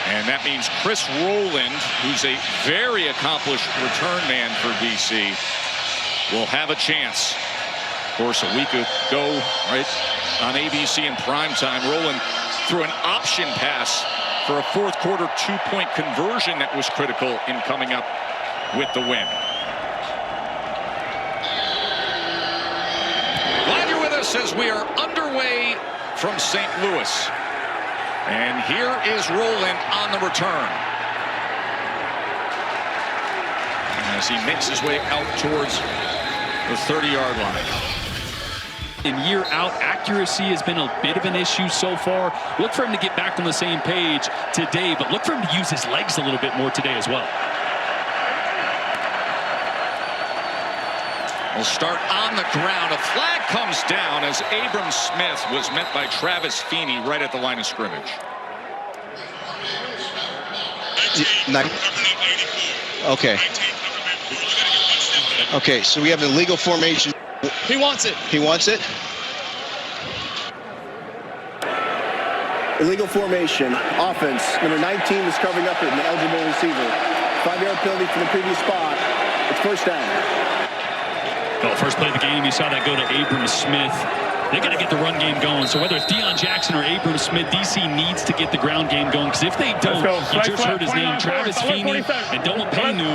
And that means Chris Rowland, who's a very accomplished return man for DC, will have a chance. Of course, a week ago, right, on ABC in primetime, Rowland threw an option pass for a fourth quarter two-point conversion that was critical in coming up with the win. Glad you're with us as we are underway from St. Louis. And here is Rowland on the return, as he makes his way out towards the 30-yard line. In year out, accuracy has been a bit of an issue so far. Look for him to get back on the same page today, but look for him to use his legs a little bit more today as well. We'll start on the ground. A flag comes down as Abram Smith was met by Travis Feeney right at the line of scrimmage. Okay. Okay, so we have an illegal formation. He wants it. He wants it. Illegal formation. Offense. Number 19 is covering up an eligible receiver. 5-yard penalty from the previous spot. It's first down. Well, first play of the game, you saw that go to Abram Smith. They got to get the run game going. So whether it's Deion Jackson or Abram Smith, DC needs to get the ground game going. Because if they don't, you just heard his name, Travis Feeney and Dylan Paynu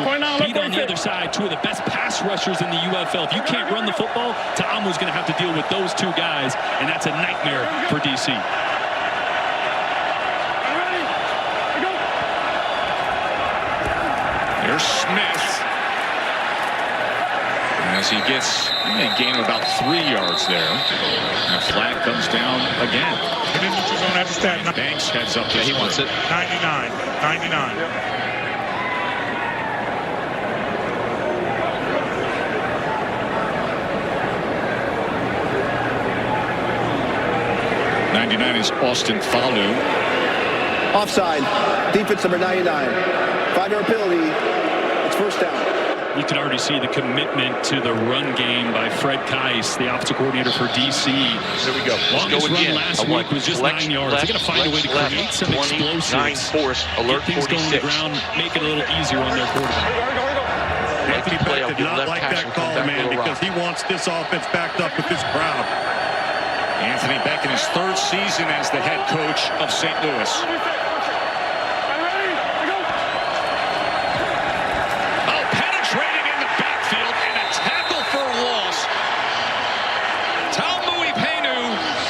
beat on the other side, two of the best pass rushers in the UFL. If you can't run the football, Ta'amu's going to have to deal with those two guys, and that's a nightmare for DC. Here's Smith, as he gets a gain of about 3 yards there. And a flag comes down again. Banks heads up. He wants it. 99. 99. Is Austin Falu. Offside. Defense number 99. 5-yard penalty. It's first down. You can already see the commitment to the run game by Fred Kais, the offensive coordinator for DC. Here we go. Longest run last week was just 9 yards. They're going to find a way to create some explosives. Force, alert get things 46. going on the ground, make it a little easier on their quarterback. Anthony Beck did not like that call, man, because he wants this offense backed up with this crowd. Anthony Beck in his third season as the head coach of St. Louis. Oh, penetrating in the backfield and a tackle for a loss. Paynu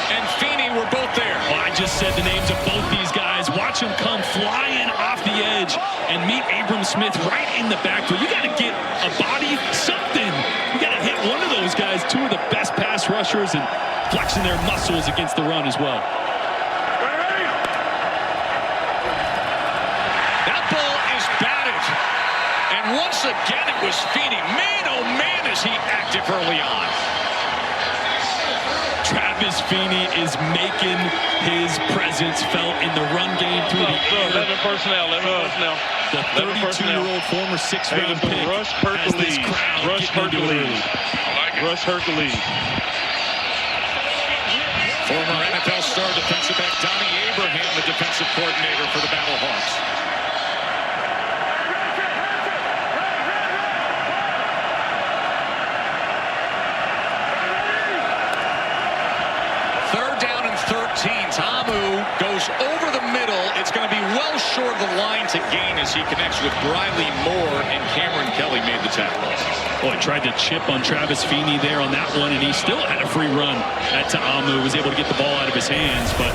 and Feeney were both there. Well, I just said the names of both these guys. Watch them come flying off the edge and meet Abram Smith right in the backfield. You got to get a body, something. You got to hit one of those guys, two of the best pass rushers, and flexing their muscles against the run as well. That ball is batted. And once again, it was Feeney. Man, oh man, is he active early on. Travis Feeney is making his presence felt in the run game through the air. 11 personnel. The 32-year-old former sixth-round pick has this crowd getting into it early. Rush Hercules. Former NFL star defensive back Donnie Abraham, the defensive coordinator for the Battlehawks. Third down and 13. Ta'amu goes over the middle. It's going to be well short of the line to gain as he connects with Briley Moore, and Cameron Kelly made the tackle. Boy, tried to chip on Travis Feeney there on that one, and he still had a free run at Ta'amu. Was able to get the ball out of his hands, but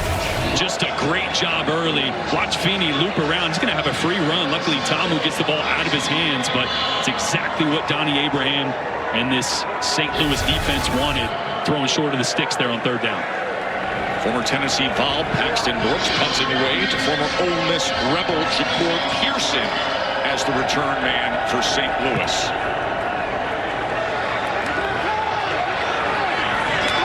just a great job early. Watch Feeney loop around. He's going to have a free run. Luckily, Ta'amu gets the ball out of his hands, but it's exactly what Donnie Abraham and this St. Louis defense wanted, throwing short of the sticks there on third down. Former Tennessee Vol Paxton Brooks punts it away to former Ole Miss Rebel Shakur Pearson as the return man for St. Louis.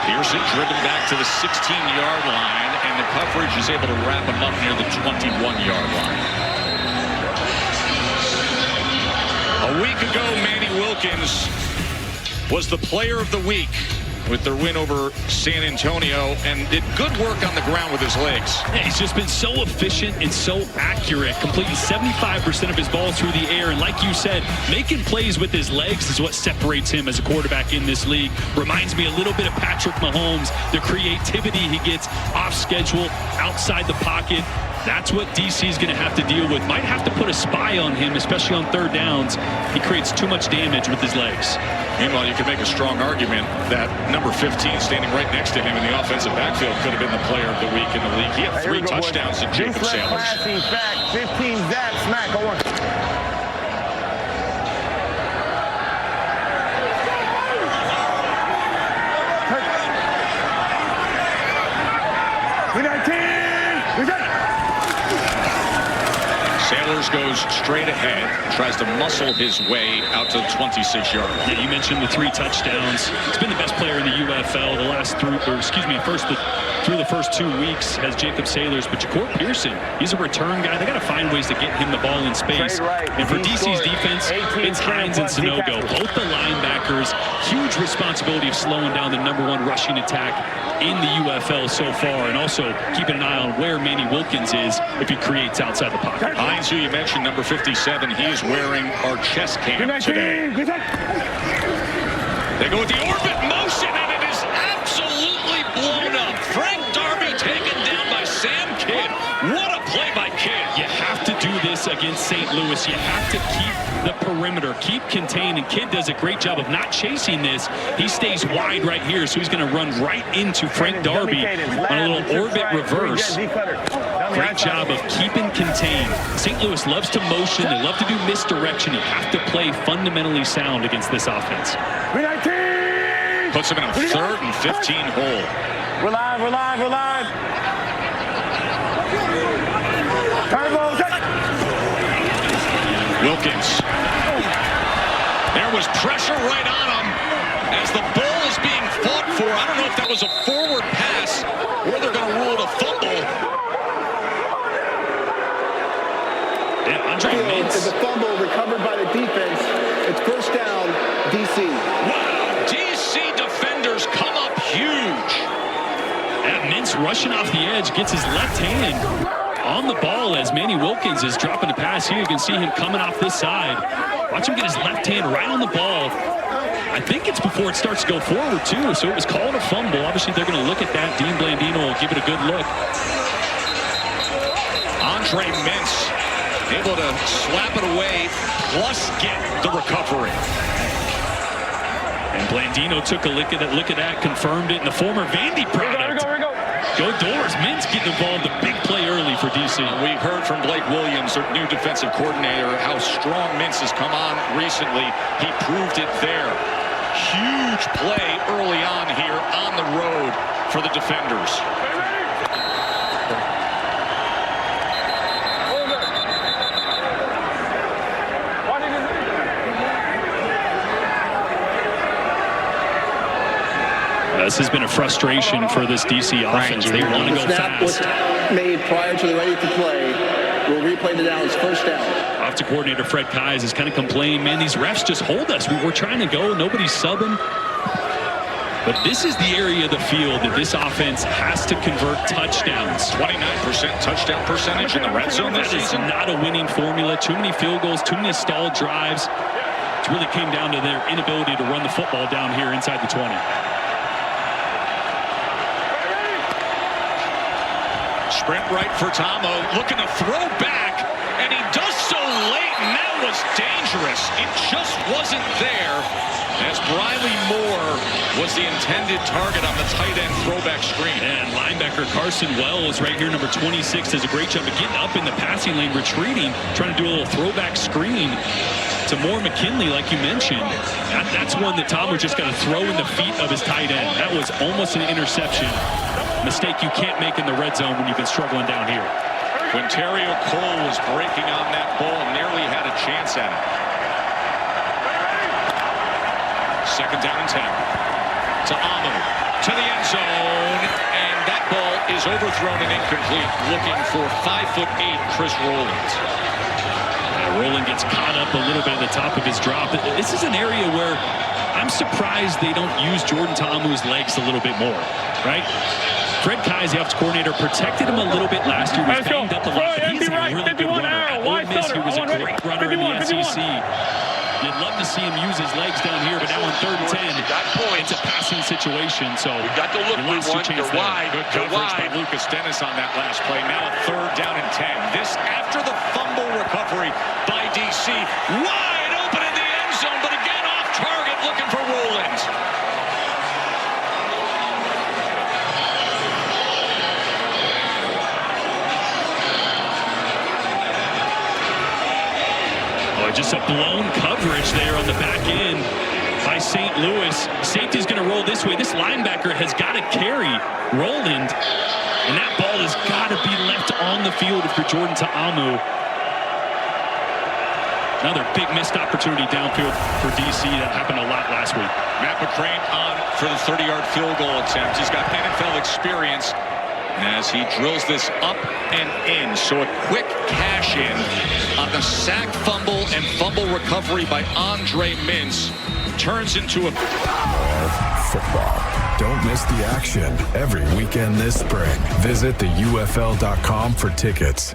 Pearson driven back to the 16-yard line, and the coverage is able to wrap him up near the 21-yard line. A week ago, Manny Wilkins was the player of the week with their win over San Antonio and did good work on the ground with his legs. Yeah, he's just been so efficient and so accurate, completing 75% of his balls through the air. And like you said, making plays with his legs is what separates him as a quarterback in this league. Reminds me a little bit of Patrick Mahomes, the creativity he gets off schedule, outside the pocket. That's what DC is going to have to deal with. Might have to put a spy on him, especially on third downs. He creates too much damage with his legs. Meanwhile, you could make a strong argument that number 15 standing right next to him in the offensive backfield could have been the player of the week in the league. He had 3 touchdowns to Jacob Sailors. 15 zap smack. Sailors goes straight ahead, tries to muscle his way out to the 26-yard line. Yeah, you mentioned the 3 touchdowns. He's been the best player in the UFL through the first 2 weeks has Jacob Sailors, but Ja'Cory Pearson, he's a return guy. They got to find ways to get him the ball in space. And for DC's defense, it's Hines and Sanogo, both the linebackers. Huge responsibility of slowing down the #1 rushing attack in the UFL so far, and also keeping an eye on where Manny Wilkins is if he creates outside the pocket. Hines, who you mentioned, number 57, he is wearing our chest cam today. They go with the orbit motion, and it is absolutely blown up. Frank Darby taken down by Sam Kidd. What a play by Kidd. You have to do this against St. Louis. You have to keep the perimeter, keep contained, and Kidd does a great job of not chasing this. He stays wide right here, so he's going to run right into Frank Darby on a little orbit reverse. Great job of keeping contained. St. Louis loves to motion. They love to do misdirection. You have to play fundamentally sound against this offense. Puts him in a 3rd and 15 hole. We're live. Wilkins. There was pressure right on him as the ball is being fought for. I don't know if that was a forward pass or they're going to rule it a fumble. Yeah, Andre Mintz. It's a fumble recovered by the defense. It's first down, DC. Wow, DC defenders come up huge. Yeah, Mintz rushing off the edge, gets his left hand on the ball as Manny Wilkins is dropping a pass here. You can see him coming off this side. Watch him get his left hand right on the ball. I think it's before it starts to go forward, too, so it was called a fumble. Obviously, they're going to look at that. Dean Blandino will give it a good look. Andre Mintz able to slap it away, plus get the recovery. And Blandino took a look at that, confirmed it, and the former Vandy product. Go Doors. Mintz getting involved, a big play early for DC. We heard from Blake Williams, their new defensive coordinator, how strong Mintz has come on recently. He proved it there. Huge play early on here on the road for the defenders. This has been a frustration for this DC offense. They want to go snap was fast. made prior to the ready to play. We'll replay the downs, first down. Offensive coordinator Fred Keyes has kind of complained, man, these refs just hold us. We're trying to go. Nobody's subbing. But this is the area of the field that this offense has to convert touchdowns. 29% touchdown percentage in the red zone this That is season. not a winning formula. Too many field goals, too many stalled drives. It really came down to their inability to run the football down here inside the 20. Sprint right for Tomo, looking to throw back, and he does so late, and that was dangerous. It just wasn't there, as Briley Moore was the intended target on the tight end throwback screen. And linebacker Carson Wells right here, number 26, does a great job of getting up in the passing lane, retreating, trying to do a little throwback screen to Moore McKinley, like you mentioned. That's one that Tomo just got to throw in the feet of his tight end. That was almost an interception. Mistake you can't make in the red zone when you've been struggling down here. Quinterio Cole was breaking on that ball, nearly had a chance at it. 2nd down and 10. To Amu, to the end zone, and that ball is overthrown and incomplete, looking for 5'8" Chris Rowland. Rowland gets caught up a little bit at the top of his drop. This is an area where I'm surprised they don't use Jordan Ta'amu's legs a little bit more, right? Fred Kai's the offensive coordinator, protected him a little bit last year. He was banged up a lot, but he's a really good runner. At Ole Miss, he was a great runner in the SEC. You'd love to see him use his legs down here, but now on 3rd and 10, it's a passing situation, so we got the look we want. You're wide. Good coverage by Lucas Dennis on that last play. Now a 3rd down and 10. This after the fumble recovery by DC. Wide open in the end zone, but again off target, looking for Rowland. Just a blown coverage there on the back end by St. Louis. Safety's going to roll this way. This linebacker has got to carry Rowland, and that ball has got to be left on the field for Jordan Ta'amu. Another big missed opportunity downfield for DC. That happened a lot last week. Matt McCrane on for the 30-yard field goal attempt. He's got NFL experience as he drills this up and in. So a quick cash in on the sack, fumble, and fumble recovery by Andre Mintz turns into a football. Don't miss the action every weekend this spring. Visit theUFL.com for tickets.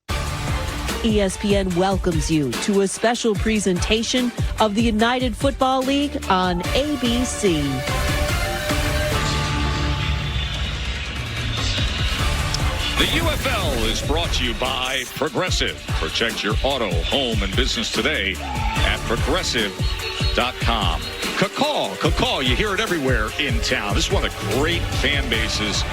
ESPN welcomes you to a special presentation of the United Football League on ABC. The UFL is brought to you by Progressive. Protect your auto, home, and business today at Progressive.com. Cacao, you hear it everywhere in town. This is one of the great fan bases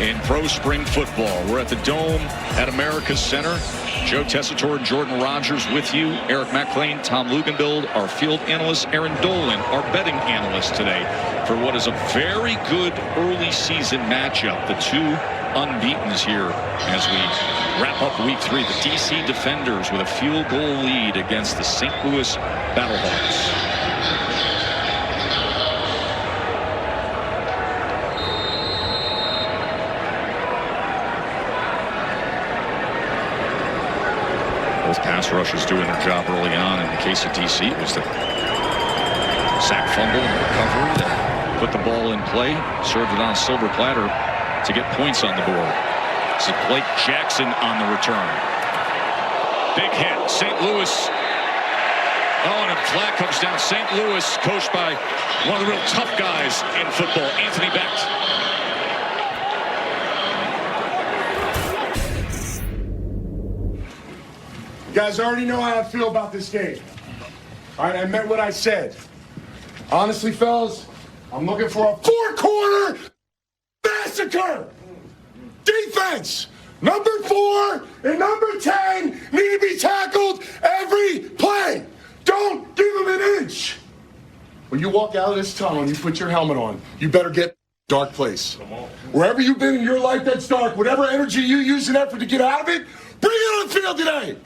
in pro spring football. We're at the Dome at America's Center. Joe Tessitore and Jordan Rogers with you. Eric McClain, Tom Lugenbild, our field analyst. Aaron Dolan, our betting analyst today for what is a very good early season matchup. The two unbeatens here as we wrap up week 3. The DC Defenders with a field goal lead against the St. Louis Battlehawks. Both pass rushers doing their job early on. In the case of DC, it was the sack, fumble, and recovery that put the ball in play, served it on a silver platter to get points on the board. This is Blake Jackson on the return. Big hit. St. Louis. Oh, and a flag comes down. St. Louis, coached by one of the real tough guys in football, Anthony Becht. You guys already know how I feel about this game. All right, I meant what I said. Honestly, fellas, I'm looking for a 4-quarter massacre. Defense, number 4 and number 10 need to be tackled every play. Don't give them an inch. When you walk out of this tunnel and you put your helmet on, you better get dark place. Wherever you've been in your life that's dark, whatever energy you use in effort to get out of it, bring it on the field today.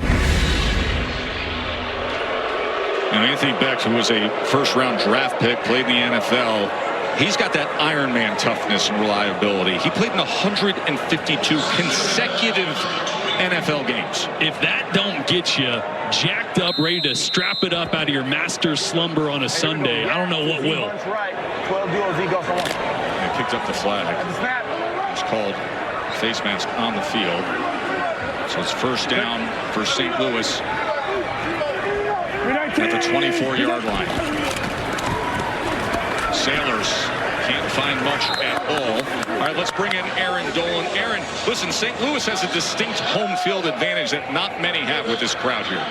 And Anthony Becht, who was a first-round draft pick, played in the NFL. He's got that Iron Man toughness and reliability. He played in 152 consecutive NFL games. If that don't get you jacked up, ready to strap it up out of your master's slumber on a Sunday, I don't know what will. They picked up the flag. It's called face mask on the field. So it's first down for St. Louis at the 24-yard line. Sailors can't find much at all. All right, let's bring in Aaron Dolan. Aaron, listen, St. Louis has a distinct home field advantage that not many have with this crowd here.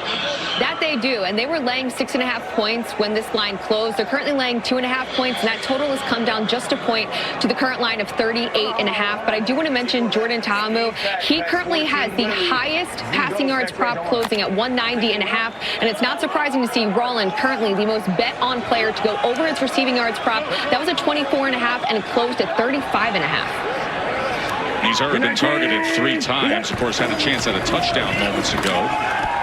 That they do, and they were laying 6.5 points when this line closed. They're currently laying 2.5 points, and that total has come down just a point to the current line of 38.5. But I do want to mention Jordan Ta'amu. He currently has the highest passing yards prop closing at 190.5, and it's not surprising to see Rollins currently the most bet on player to go over his receiving yards prop. That was a 24.5, and it closed at 35.5. He's already been targeted 3 times. Of course, had a chance at a touchdown moments ago.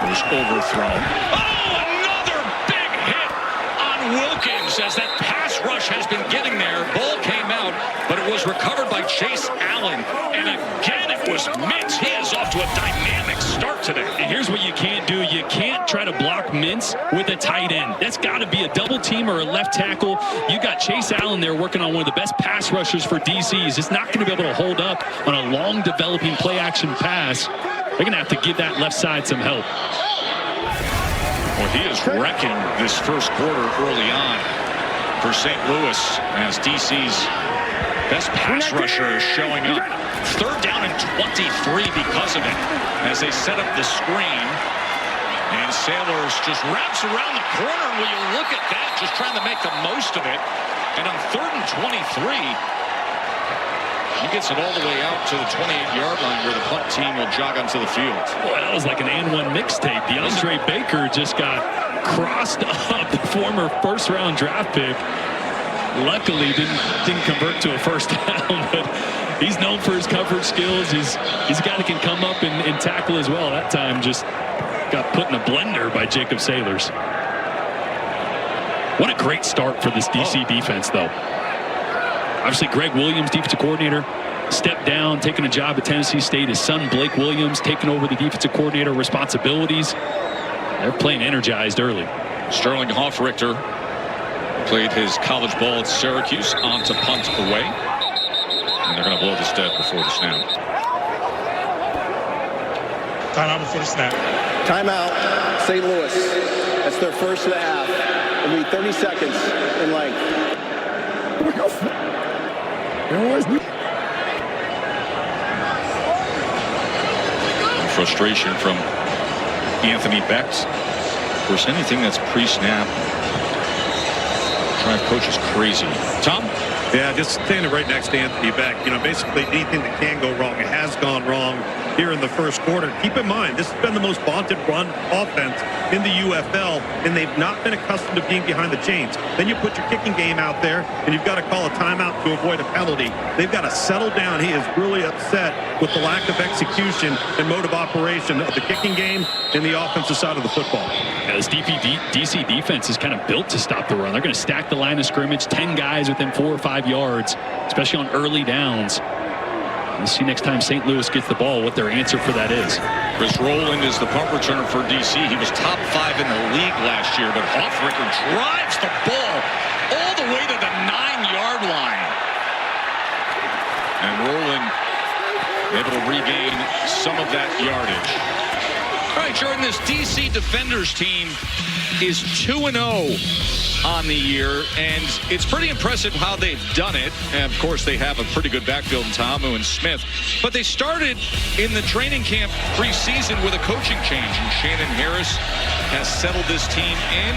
It was overthrown. Oh, another big hit on Wilkins as that pass rush has been getting there. Ball came out, but it was recovered by Chase Allen. And again, it was Mintz. He is off to a dynamic start today. And here's what you can't do. You can't try to block Mintz with a tight end. That's got to be a double team or a left tackle. You got Chase Allen there working on one of the best pass rushers for DC. He's just not going to be able to hold up on a long developing play action pass. They're going to have to give that left side some help. Well, he is wrecking this first quarter early on for St. Louis as DC's best pass rusher is showing up. 3rd down and 23 because of it as they set up the screen. And Sailors just wraps around the corner. Will you look at that? Just trying to make the most of it. And on 3rd and 23, he gets it all the way out to the 28-yard line where the punt team will jog onto the field. Boy, that was like an and one mixtape. DeAndre Baker just got crossed up, the former first-round draft pick. Luckily, didn't convert to a first down, but he's known for his coverage skills. He's a guy that can come up and tackle as well. That time just got put in a blender by Jacob Sailors. What a great start for this DC defense, though. Obviously, Greg Williams, defensive coordinator, stepped down, taking a job at Tennessee State. His son, Blake Williams, taking over the defensive coordinator responsibilities. They're playing energized early. Sterling Hoffrichter played his college ball at Syracuse on to punt away. And they're going to blow this dead before the snap. Timeout before the snap. Timeout, St. Louis. That's their first of the half. It'll be 30 seconds in length. Frustration from Anthony Becht. Of course, anything that's pre-snap, drive coach is crazy. Tom? Yeah, just standing right next to Anthony Becht. You know, basically anything that can go wrong, it has gone wrong here in the first quarter. Keep in mind, this has been the most vaunted run offense in the UFL, and they've not been accustomed to being behind the chains. Then you put your kicking game out there, and you've got to call a timeout to avoid a penalty. They've got to settle down. He is really upset with the lack of execution and mode of operation of the kicking game and the offensive side of the football. Yeah, this DC defense is kind of built to stop the run. They're going to stack the line of scrimmage, 10 guys within 4 or 5 yards, especially on early downs. We'll see next time St. Louis gets the ball what their answer for that is. Chris Rowland is the punt returner for DC. He was top 5 in the league last year, but Hoffrichter drives the ball all the way to the 9-yard line. And Rowland able to regain some of that yardage. All right, Jordan, this DC Defenders team is 2-0 on the year, and it's pretty impressive how they've done it. And of course, they have a pretty good backfield in Ta'amu and Smith, but they started in the training camp preseason with a coaching change, and Shannon Harris has settled this team in.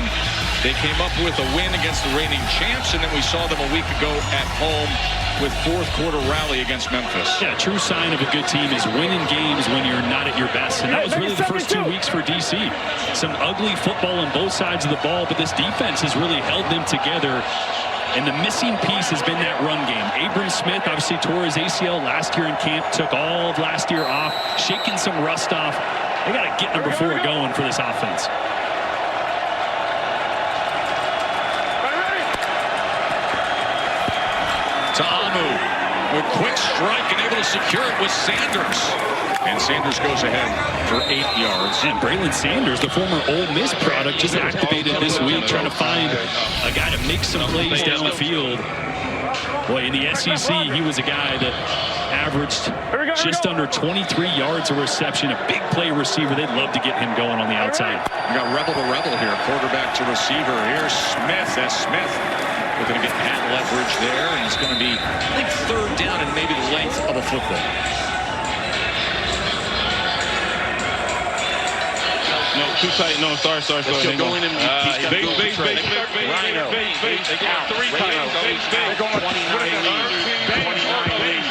They came up with a win against the reigning champs, and then we saw them a week ago at home with fourth quarter rally against Memphis. Yeah, true sign of a good team is winning games when you're not at your best. And that was really the first 2 weeks for DC. Some ugly football on both sides of the ball, but this defense has really held them together. And the missing piece has been that run game. Abram Smith obviously tore his ACL last year in camp, took all of last year off, shaking some rust off. They got to get number 4 going for this offense. Ta'amu with quick strike and able to secure it with Sanders. And Sanders goes ahead for 8 yards. And Braylon Sanders, the former Ole Miss product, just activated this week, trying to find a guy to make some plays downfield. Boy, in the SEC, he was a guy that averaged just under 23 yards a reception, a big play receiver. They'd love to get him going on the outside. We got rebel to rebel here, quarterback to receiver. Here's Smith. That's Smith. We're going to get hat leverage there, and it's going to be, I think, 3rd down and maybe the length of a football. No, too tight. No, sorry. Let's go in and Big. Rhino. They got 3 tight. They're going 29 lead. 29 lead.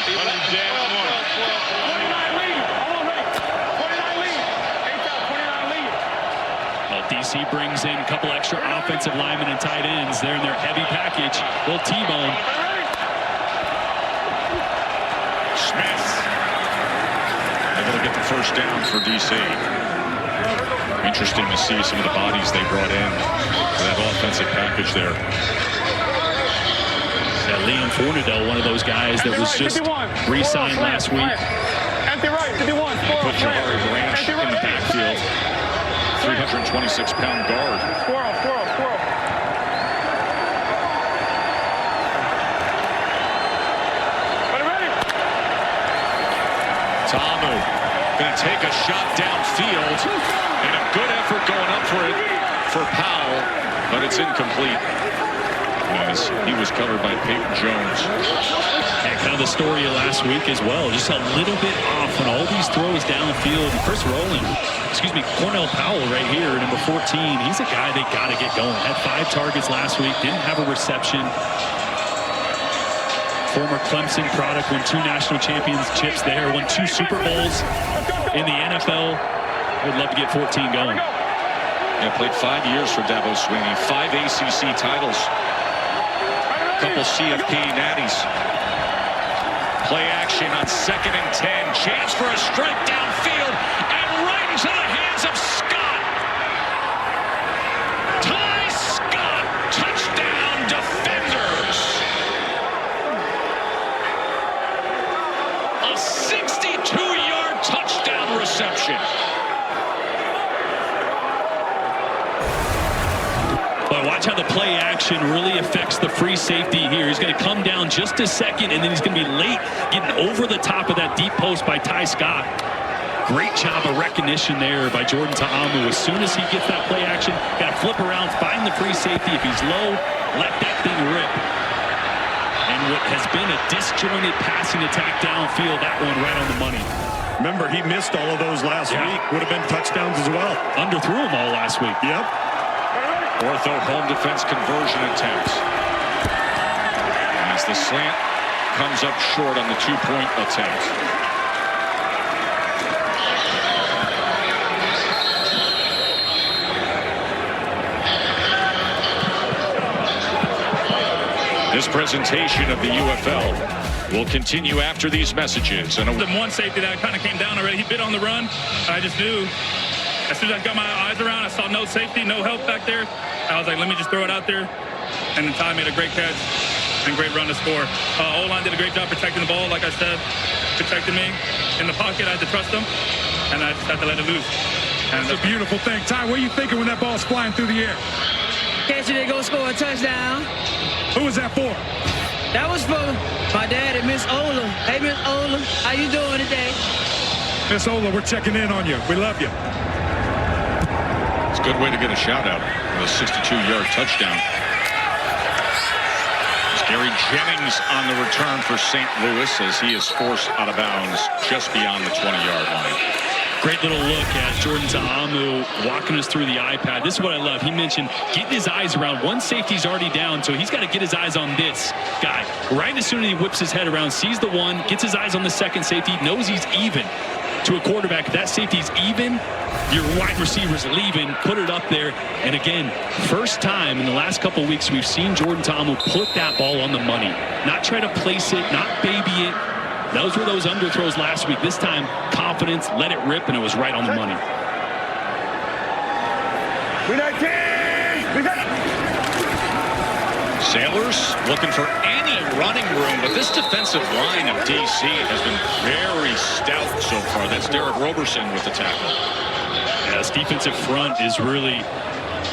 DC brings in a couple extra offensive linemen and tight ends. They're in their heavy package. Little T-bone. Smith able to get the first down for DC. Interesting to see some of the bodies they brought in for that offensive package there. Liam Fornadell, one of those guys that was just re-signed last week. Put Jahari Branch in the backfield. 320 26-pound guard. Squirrel. Ta'amu going to take a shot downfield, and a good effort going up for it for Powell, but it's incomplete as he was covered by Peyton Jones. And kind of the story of last week as well, just a little bit off on all these throws downfield. Chris Cornell Powell right here, number 14. He's a guy they got to get going. Had 5 targets last week, didn't have a reception. Former Clemson product, won 2 national championships there, won 2 Super Bowls in the NFL. Would love to get 14 going. Yeah, played 5 years for Dabo Swinney, 5 ACC titles, a couple CFP natties. Play action on 2nd and 10. Chance for a strike downfield and right into the hands of Scott. Ty Scott, touchdown defenders. A 62-yard touchdown reception. But watch how the play action really affects the free safety here. He's going to come down just a second, and then he's going to be late getting over the top of that deep post by Ty Scott. Great job of recognition there by Jordan Ta'amu. As soon as he gets that play action, got to flip around, find the free safety. If he's low, let that thing rip. And what has been a disjointed passing attack downfield, that one right on the money. Remember, he missed all of those last week. Would have been touchdowns as well. Underthrew them all last week. Yep. Ortho home defense conversion attempt. As the slant comes up short on the 2-point attempt. This presentation of the UFL will continue after these messages. And the one safety that kind of came down already, he bit on the run. I just knew. As soon as I got my eyes around, I saw no safety, no help back there. I was like, let me just throw it out there. And then Ty made a great catch and great run to score. O-line did a great job protecting the ball, like I said, protecting me. In the pocket, I had to trust him, and I just had to let it loose. And that's a beautiful thing. Ty, what are you thinking when that ball's flying through the air? Catching it, go score a touchdown. Who was that for? That was for my dad and Miss Ola. Hey, Miss Ola, how you doing today? Miss Ola, we're checking in on you. We love you. It's a good way to get a shout out with a 62-yard touchdown. It's Gary Jennings on the return for St. Louis as he is forced out of bounds just beyond the 20-yard line. Great little look at Jordan Ta'amu walking us through the iPad. This is what I love. He mentioned getting his eyes around. One safety's already down, so he's got to get his eyes on this guy. Right as soon as he whips his head around, sees the one, gets his eyes on the second safety, knows he's even. To a quarterback, if that safety's even, your wide receiver's leaving, put it up there. And again, first time in the last couple of weeks we've seen Jordan Ta'amu put that ball on the money. Not try to place it, not baby it. Those were those underthrows last week. This time, confidence, let it rip, and it was right on the money. Sailors looking for any running room, but this defensive line of DC has been very stout so far. That's Derek Roberson with the tackle. Yeah, this defensive front is really,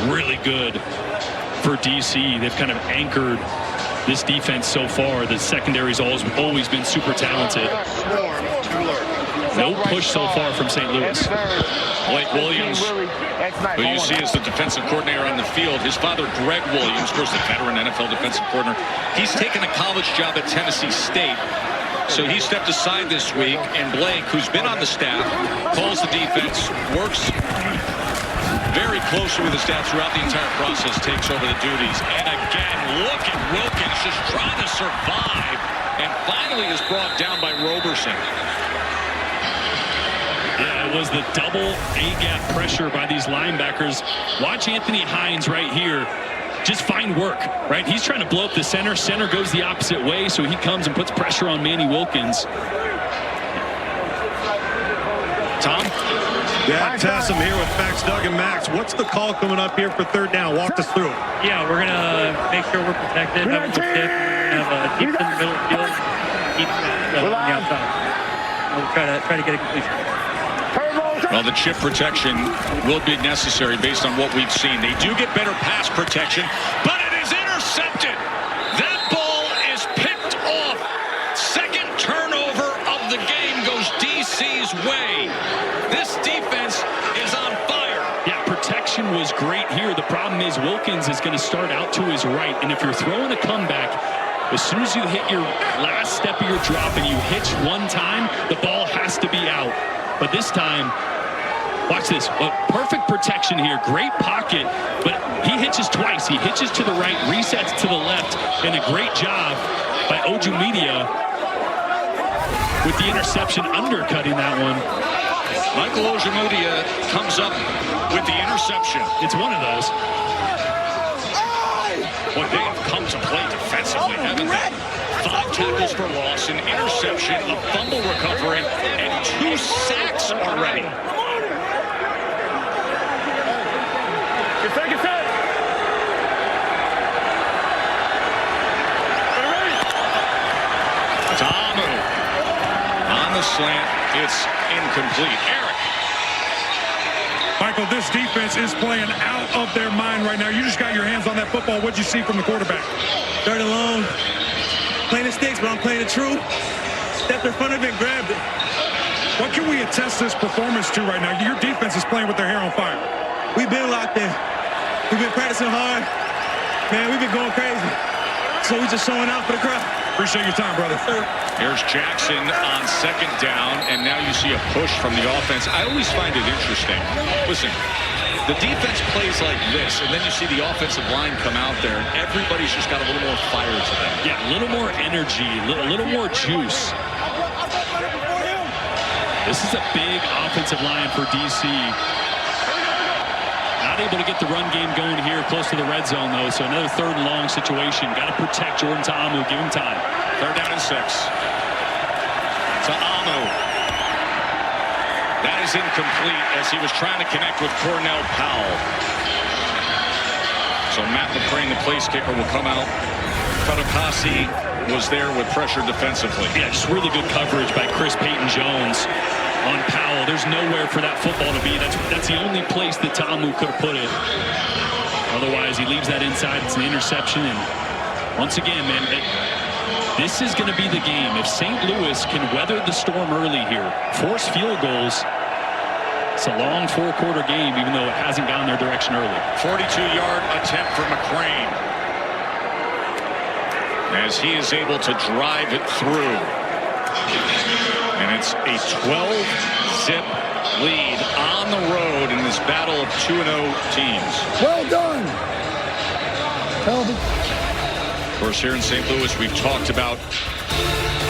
really good for DC. They've kind of anchored this defense so far. The secondary's always been super talented. No push so far from St. Louis. Blake Williams, who you see as the defensive coordinator on the field, his father, Greg Williams, of course, the veteran NFL defensive coordinator, he's taken a college job at Tennessee State. So he stepped aside this week, and Blake, who's been on the staff, calls the defense, works very closely with the staff throughout the entire process, takes over the duties. And again, look at Wilkins just trying to survive, and finally is brought down by Roberson. Yeah, it was the double A-gap pressure by these linebackers. Watch Anthony Hines right here. Just find work, right? He's trying to blow up the center. Center goes the opposite way, so he comes and puts pressure on Manny Wilkins. Tom? Yeah, Tess, I'm here with Max, Doug, and Max. What's the call coming up here for third down? Walk us through it. Yeah, we're going to make sure we're protected. Have a good tip. Have a deep in the middle of the field. Deep on the outside. We'll try to get a completion. Well, the chip protection will be necessary based on what we've seen. They do get better pass protection, but it is intercepted. That ball is picked off. Second turnover of the game goes DC's way. This defense is on fire. Yeah, protection was great here. The problem is Wilkins is going to start out to his right, and if you're throwing a comeback, as soon as you hit your last step of your drop and you hitch one time, the ball has to be out. But this time, watch this. Perfect protection here. Great pocket, but he hitches twice. He hitches to the right, resets to the left, and a great job by Ojumedia with the interception, undercutting that one. Michael Ojumedia comes up with the interception. It's one of those. Well, they have come to play defensively, haven't they? 5 tackles for loss, an interception, a fumble recovery, and 2 sacks already. Tamu on the slant. It's incomplete. Eric. Michael, this defense is playing out of their mind right now. You just got your hands on that football. What'd you see from the quarterback? Third and long. Playing the sticks, but I'm playing it true. Stepped in front of it, grabbed it. What can we attest this performance to right now? Your defense is playing with their hair on fire. We've been locked in. We've been practicing hard. Man, we've been going crazy. So we're just showing out for the crowd. Appreciate your time, brother. Here's Jackson on second down, and now you see a push from the offense. I always find it interesting. Listen, the defense plays like this, and then you see the offensive line come out there, and everybody's just got a little more fire to them. Yeah, a little more energy, a little more juice. This is a big offensive line for DC. Not able to get the run game going here close to the red zone, though, so another third and long situation. Got to protect Jordan Ta'amu, give him time. 3rd down and 6. Ta'amu. That is incomplete as he was trying to connect with Cornell Powell. So Matt McCrane, the place kicker, will come out. Fatukasi was there with pressure defensively. Yeah, just really good coverage by Chris Payton-Jones on Powell. There's nowhere for that football to be. That's the only place that Ta'amu could have put it. Otherwise, he leaves that inside. It's an interception. And once again, man, this is going to be the game. If St. Louis can weather the storm early here, force field goals, it's a long 4-quarter game, even though it hasn't gone their direction early. 42-yard attempt for McCrane, as he is able to drive it through. And it's a 12-zip lead on the road in this battle of 2-0 teams. Well done. Of course, here in St. Louis, we've talked about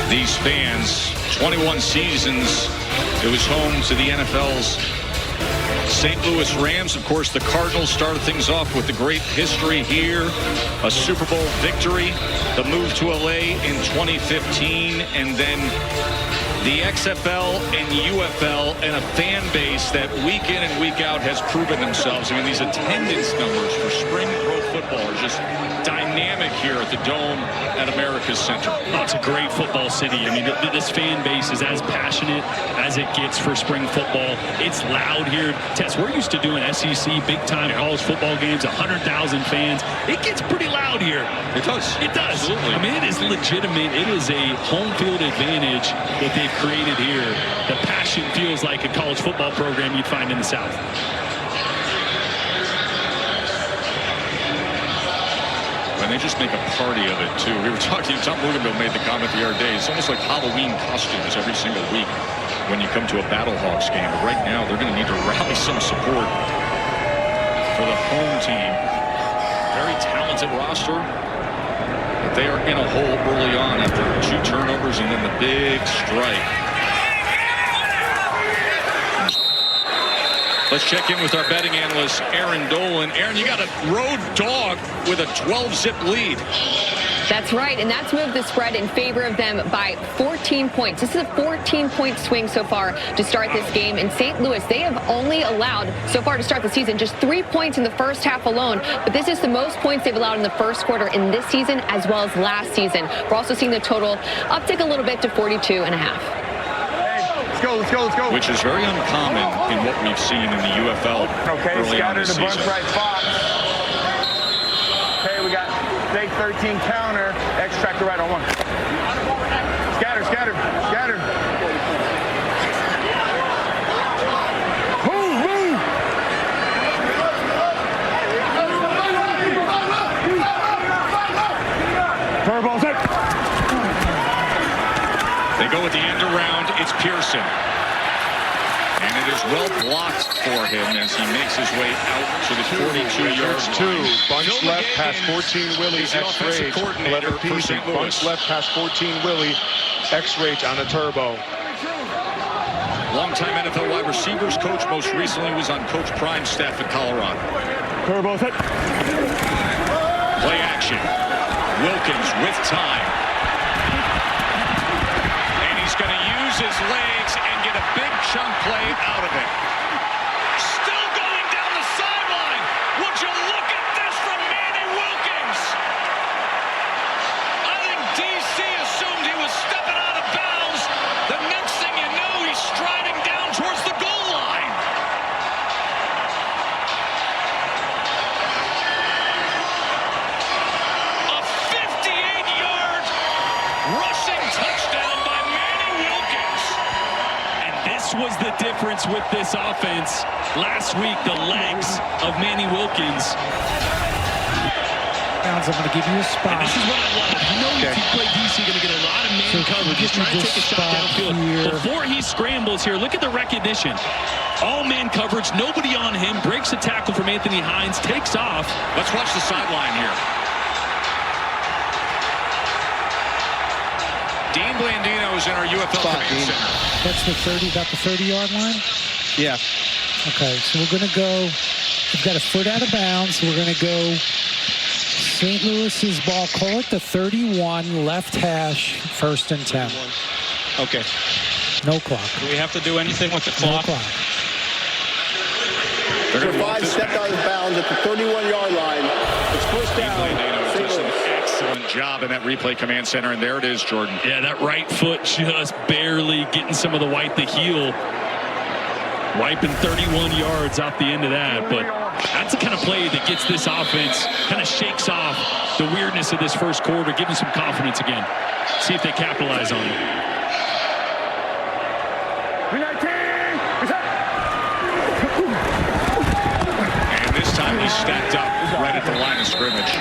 these fans. 21 seasons, it was home to the NFL's St. Louis Rams. Of course, the Cardinals started things off with the great history here. A Super Bowl victory, the move to LA in 2015, and then the XFL and UFL, and a fan base that week in and week out has proven themselves. I mean, these attendance numbers for spring pro football are just dynamic here at the Dome at America's Center. Oh, it's a great football city. I mean, this fan base is as passionate as it gets for spring football. It's loud here. Tess, we're used to doing SEC big-time college football games, 100,000 fans. It gets pretty loud here. It does. It does. Absolutely. I mean, it is legitimate. It is a home field advantage that they've created here. The passion feels like a college football program you'd find in the South. And they just make a party of it, too. We were talking, Tom Luganville made the comment the other day, it's almost like Halloween costumes every single week when you come to a Battlehawks game. But right now, they're going to need to rally some support for the home team. Very talented roster. But they are in a hole early on after 2 turnovers and then the big strike. Let's check in with our betting analyst, Aaron Dolan. Aaron, you got a road dog with a 12-zip lead. That's right, and that's moved the spread in favor of them by 14 points. This is a 14-point swing so far to start this game. In St. Louis, they have only allowed, so far to start the season, just 3 points in the first half alone. But this is the most points they've allowed in the first quarter in this season as well as last season. We're also seeing the total uptick a little bit to 42.5. Let's go. go, let's go, let's go. which is very uncommon in what we've seen in the UFL early on this season. Right Fox. Okay, we got fake 13 counter, X tractor right on 1. Scatter, scatter, scatter. Move, move. Turbo set. They go with the end around. It's Pearson. And it is well blocked for him as he makes his way out to the 42-yard line. Bunch left past 14 Willie, X-Rage, 11 peasy. Bunch left past 14 Willie, X-Rage on the turbo. Longtime NFL wide receivers coach, most recently was on Coach Prime's staff at Colorado. Turbo set. Play action. Wilkins with time. And he's going to use his legs and get a big chunk play out of it. Still going down the sideline. Would you look at this from Manny Wilkins? I think DC assumed he was stepping out of bounds. The next thing you know, he's striding down towards the goal line. A 58-yard rushing touchdown by Manny Wilkins. And this was the difference with this offense. Last week, the legs of Manny Wilkins. I'm going to give you a spot. And this is what I love. You know, if you play DC, you're going to get a lot of man coverage. He's trying to take a shot downfield. Before he scrambles here, look at the recognition. All man coverage, nobody on him, breaks a tackle from Anthony Hines, takes off. Let's watch the sideline here. Dean Blandino is in our UFL Command Center. That's the 30, about the 30-yard line? Yeah. Okay, so we're going to go, we've got a foot out of bounds. We're going to go St. Louis's ball. Call it the 31, left hash, 1st and 10. Okay. No clock. Do we have to do anything with the clock? No clock. Number 5 stepped out of bounds at the 31-yard line. It's first down. Blandino does an excellent job in that replay command center, and there it is, Jordan. Yeah, that right foot just barely getting some of the white the heel. Wiping 31 yards off the end of that, but that's the kind of play that gets this offense, kind of shakes off the weirdness of this first quarter, give them some confidence again. See if they capitalize on it. And this time he's stacked up right at the line of scrimmage.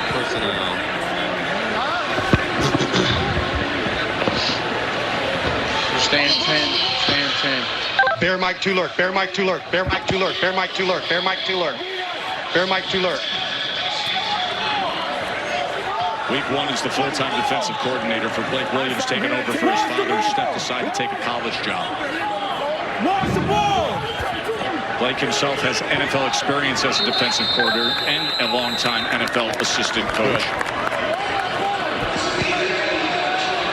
Stand 10, stand 10. Bear Mike to lurk, bear Mike to lurk, bear Mike to lurk, bear Mike to lurk, bear Mike to lurk, bear Mike to lurk. Week 1 is the full-time defensive coordinator for Blake Williams, taking over for his father, who stepped aside to take a college job. Blake himself has NFL experience as a defensive coordinator and a longtime NFL assistant coach.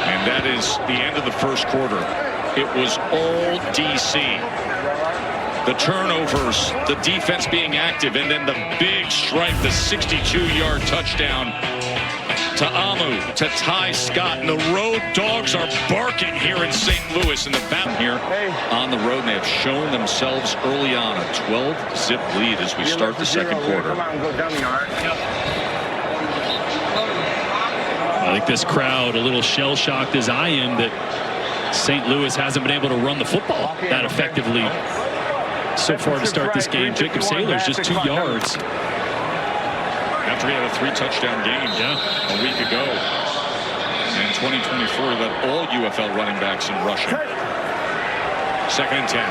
And that is the end of the first quarter. It was all DC. The turnovers, the defense being active, and then the big strike, the 62-yard touchdown to Amu, to Ty Scott. And the road dogs are barking here in St. Louis in the battle here on the road. And they have shown themselves early on a 12-zip lead as we start the second quarter. I think this crowd a little shell-shocked as I am that St. Louis hasn't been able to run the football that effectively so far to start this game. Jacob Saylor's just 2 yards. After he had a 3-touchdown game a week ago. And 2024 led all UFL running backs in rushing. 2nd and 10.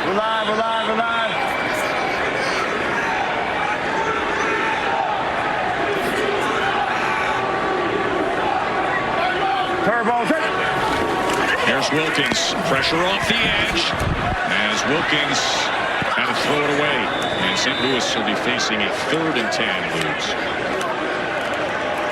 We're live, we're live, we're live. Turbo. Here's Wilkins. Pressure off the edge. As Wilkins had to throw it away. And St. Louis will be facing a 3rd and 10.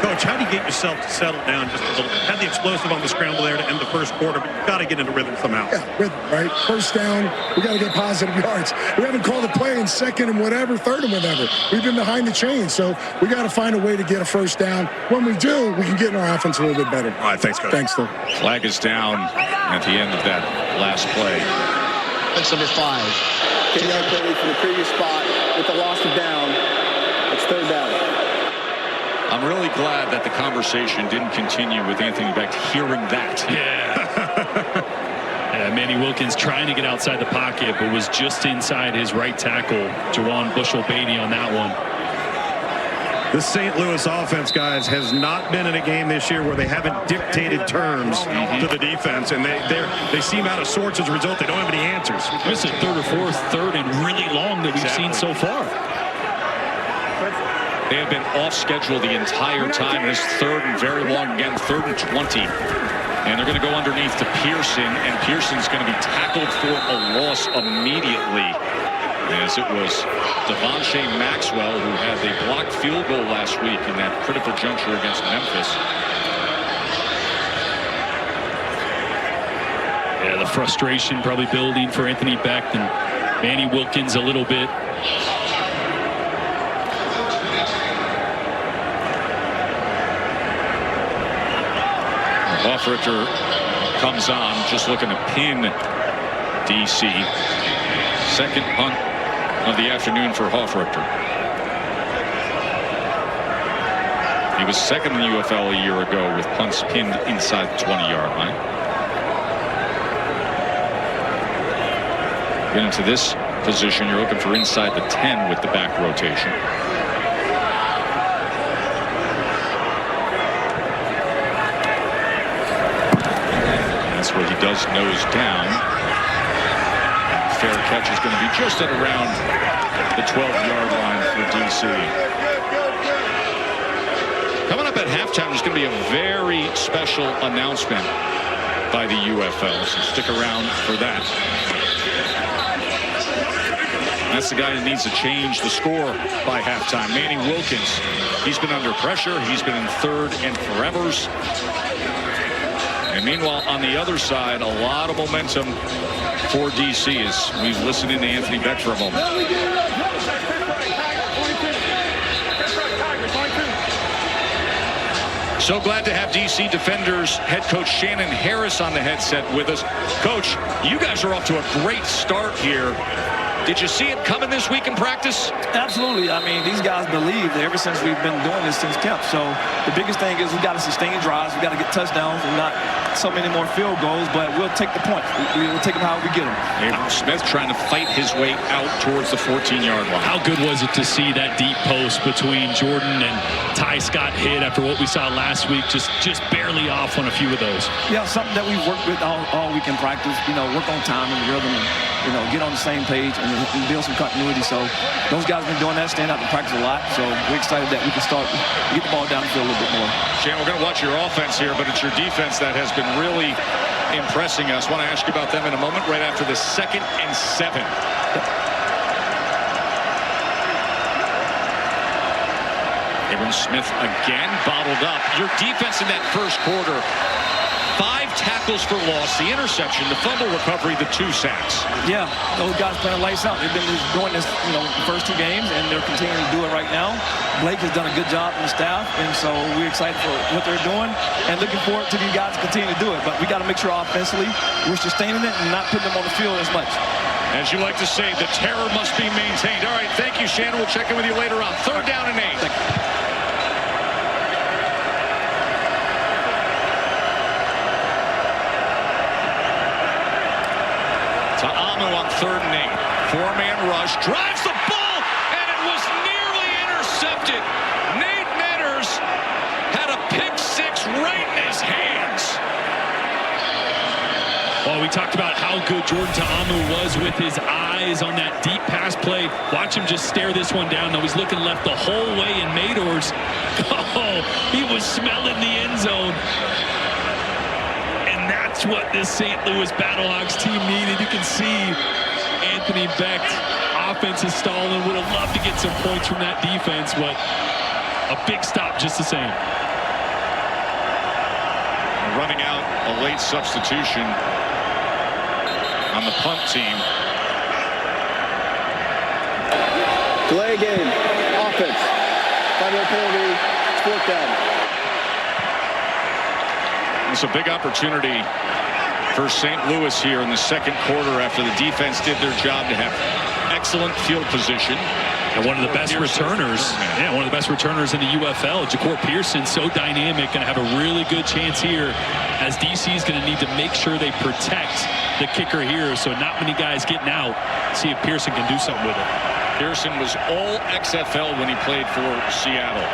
Coach, how do you get yourself to settle down just a little bit? Had the explosive on the scramble there to end the first quarter, but you've got to get into rhythm somehow. Yeah, rhythm, right? First down, we got to get positive yards. We haven't called a play in second and whatever, third and whatever. We've been behind the chain, so we got to find a way to get a first down. When we do, we can get in our offense a little bit better. All right, thanks, Coach. Thanks, Phil. Flag is down at the end of that last play. That's number 5. 10-yard penalty from the previous spot with the loss of down. It's third down. I'm really glad that the conversation didn't continue with Anthony Becht hearing that. Yeah. Manny Wilkins trying to get outside the pocket, but was just inside his right tackle, Jawan Bushell-Beatty, on that one. The St. Louis offense, guys, has not been in a game this year where they haven't dictated terms to the defense, and they seem out of sorts as a result. They don't have any answers. This is third or fourth, third and really long that we've seen so far. They have been off schedule the entire time. This third and very long again, 3rd and 20. And they're going to go underneath to Pearson, and Pearson's going to be tackled for a loss immediately. As it was Devontae Maxwell who had the blocked field goal last week in that critical juncture against Memphis. Yeah, the frustration probably building for Anthony Becht and Manny Wilkins a little bit. Hofrichter comes on, just looking to pin DC. Second punt of the afternoon for Hofrichter. He was second in the UFL a year ago with punts pinned inside the 20-yard line. Get into this position, you're looking for inside the 10 with the back rotation. That's where he does nose down. Fair catch is going to be just at around the 12-yard line for DC. Coming up at halftime, there's going to be a very special announcement by the UFL, so stick around for that. That's the guy that needs to change the score by halftime. Manny Wilkins, he's been under pressure. He's been in third and forevers. And meanwhile, on the other side, a lot of momentum for DC as we listen in to Anthony Becht for a moment. So glad to have DC Defenders head coach Shannon Harris on the headset with us. Coach, you guys are off to a great start here. Did you see it coming this week in practice? Absolutely. I mean, these guys believe that ever since we've been doing this since camp. So the biggest thing is we got to sustain drives. We got to get touchdowns and not so many more field goals, but we'll take the points. We'll take them how we get them. Abram Smith trying to fight his way out towards the 14-yard line. How good was it to see that deep post between Jordan and Ty Scott hit after what we saw last week? Just barely off on a few of those. Yeah, something that we've worked with all week in practice. You know, work on time and rhythm and, you know, get on the same page and build some continuity. So those guys have been doing that, stand out in practice a lot. So we're excited that we can start get the ball down the field a little bit more. Shannon, we're going to watch your offense here, but it's your defense that has been really impressing us. I want to ask you about them in a moment, right after the 2nd and 7. Abram Smith again bottled up. Your defense in that first quarter, 5 tackles for loss, the interception, the fumble recovery, the 2 sacks. Yeah, those guys playing lights out. They've been doing this, you know, the first 2 games, and they're continuing to do it right now. Blake has done a good job in the staff, and so we're excited for what they're doing and looking forward to these guys to continue to do it. But we got to make sure offensively we're sustaining it and not putting them on the field as much. As you like to say, the terror must be maintained. All right, thank you, Shannon. We'll check in with you later on. 3rd down and 8. On 3rd and 8. 4-man rush, drives the ball, and it was nearly intercepted. Nate Metters had a pick 6 right in his hands. Well, we talked about how good Jordan Ta'amu was with his eyes on that deep pass play. Watch him just stare this one down. Though he's looking left the whole way in Mador's. Oh, he was smelling the end zone. That's what this St. Louis Battlehawks team needed. You can see Anthony Becht, offense is stalling. Would have loved to get some points from that defense, but a big stop just the same. running out a late substitution on the punt team. Delay game. Offense. 5-yard penalty. Fourth down. It's a big opportunity for St. Louis here in the second quarter after the defense did their job to have excellent field position. And one of the best returners, one of the best returners in the UFL, Ja'Cour Pearson, so dynamic, going to have a really good chance here as DC is going to need to make sure they protect the kicker here, so not many guys getting out. See if Pearson can do something with it. Pearson was all XFL when he played for Seattle.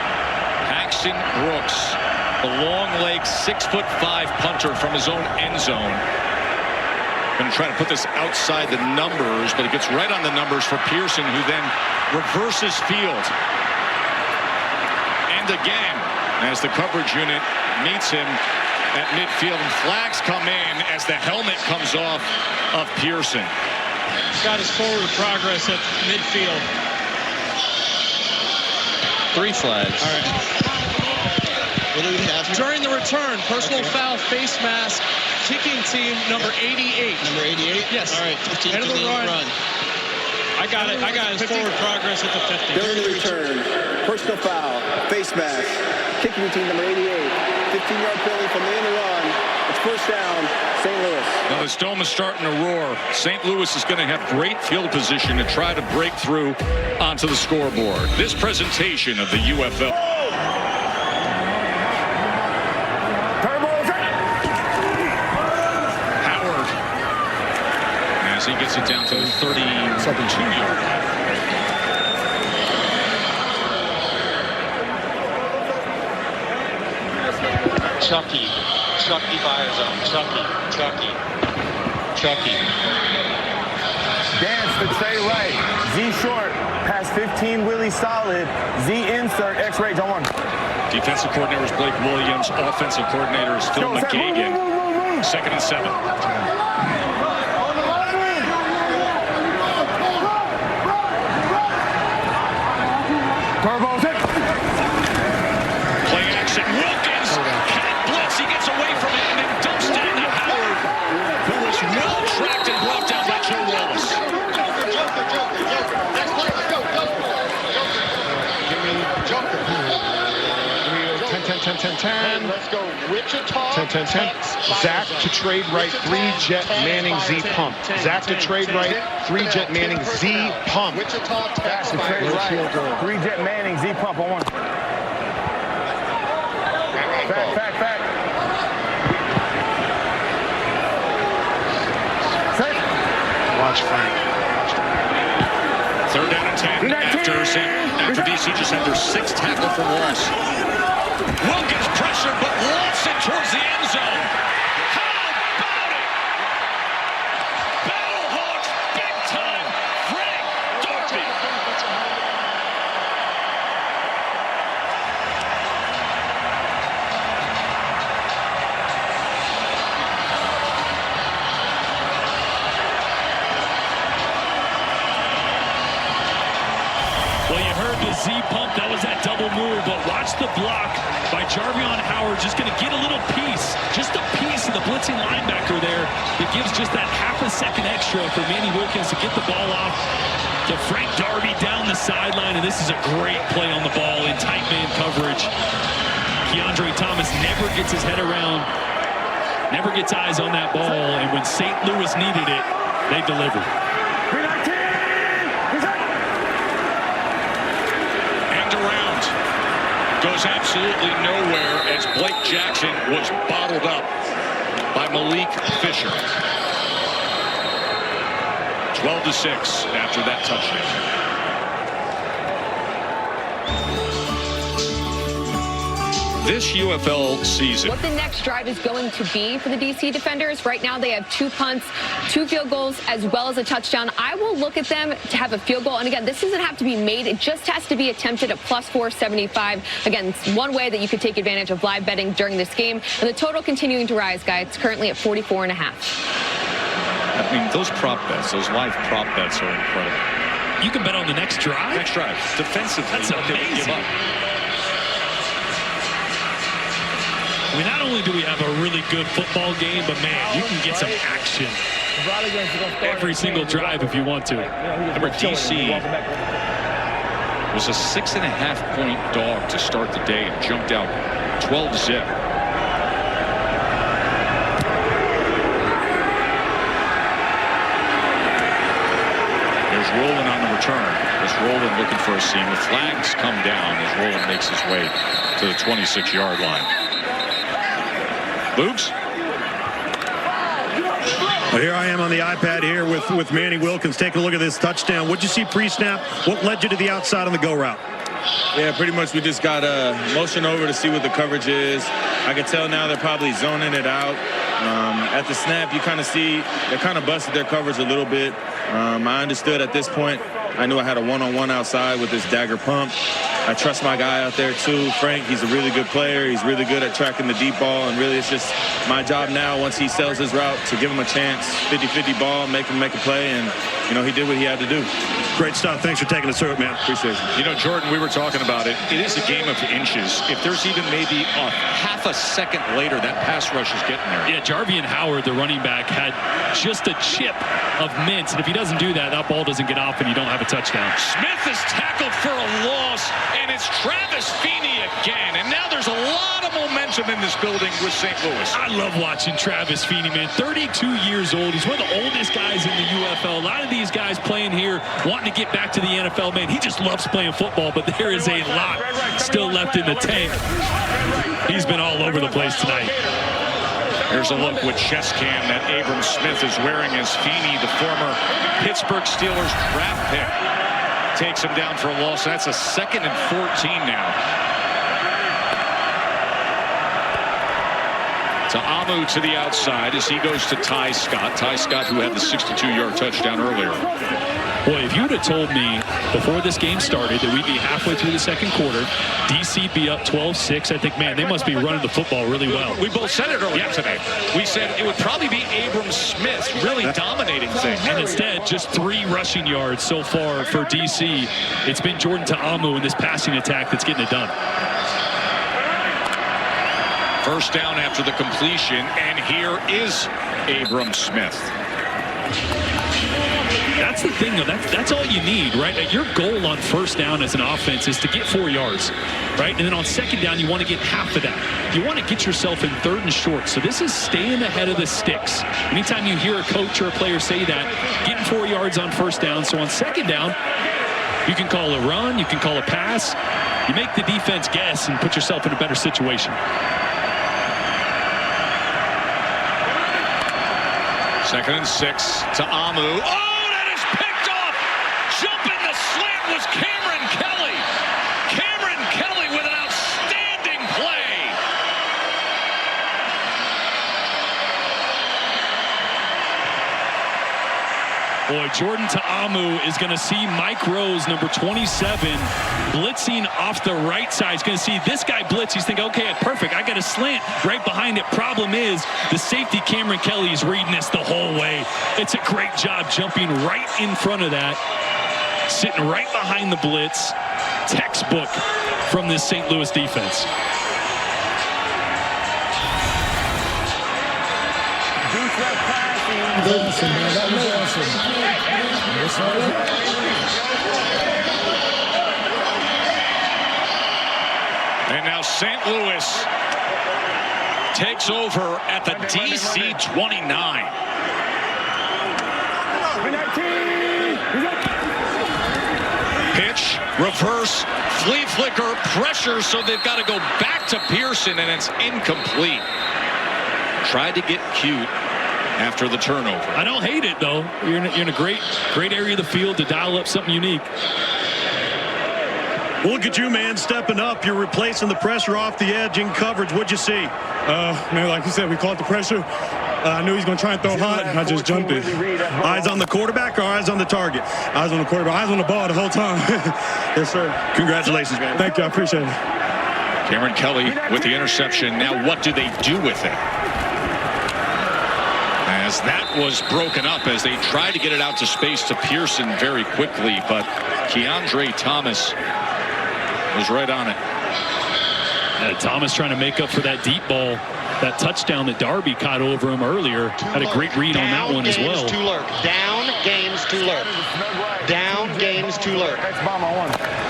Paxton Brooks, the long leg 6'5" punter from his own end zone. Going to try to put this outside the numbers, but it gets right on the numbers for Pearson, who then reverses field. And again, as the coverage unit meets him at midfield, and flags come in as the helmet comes off of Pearson. Got his forward progress at midfield. 3 flags. All right. What do we have here? During the return, personal foul, face mask, kicking team number 88. Number 88? Yes. All right, 15 End of the run. I got it. I got his forward progress at the 50. During the return, personal foul, face mask, kicking team number 88. 15-yard penalty from the end of the run. It's first down, St. Louis. Now the Dome is starting to roar. St. Louis is going to have great field position to try to break through onto the scoreboard. This presentation of the UFL. Howard, as he gets it down to the 32-yard line. Chucky by his own. Chucky. Dance to Trey right. Z short. Pass 15, Willie solid. Z insert, X-ray, on 1. Defensive coordinator is Blake Williams. Offensive coordinator is Phil McGagan. 2nd and 7. Turbo set. Play action. Wilkins can't blitz. He gets away from it and dumps it into Howard, who was well tracked and brought down by Joe Wallace. Next play, let's go. Give me Joker. 10. Let's go. Wichita. 10. Zach to trade right, 3 jet Manning Z pump. Zach to trade right, 3 jet Manning Z pump. Wichita, Zach to trade right, 3 jet Manning Z pump on 1. Fact. Set. Watch Frank. 3rd down and 10 after DC just had their 6th tackle for loss. Wilkins pressure, but lofts it towards the end zone. How about it? Battlehawks, big time. Frank Darby. Well, you heard the Z pump. That was that double move, but watch the block by Jarvion Howard. Just going to get a little piece, just a piece of the blitzing linebacker there. It gives just that half a second extra for Manny Wilkins to get the ball off to Frank Darby down the sideline, and this is a great play on the ball in tight man coverage. Keandre Thomas never gets his head around, never gets eyes on that ball, and when St. Louis needed it, they delivered. Goes absolutely nowhere as Blake Jackson was bottled up by Malik Fisher. 12-6 after that touchdown. This UFL season. What the next drive is going to be for the DC defenders. Right now they have 2 punts, 2 field goals, as well as a touchdown. I will look at them to have a field goal. And again, this doesn't have to be made. It just has to be attempted at +475. Again, it's one way that you could take advantage of live betting during this game. And the total continuing to rise, guys. It's currently at 44.5. I mean, those prop bets, those live prop bets are incredible. You can bet on the next drive? Next drive. Defensively. That's amazing. Give up. I mean, not only do we have a really good football game, but man, you can get some action every single drive if you want to. Remember, DC was a 6.5-point dog to start the day and jumped out 12-zip. There's Rowland on the return. There's Rowland looking for a seam. The flags come down as Rowland makes his way to the 26-yard line. Boogs? Well, here I am on the iPad here with Manny Wilkins taking a look at this touchdown. What'd you see pre-snap? What led you to the outside on the go route? Yeah, pretty much we just got motion over to see what the coverage is. I can tell now they're probably zoning it out. At the snap, you kind of see they kind of busted their coverage a little bit. I understood at this point. I knew I had a one-on-one outside with this dagger pump. I trust my guy out there too, Frank. He's a really good player. He's really good at tracking the deep ball, and really it's just my job now once he sells his route to give him a chance, 50-50 ball, make him make a play, and you know he did what he had to do. Great stuff. Thanks for taking us through it, man. Appreciate it. You know, Jordan, we were talking about it. It is a game of inches. If there's even maybe a half a second later, that pass rush is getting there. Yeah, Jarvian Howard, the running back, had just a chip of mints, and if he doesn't do that, that ball doesn't get off and you don't have a touchdown. Smith is tackled for a loss, and it's Travis Feeney again. And now there's a lot of momentum in this building with St. Louis. I love watching Travis Feeney, man. 32 years old. He's one of the oldest guys in the UFL. A lot of these guys playing here wanting to get back to the NFL, man. He just loves playing football, but there is a lot still left in the tank. He's been all over the place tonight. Here's a look with chest cam that Abram Smith is wearing as Feeney, the former Pittsburgh Steelers draft pick, takes him down for a loss. That's a 2nd and 14 now. To Amu to the outside as he goes to Ty Scott. Ty Scott, who had the 62-yard touchdown earlier. Boy, if you would have told me before this game started that we'd be halfway through the second quarter, DC be up 12-6, I think, man, they must be running the football really well. We both said it earlier today. We said it would probably be Abram Smith really dominating things. And instead, just 3 rushing yards so far for DC. It's been Jordan Ta'amu in this passing attack that's getting it done. First down after the completion, and here is Abram Smith. That's the thing, though. That's all you need, right? Your goal on first down as an offense is to get 4 yards, right? And then on second down, you want to get half of that. You want to get yourself in 3rd and short. So this is staying ahead of the sticks. Anytime you hear a coach or a player say that, getting 4 yards on first down. So on second down, you can call a run, you can call a pass. You make the defense guess and put yourself in a better situation. 2nd and 6 to Amu. Oh! Jumping the slant was Cameron Kelly. Cameron Kelly with an outstanding play. Boy, Jordan Ta'amu is going to see Mike Rose, number 27, blitzing off the right side. He's going to see this guy blitz. He's thinking, okay, perfect. I got a slant right behind it. Problem is, the safety, Cameron Kelly, is reading this the whole way. It's a great job jumping right in front of that. Sitting right behind the blitz. Textbook from this St. Louis defense. And now St. Louis takes over at the DC 29. Pitch, reverse, flea flicker, pressure, so they've got to go back to Pearson, and it's incomplete. Tried to get cute after the turnover. I don't hate it, though. You're in a great area of the field to dial up something unique. Well, look at you, man, stepping up. You're replacing the pressure off the edge in coverage. What'd you see? Man, like you said, we caught the pressure. I knew he was going to try and throw hot, and I just jumped it. Eyes on the quarterback or eyes on the target? Eyes on the quarterback. Eyes on the ball the whole time. Yes, sir. Congratulations, man. Thank you. I appreciate it. Cameron Kelly with the interception. Now what do they do with it? As that was broken up as they tried to get it out to space to Pearson very quickly, but Keandre Thomas was right on it. Thomas trying to make up for that deep ball, that touchdown that Darby caught over him earlier. Had a great read on that one as well. To lurk. Down games to lurk. Down games to lurk.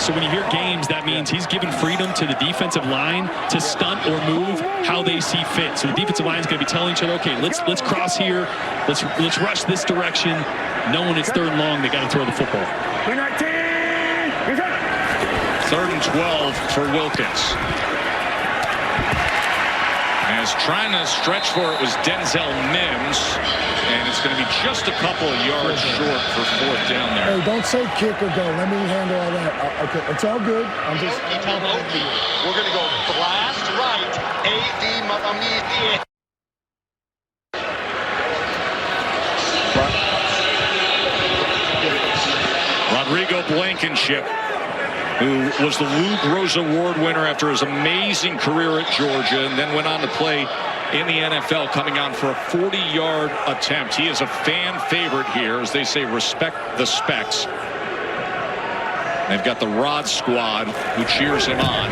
So when you hear games, that means he's given freedom to the defensive line to stunt or move how they see fit. So the defensive line is going to be telling each other, okay, let's cross here, let's rush this direction. Knowing it's 3rd and long, they got to throw the football. 3rd and 12 for Wilkins. As trying to stretch for it was Denzel Mims, and it's going to be just a couple of yards short for 4th down there. Hey, don't say kick or go. Let me handle all that. Okay, it's all good. I'm just. We're going to go blast right. A.D. Mohamed. Rodrigo Blankenship, who was the Lou Groza Award winner after his amazing career at Georgia and then went on to play in the NFL, coming on for a 40-yard attempt. He is a fan favorite here, as they say, respect the specs. They've got the Rod squad who cheers him on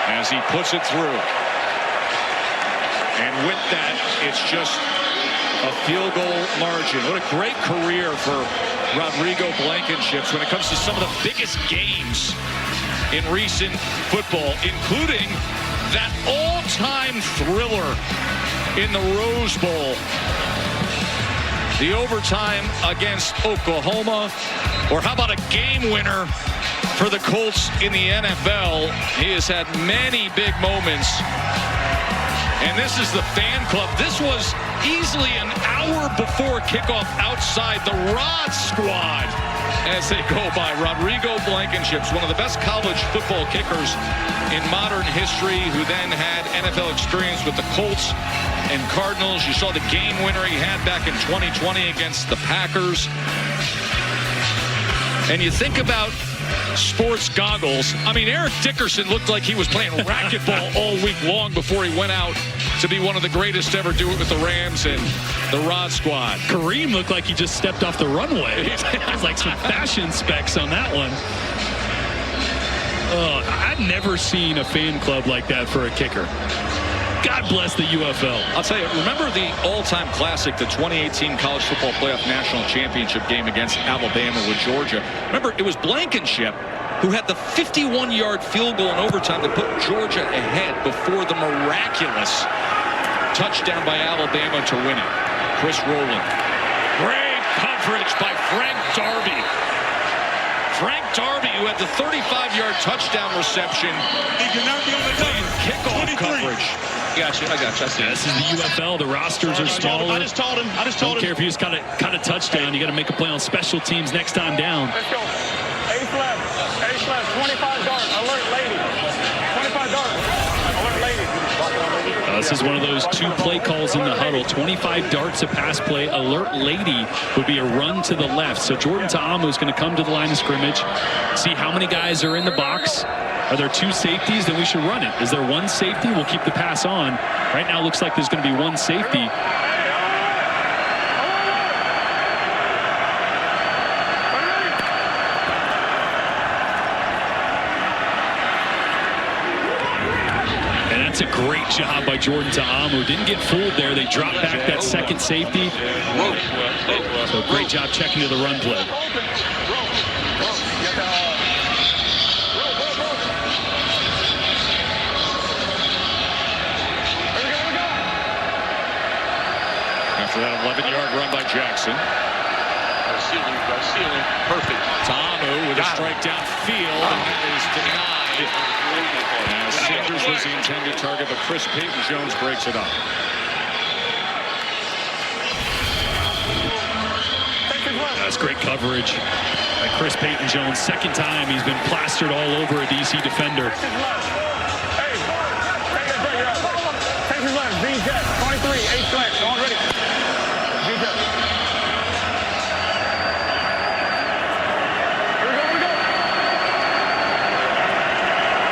as he puts it through. And with that, it's just a field goal margin. What a great career for Rodrigo Blankenship when it comes to some of the biggest games in recent football, including that all-time thriller in the Rose Bowl. The overtime against Oklahoma, or how about a game winner for the Colts in the NFL? He has had many big moments. And this is the fan club. This was easily an hour before kickoff outside the Rod squad as they go by. Rodrigo Blankenship's one of the best college football kickers in modern history, who then had NFL experience with the Colts and Cardinals. You saw the game winner he had back in 2020 against the Packers. And you think about sports goggles. I mean, Eric Dickerson looked like he was playing racquetball all week long before he went out to be one of the greatest to ever do it with the Rams and the Rod squad. Kareem looked like he just stepped off the runway. There's like some fashion specs on that one. I've never seen a fan club like that for a kicker. God bless the UFL. I'll tell you, remember the all-time classic, the 2018 College Football Playoff National Championship game against Alabama with Georgia? Remember, it was Blankenship who had the 51-yard field goal in overtime to put Georgia ahead before the miraculous touchdown by Alabama to win it. Chris Rowland. Great coverage by Frank Darby. Frank Darby, who had the 35-yard touchdown reception, playing kickoff coverage. I got you. I see. This is the UFL. The rosters are smaller. I just told him. Don't care if you just caught a touchdown. You got to make a play on special teams next time down. Let's go. Ace left. 25 dart. Alert lady. 25 dart. Alert lady. This is one of those 2 play calls in the huddle. 25 darts a pass play. Alert lady would be a run to the left. So Jordan Ta'amu is going to come to the line of scrimmage, see how many guys are in the box. Are there 2 safeties? Then we should run it. Is there 1 safety? We'll keep the pass on. Right now, it looks like there's going to be 1 safety. And that's a great job by Jordan Ta'amu. Didn't get fooled there. They dropped back that second safety. So great job checking to the run play. After that 11-yard run by Jackson. Ceiling. Perfect. Ta'amu with a strike downfield, and that is denied. Now Sanders was the intended target, but Chris Payton-Jones breaks it up. That's great coverage by Chris Payton-Jones. Second time he's been plastered all over a DC defender. Texas left. Z-Jet. 23. 8 flex. On ready.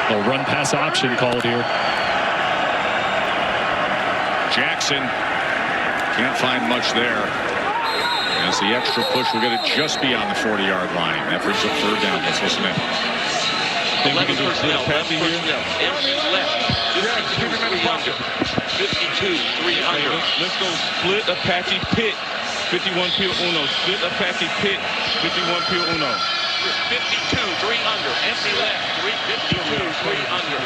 A run pass option called here. Jackson can't find much there. As the extra push will get it just beyond the 40-yard line. That brings up 3rd down. Let's listen in. Think we can do a split Apache here? Empty left. 52, 3 under. Let's go split Apache pit. 51 peel uno. Split Apache pit. 51 peel uno. 52, 3 under. Empty left. 352, 3 under.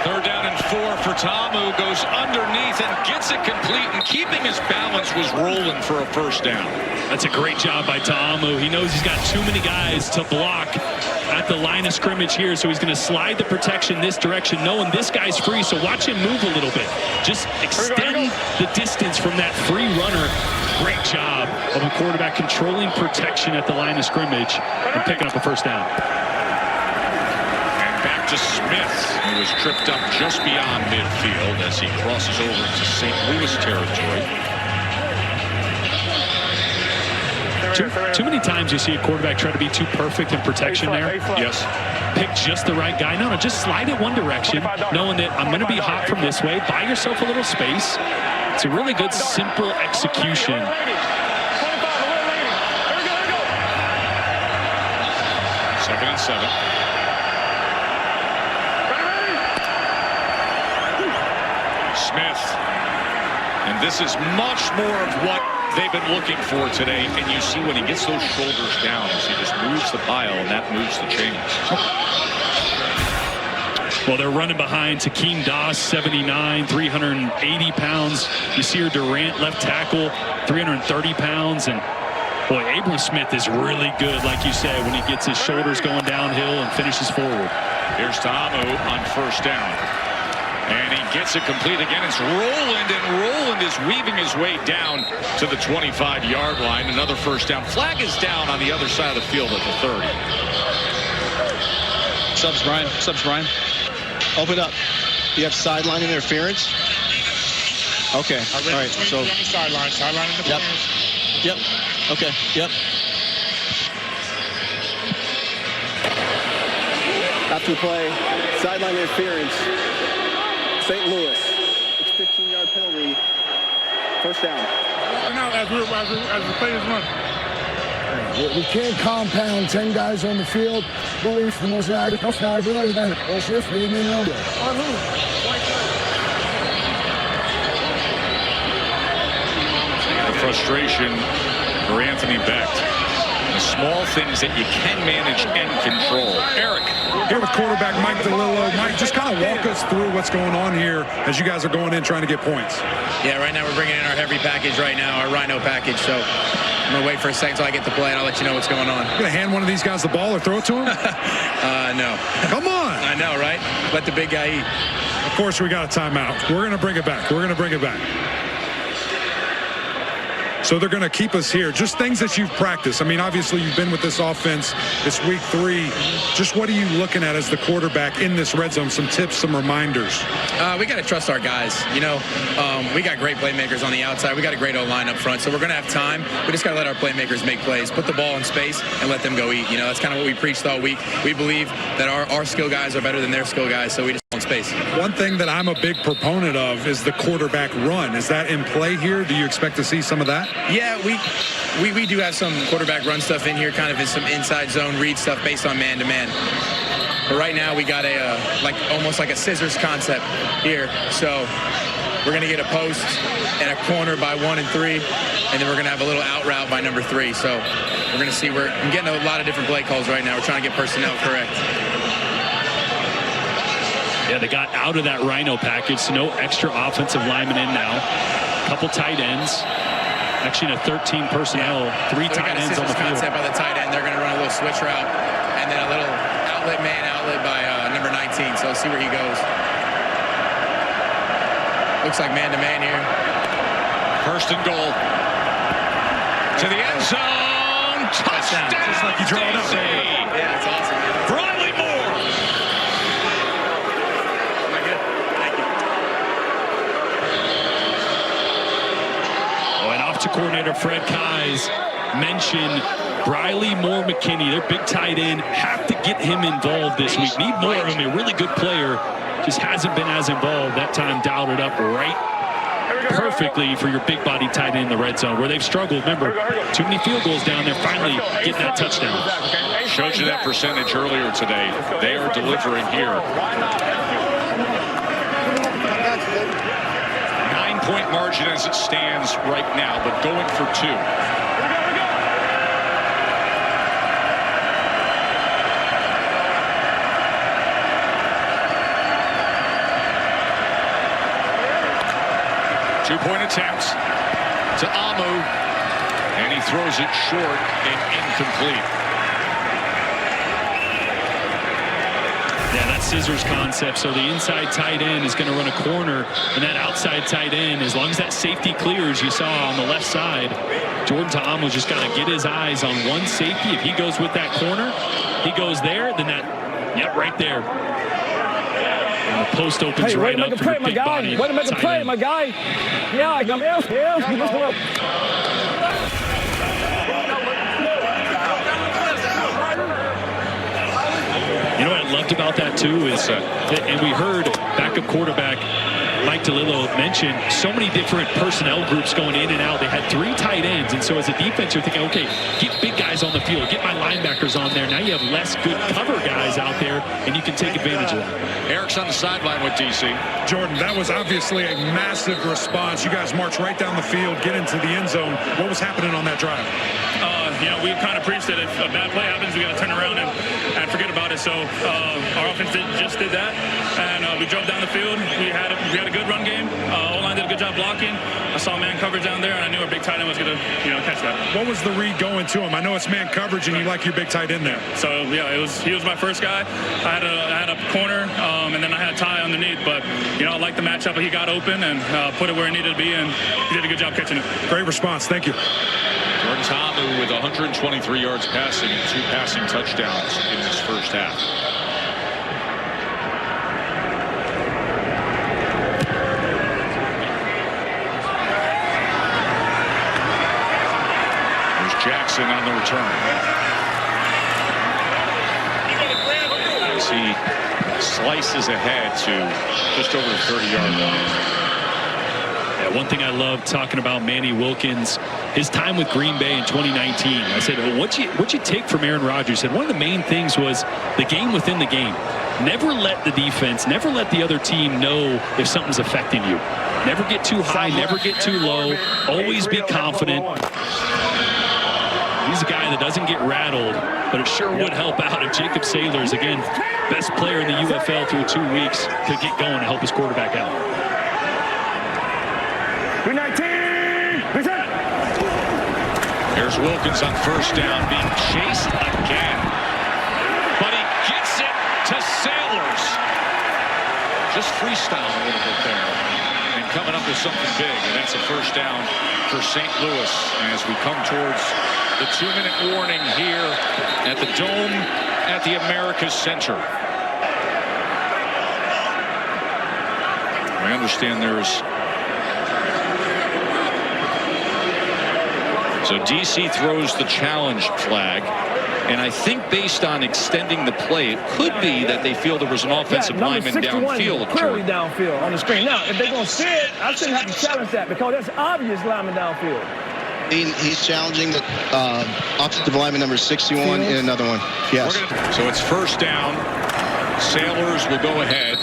Third down and 4 for Tamu. Goes underneath and gets it complete, and keeping his balance was rolling for a first down. That's a great job by Tamu. He knows he's got too many guys to block at the line of scrimmage here, so he's going to slide the protection this direction, knowing this guy's free, so watch him move a little bit. Just extend the distance from that free runner. Great job of a quarterback controlling protection at the line of scrimmage and picking up a first down. Back to Smith, who was tripped up just beyond midfield as he crosses over into St. Louis territory. Too many times you see a quarterback try to be too perfect in protection there. Yes. Pick just the right guy. No, just slide it one direction, knowing that I'm going to be hot from this way. Buy yourself a little space. It's a really good, simple execution. Second and 7. Smith, and this is much more of what they've been looking for today, and you see when he gets those shoulders down, he just moves the pile, and that moves the chains. Well, they're running behind Takeem Doss, 79, 380 pounds. You see her Durant, left tackle, 330 pounds, and boy, Abram Smith is really good, like you said, when he gets his shoulders going downhill and finishes forward. Here's Tamu on first down. And he gets it complete again. It's Roland, and Roland is weaving his way down to the 25-yard line. Another first down. Flag is down on the other side of the field at the 30. Subs, Brian. Subs, Brian. Open up. You have sideline interference? Okay. All right. So. Sideline interference. Yep. Okay. Yep. After the play, sideline interference. St. Louis. It's 15-yard penalty. First down. Now as the play is run. We can't compound 10 guys on the field. The frustration for Anthony Becht. The small things that you can manage and control. Eric. Here with quarterback Mike DeLillo. Mike, just kind of walk us through what's going on here as you guys are going in trying to get points. Yeah, right now we're bringing in our heavy package right now, our Rhino package. So I'm going to wait for a second till I get to play, and I'll let you know what's going on. You going to hand one of these guys the ball or throw it to him? No. Come on. I know, right? Let the big guy eat. Of course, we got a timeout. We're going to bring it back. We're going to bring it back. So they're going to keep us here. Just things that you've practiced. I mean, obviously, you've been with this offense. It's week 3. Just what are you looking at as the quarterback in this red zone? Some tips, some reminders. We got to trust our guys. You know, we got great playmakers on the outside. We got a great O-line up front. So we're going to have time. We just got to let our playmakers make plays. Put the ball in space and let them go eat. You know, that's kind of what we preached all week. We believe that our skill guys are better than their skill guys. So we just in space. One thing that I'm a big proponent of is the quarterback run. Is that in play here? Do you expect to see some of that? Yeah, we do have some quarterback run stuff in here, kind of in some inside zone read stuff based on man-to-man. But right now we got a almost like a scissors concept here. So we're going to get a post and a corner by 1 and 3, and then we're going to have a little out route by number 3. So we're going to see. I'm getting a lot of different play calls right now. We're trying to get personnel correct. Yeah, they got out of that Rhino package, so no extra offensive linemen in now. Couple tight ends. Actually, in a 13 personnel, 3 tight ends on the field. Concept by the tight end. They're going to run a little switch route, and then a little outlet by number 19. So let's see where he goes. Looks like man-to-man here. First and goal. To the end zone. Touchdown. Just like you draw it up. Yeah, that's awesome. Bradley Moore. coordinator Fred Keyes mentioned Briley Moore McKinney, their big tight end, have to get him involved this week. Need more of him, a really good player. Just hasn't been as involved. That time dialed it up right perfectly for your big body tight end in the red zone where they've struggled. Remember, too many field goals down there, finally getting that touchdown. Showed you that percentage earlier today. They are delivering here. 9-point margin as it stands right now, but going for 2. Two-point attempts to Amu, and he throws it short and incomplete. Yeah, that scissors concept. So the inside tight end is going to run a corner, and that outside tight end, as long as that safety clears, you saw on the left side, Jordan Ta'amu just got to get his eyes on one safety. If he goes with that corner, he goes there, then that, yep, right there. And the post opens right up for your big body. Way to make a play, my guy. Yeah, I come here. Yeah. You know what I loved about that too is, and we heard backup quarterback Mike DeLillo mention so many different personnel groups going in and out. They had 3 tight ends, and so as a defense, you're thinking, okay, get big guys on the field, get my linebackers on there. Now you have less good cover guys out there, and you can take advantage of that. Eric's on the sideline with DC. Jordan, that was obviously a massive response. You guys march right down the field, get into the end zone. What was happening on that drive? You know, we kind of preached that if a bad play happens, we got to turn around and forget about it. So our offense just did that, and we drove down the field. We had a good run game. O-line did a good job blocking. I saw man coverage down there, and I knew our big tight end was going to, catch that. What was the read going to him? I know it's man coverage, and you like your big tight end there. So yeah, he was my first guy. I had a corner, and then I had Ty underneath. But I like the matchup. He got open and put it where it needed to be, and he did a good job catching it. Great response. Thank you. Jordan Ta'amu with 123 yards passing and 2 passing touchdowns in this first half. There's Jackson on the return. As he slices ahead to just over the 30-yard line. Yeah, one thing I love talking about Manny Wilkins, his time with Green Bay in 2019. I said, well, what'd you take from Aaron Rodgers? He said one of the main things was the game within the game. Never let the defense, never let the other team know if something's affecting you. Never get too high, never get too low. Always be confident. He's a guy that doesn't get rattled, but it sure would help out if Jacob Saylors, again, best player in the UFL through 2 weeks, could get going to help his quarterback out. Here's Wilkins on first down, being chased again. But he gets it to Saylors. Just freestyle a little bit there. And coming up with something big. And that's a first down for St. Louis as we come towards the 2-minute warning here at the Dome at the America's Center. I understand there's... So DC throws the challenge flag, and I think based on extending the play, it could be that they feel there was an offensive lineman downfield. Clearly downfield on the screen. Now, if they're going to see it, I shouldn't have to challenge that because that's obvious lineman downfield. He's challenging the offensive lineman number 61 in another one. Yes. So it's first down. Saylors will go ahead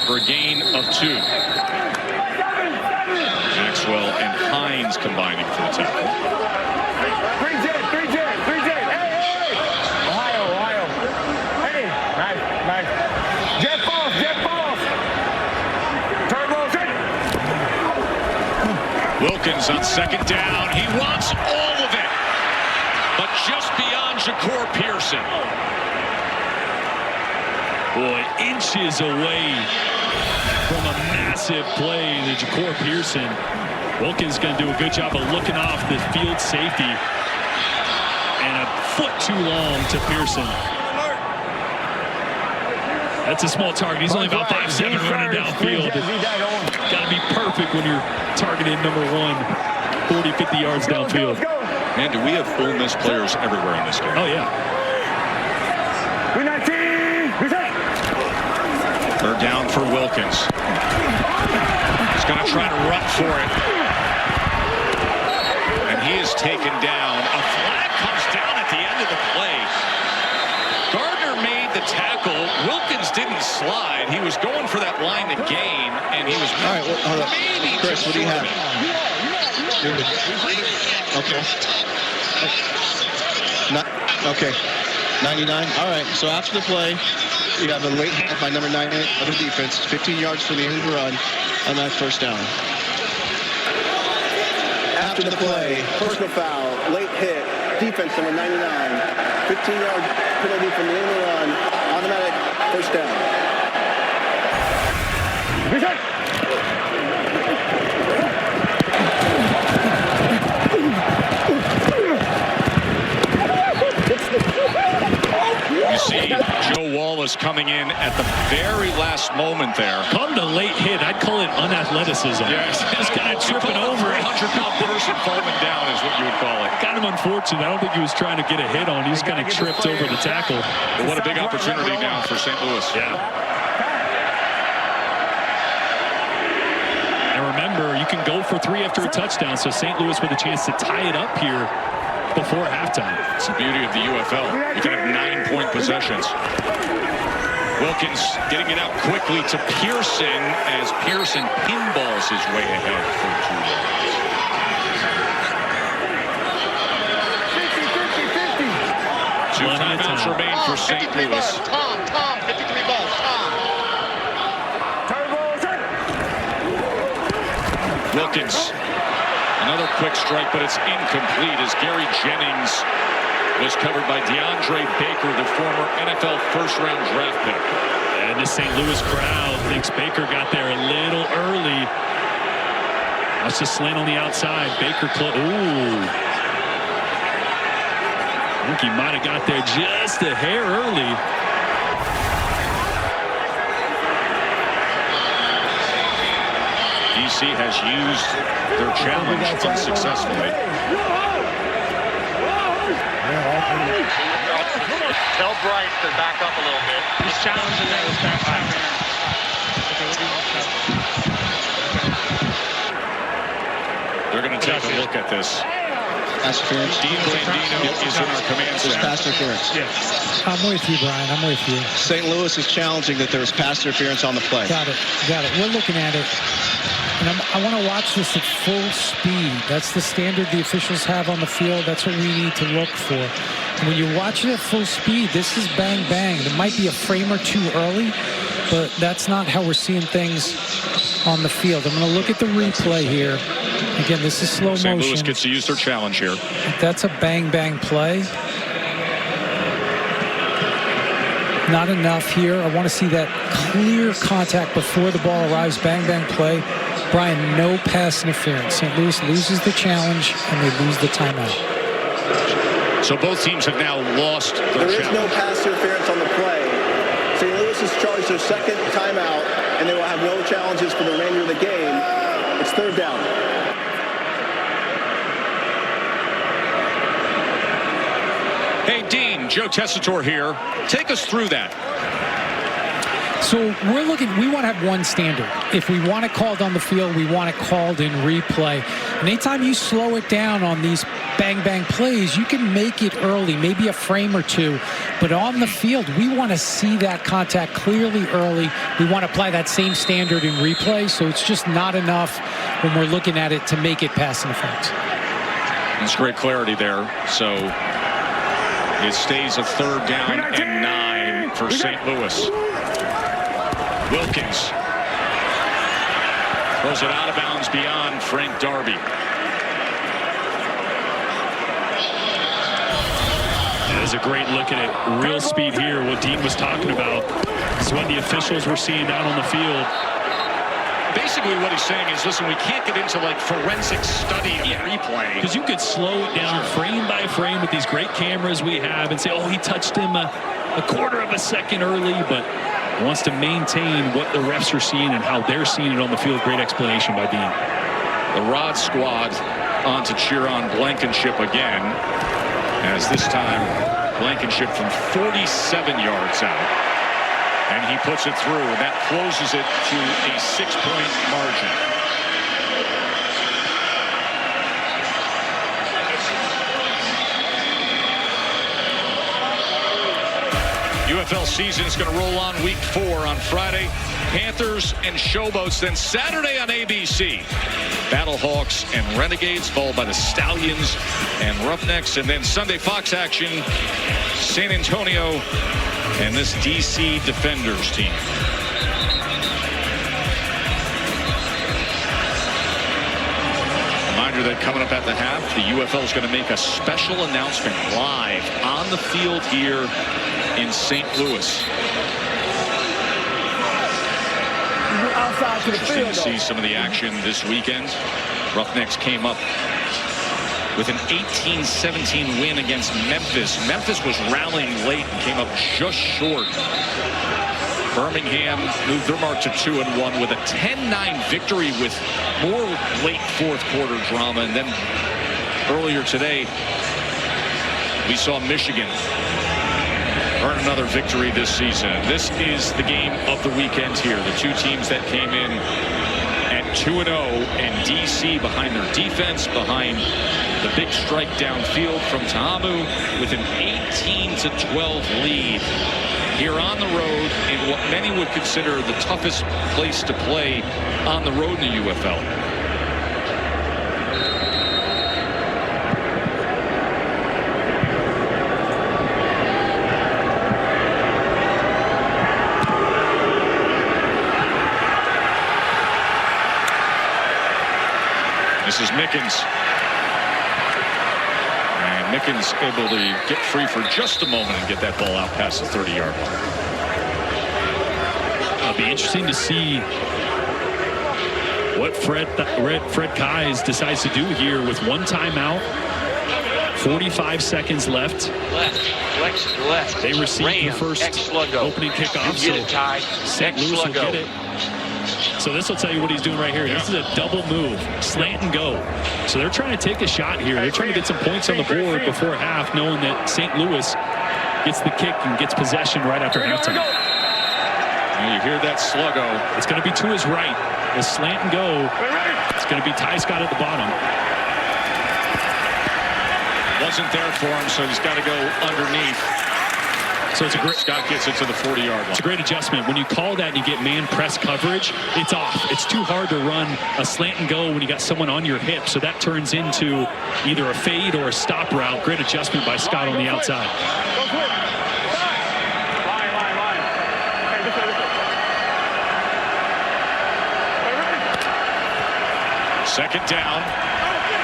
for a gain of 2. Maxwell and Hines combining for the tackle. 3J. Hey. Ohio. Hey, nice. Jet falls. Turbo. Wilkins on second down. He wants all of it, but just beyond Ja'Cour Pearson. Boy, inches away from a massive play to Ja'Cour Pearson. Wilkins going to do a good job of looking off the field safety. And a foot too long to Pearson. That's a small target. He's only about 5'7" running downfield. Got to be perfect when you're targeting number 1. 40, 50 yards downfield. And do we have Ole Miss players everywhere in this game? Oh, yeah. Third down for Wilkins. He's going to try to run for it. And he is taken down. A flag comes down at the end of the play. Gardner made the tackle. Wilkins didn't slide. He was going for that line to gain, and he was all right. Well, hold up. Chris, what do you have? Okay. Okay. 99. All right. So after the play, you have a late hit by number 98 of the defense. 15 yards from the end of the run on that first down. After the play, personal foul, late hit, defense number 99, 15-yard penalty from the end of the run, automatic first down. You see Joe Wallace coming in at the very last moment there. Called it a late hit. I'd call it unathleticism. Yes. This guy tripping over. 100-pound person falling down is what you would call it. Kind of unfortunate. I don't think he was trying to get a hit on. He just kind of tripped over the tackle. But what a big opportunity now for St. Louis. Yeah. And remember, you can go for 3 after a touchdown, so St. Louis with a chance to tie it up here before halftime. It's the beauty of the UFL. You can have 9-point possessions. Wilkins getting it out quickly to Pearson as Pearson pinballs his way ahead for 2 yards. 2 timeouts remain for St. Louis. Tom, 53 balls, Tom. Wilkins, another quick strike, but it's incomplete as Gary Jennings was covered by DeAndre Baker, the former NFL first-round draft pick. And the St. Louis crowd thinks Baker got there a little early. That's just slant on the outside. Baker, ooh. I think he might have got there just a hair early. DC has used their challenge unsuccessfully. Tell Bryce to back up a little bit. He's challenging that with back time. They're going to take a look at this. Pass interference. Dean Blandino is in our command center. Pass interference. Yes. I'm with you, Brian. I'm with you. St. Louis is challenging that there was pass interference on the play. Got it. We're looking at it. And I want to watch this at full speed. That's the standard the officials have on the field. That's what we need to look for. And when you watch it at full speed, this is bang, bang. There might be a frame or two early, but that's not how we're seeing things on the field. I'm going to look at the replay here. Again, this is slow motion. St. Louis gets to use their challenge here. That's a bang, bang play. Not enough here. I want to see that clear contact before the ball arrives. Bang, bang play. Brian, no pass interference. St. Louis loses the challenge, and they lose the timeout. So both teams have now lost their challenge. There is no pass interference on the play. St. Louis has charged their second timeout, and they will have no challenges for the remainder of the game. It's third down. Hey, Dean, Joe Tessitore here. Take us through that. So we want to have one standard. If we want it called on the field, we want it called in replay. And anytime you slow it down on these bang, bang plays, you can make it early, maybe a frame or two. But on the field, we want to see that contact clearly early. We want to apply that same standard in replay. So it's just not enough when we're looking at it to make it pass interference. There's great clarity there. So it stays a third down and 9 for St. Louis. Wilkins throws it out of bounds beyond Frank Darby. There's a great look at it. Real speed here. What Dean was talking about is what the officials were seeing down on the field. Basically what he's saying is, listen, we can't get into like forensic study of replay. Because you could slow it down frame by frame with these great cameras we have and say, oh, he touched him a quarter of a second early, but wants to maintain what the refs are seeing and how they're seeing it on the field. Great explanation by Dean. The Rod squad on to cheer on Blankenship again, as this time Blankenship from 47 yards out. And he puts it through, and that closes it to a 6-point margin. UFL season is going to roll on week 4 on Friday. Panthers and Showboats. Then Saturday on ABC, Battlehawks and Renegades, followed by the Stallions and Roughnecks. And then Sunday Fox action, San Antonio and this DC Defenders team. Reminder that coming up at the half, the UFL is going to make a special announcement live on the field here in St. Louis. Outside to the Interesting field, to see some of the action this weekend. Roughnecks came up with an 18-17 win against Memphis. Memphis was rallying late and came up just short. Birmingham moved their mark to 2-1 with a 10-9 victory with more late fourth quarter drama. And then earlier today, we saw Michigan earn another victory this season. This is the game of the weekend here. The two teams that came in at 2-0, and DC behind their defense, behind the big strike downfield from Ta'amu with an 18-12 lead here on the road in what many would consider the toughest place to play on the road in the UFL. This is Mickens. And Mickens able to get free for just a moment and get that ball out past the 30-yard line. It'll be interesting to see what Fred Keyes decides to do here with one timeout, 45 seconds left. Left. They received the first opening kickoff, so St. Louis will get it. So this will tell you what he's doing right here. This is a double move, slant and go. So they're trying to take a shot here. They're trying to get some points on the board before half, knowing that St. Louis gets the kick and gets possession right after halftime. And you hear that sluggo. It's going to be to his right. The slant and go. It's going to be Ty Scott at the bottom. Wasn't there for him, so he's got to go underneath. So it's a great. Scott gets it to the 40-yard line. It's a great adjustment. When you call that and you get man press coverage, it's off. It's too hard to run a slant and go when you got someone on your hip. So that turns into either a fade or a stop route. Great adjustment by Scott on the outside. Second down.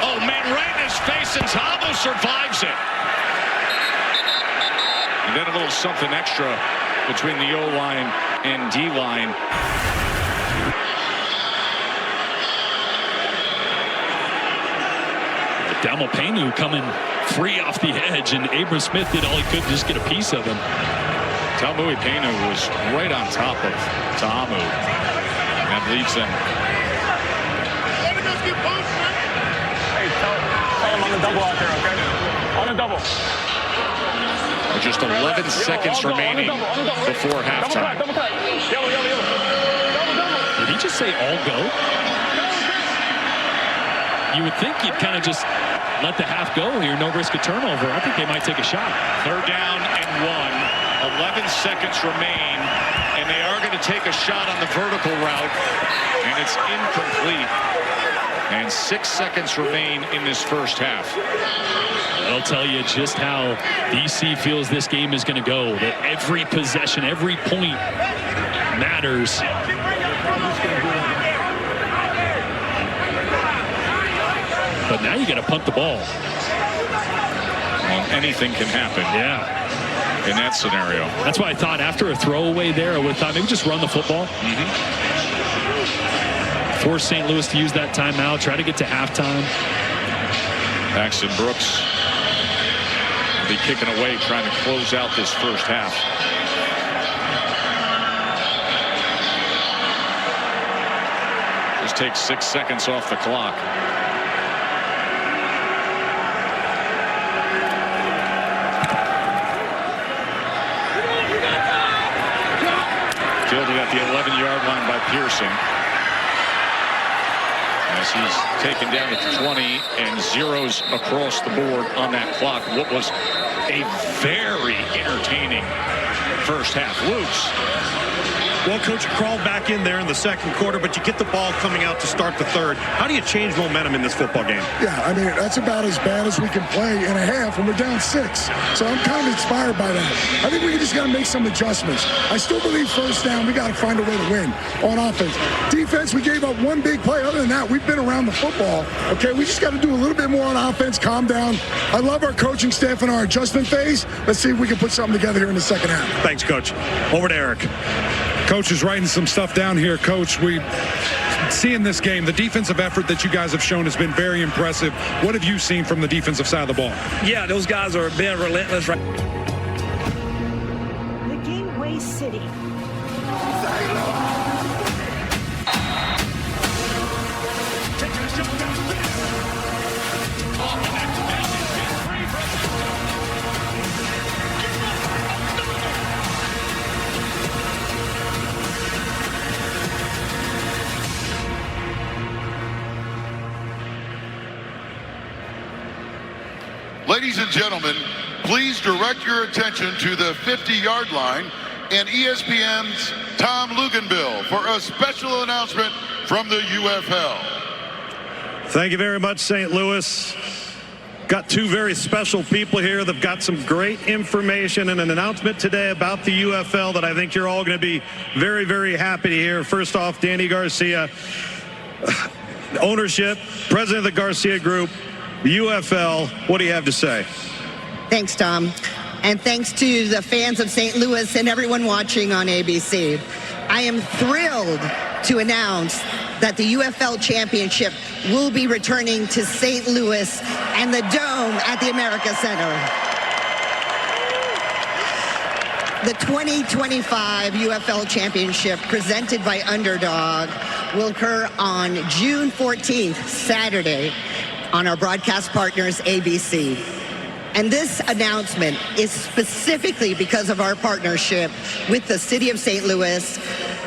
Oh, man, right in his face, and Ta'amu survives it. And then a little something extra between the O-line and D-line. Dalmopanu coming free off the edge, and Abram Smith did all he could to just get a piece of him. Dalmopanu was right on top of Ta'amu. That leads them. Hey, tell him on the double out there, okay? On the double. With just 11 seconds remaining before halftime. Did he just say all go? You would think you'd kind of just let the half go here, no risk of turnover. I think they might take a shot. Third down and 1. 11 seconds remain, and they are going to take a shot on the vertical route, and it's incomplete. And 6 seconds remain in this first half. That'll tell you just how DC feels this game is going to go. That every possession, every point matters. But now you got to punt the ball. Well, anything can happen. Yeah. In that scenario. That's why I thought after a throwaway there, I would have thought maybe just run the football. Force St. Louis to use that timeout, try to get to halftime. Paxton Brooks will be kicking away, trying to close out this first half. Just take 6 seconds off the clock. at the 11-yard line by Pearson. As he's taken down at the 20 and zeros across the board on that clock. What was a very entertaining first half. Luke's. Well, Coach, crawled back in there in the second quarter, but you get the ball coming out to start the third. How do you change momentum in this football game? Yeah, I mean, that's about as bad as we can play in a half when we're down 6. So I'm kind of inspired by that. I think we just got to make some adjustments. I still believe first down, we got to find a way to win on offense. Defense, we gave up one big play. Other than that, we've been around the football. Okay, we just got to do a little bit more on offense, calm down. I love our coaching staff in our adjustment phase. Let's see if we can put something together here in the second half. Thanks, Coach. Over to Eric. Coach is writing some stuff down here. Coach, we see in this game, the defensive effort that you guys have shown has been very impressive. What have you seen from the defensive side of the ball? Yeah, those guys are being relentless. The Gateway City. Ladies and gentlemen, please direct your attention to the 50-yard line and ESPN's Tom Luganbill for a special announcement from the UFL. Thank you very much, St. Louis. Got two very special people here. They've got some great information and an announcement today about the UFL that I think you're all going to be very, very happy to hear. First off, Danny Garcia, ownership, president of the Garcia Group, the UFL, what do you have to say? Thanks, Tom. And thanks to the fans of St. Louis and everyone watching on ABC. I am thrilled to announce that the UFL Championship will be returning to St. Louis and the Dome at the America Center. The 2025 UFL Championship, presented by Underdog, will occur on June 14th, Saturday, on our broadcast partners, ABC. And this announcement is specifically because of our partnership with the City of St. Louis,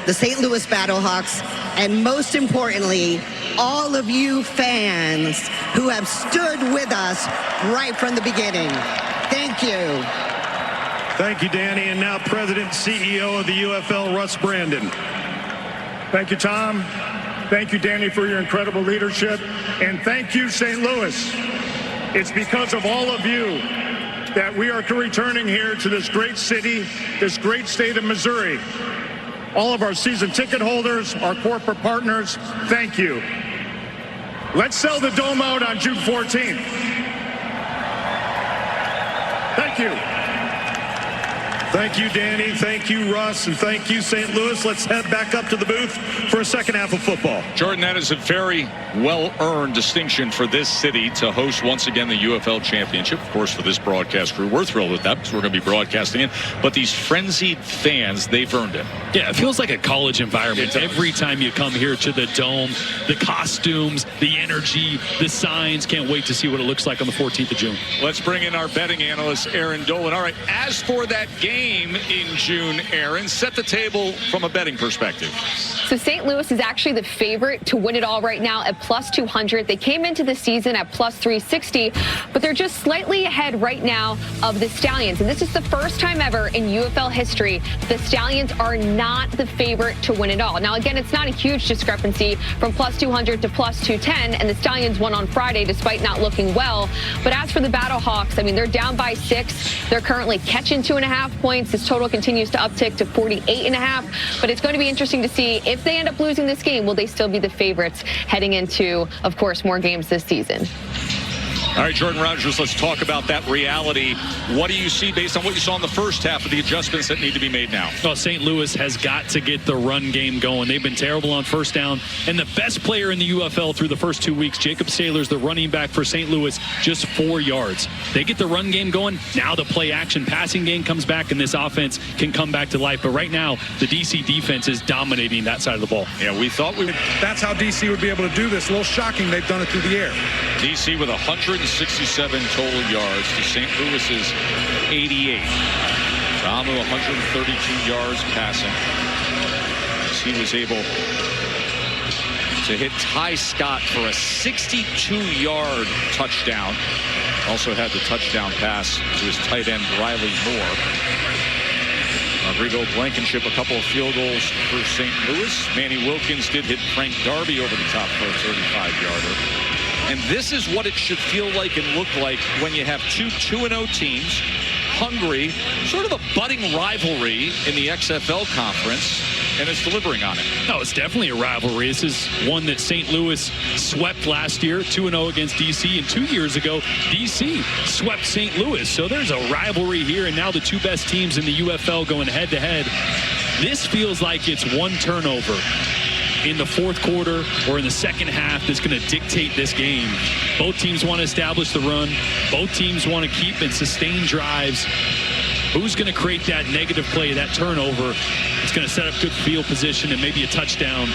the St. Louis Battlehawks, and most importantly, all of you fans who have stood with us right from the beginning. Thank you. Thank you, Danny. And now President and CEO of the UFL, Russ Brandon. Thank you, Tom. Thank you, Danny, for your incredible leadership. And thank you, St. Louis. It's because of all of you that we are returning here to this great city, this great state of Missouri. All of our season ticket holders, our corporate partners, thank you. Let's sell the Dome out on June 14th. Thank you. Thank you, Danny. Thank you, Russ. And thank you, St. Louis. Let's head back up to the booth for a second half of football. Jordan, that is a very well-earned distinction for this city to host once again the UFL Championship. Of course, for this broadcast crew, we're thrilled with that because we're going to be broadcasting it. But these frenzied fans, they've earned it. Yeah, it feels like a college environment. Every time you come here to the Dome, the costumes, the energy, the signs. Can't wait to see what it looks like on the 14th of June. Let's bring in our betting analyst, Aaron Dolan. All right, as for that game in June, Aaron, set the table from a betting perspective. So St. Louis is actually the favorite to win it all right now at plus 200. They came into the season at plus 360, but they're just slightly ahead right now of the Stallions. And this is the first time ever in UFL history the Stallions are not the favorite to win it all. Now, again, it's not a huge discrepancy from plus 200 to plus 210, and the Stallions won on Friday despite not looking well. But as for the Battlehawks, I mean, they're down by 6. They're currently catching 2.5 points. This total continues to uptick to 48.5. But it's going to be interesting to see if they end up losing this game, will they still be the favorites heading into, of course, more games this season? All right, Jordan Rogers, let's talk about that reality. What do you see based on what you saw in the first half of the adjustments that need to be made now? Well, St. Louis has got to get the run game going. They've been terrible on first down. And the best player in the UFL through the first 2 weeks, Jacob Saylor's the running back for St. Louis, just 4 yards. They get the run game going. Now the play action passing game comes back, and this offense can come back to life. But right now, the DC defense is dominating that side of the ball. Yeah, we thought that's how DC would be able to do this. A little shocking they've done it through the air. DC with 167 total yards to St. Louis's 88. Tom with 132 yards passing. he was able to hit Ty Scott for a 62-yard touchdown. Also had the touchdown pass to his tight end, Riley Moore. Rodrigo Blankenship, a couple of field goals for St. Louis. Manny Wilkins did hit Frank Darby over the top for a 35-yarder. And this is what it should feel like and look like when you have two 2-0 teams, hungry, sort of a budding rivalry in the XFL conference, and it's delivering on it. No, it's definitely a rivalry. This is one that St. Louis swept last year, 2-0 against DC, and 2 years ago, DC swept St. Louis. So there's a rivalry here, and now the two best teams in the UFL going head-to-head. This feels like it's one turnover in the fourth quarter or in the second half that's going to dictate this game. Both teams want to establish the run. Both teams want to keep and sustain drives. Who's going to create that negative play, that turnover? It's going to set up good field position and maybe a touchdown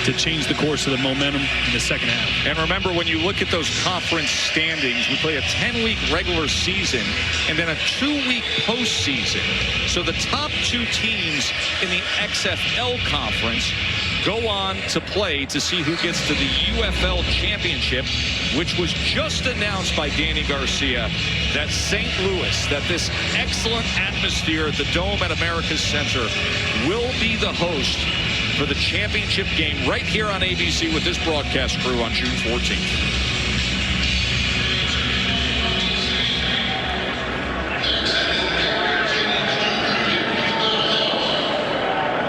to change the course of the momentum in the second half. And remember, when you look at those conference standings, we play a 10-week regular season and then a 2-week postseason. So the top two teams in the XFL conference go on to play to see who gets to the UFL championship, which was just announced by Danny Garcia, that St. Louis, that this excellent atmosphere at the Dome at America's Center will be the host for the championship game right here on ABC with this broadcast crew on June 14th.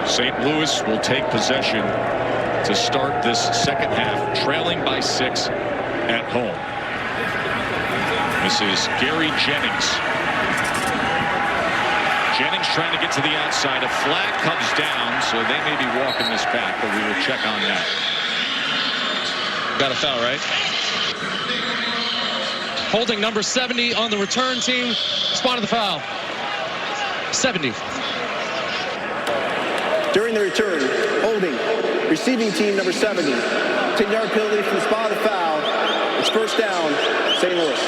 St. Louis will take possession to start this second half, trailing by 6 at home. This is Gary Jennings. Jennings trying to get to the outside. A flag comes down, so they may be walking this back, but we will check on that. Got a foul, right? Holding number 70 on the return team. Spotted the foul. 70. During the return, holding, receiving team number 70. 10-yard penalty from the spot of the foul. It's first down, St. Louis.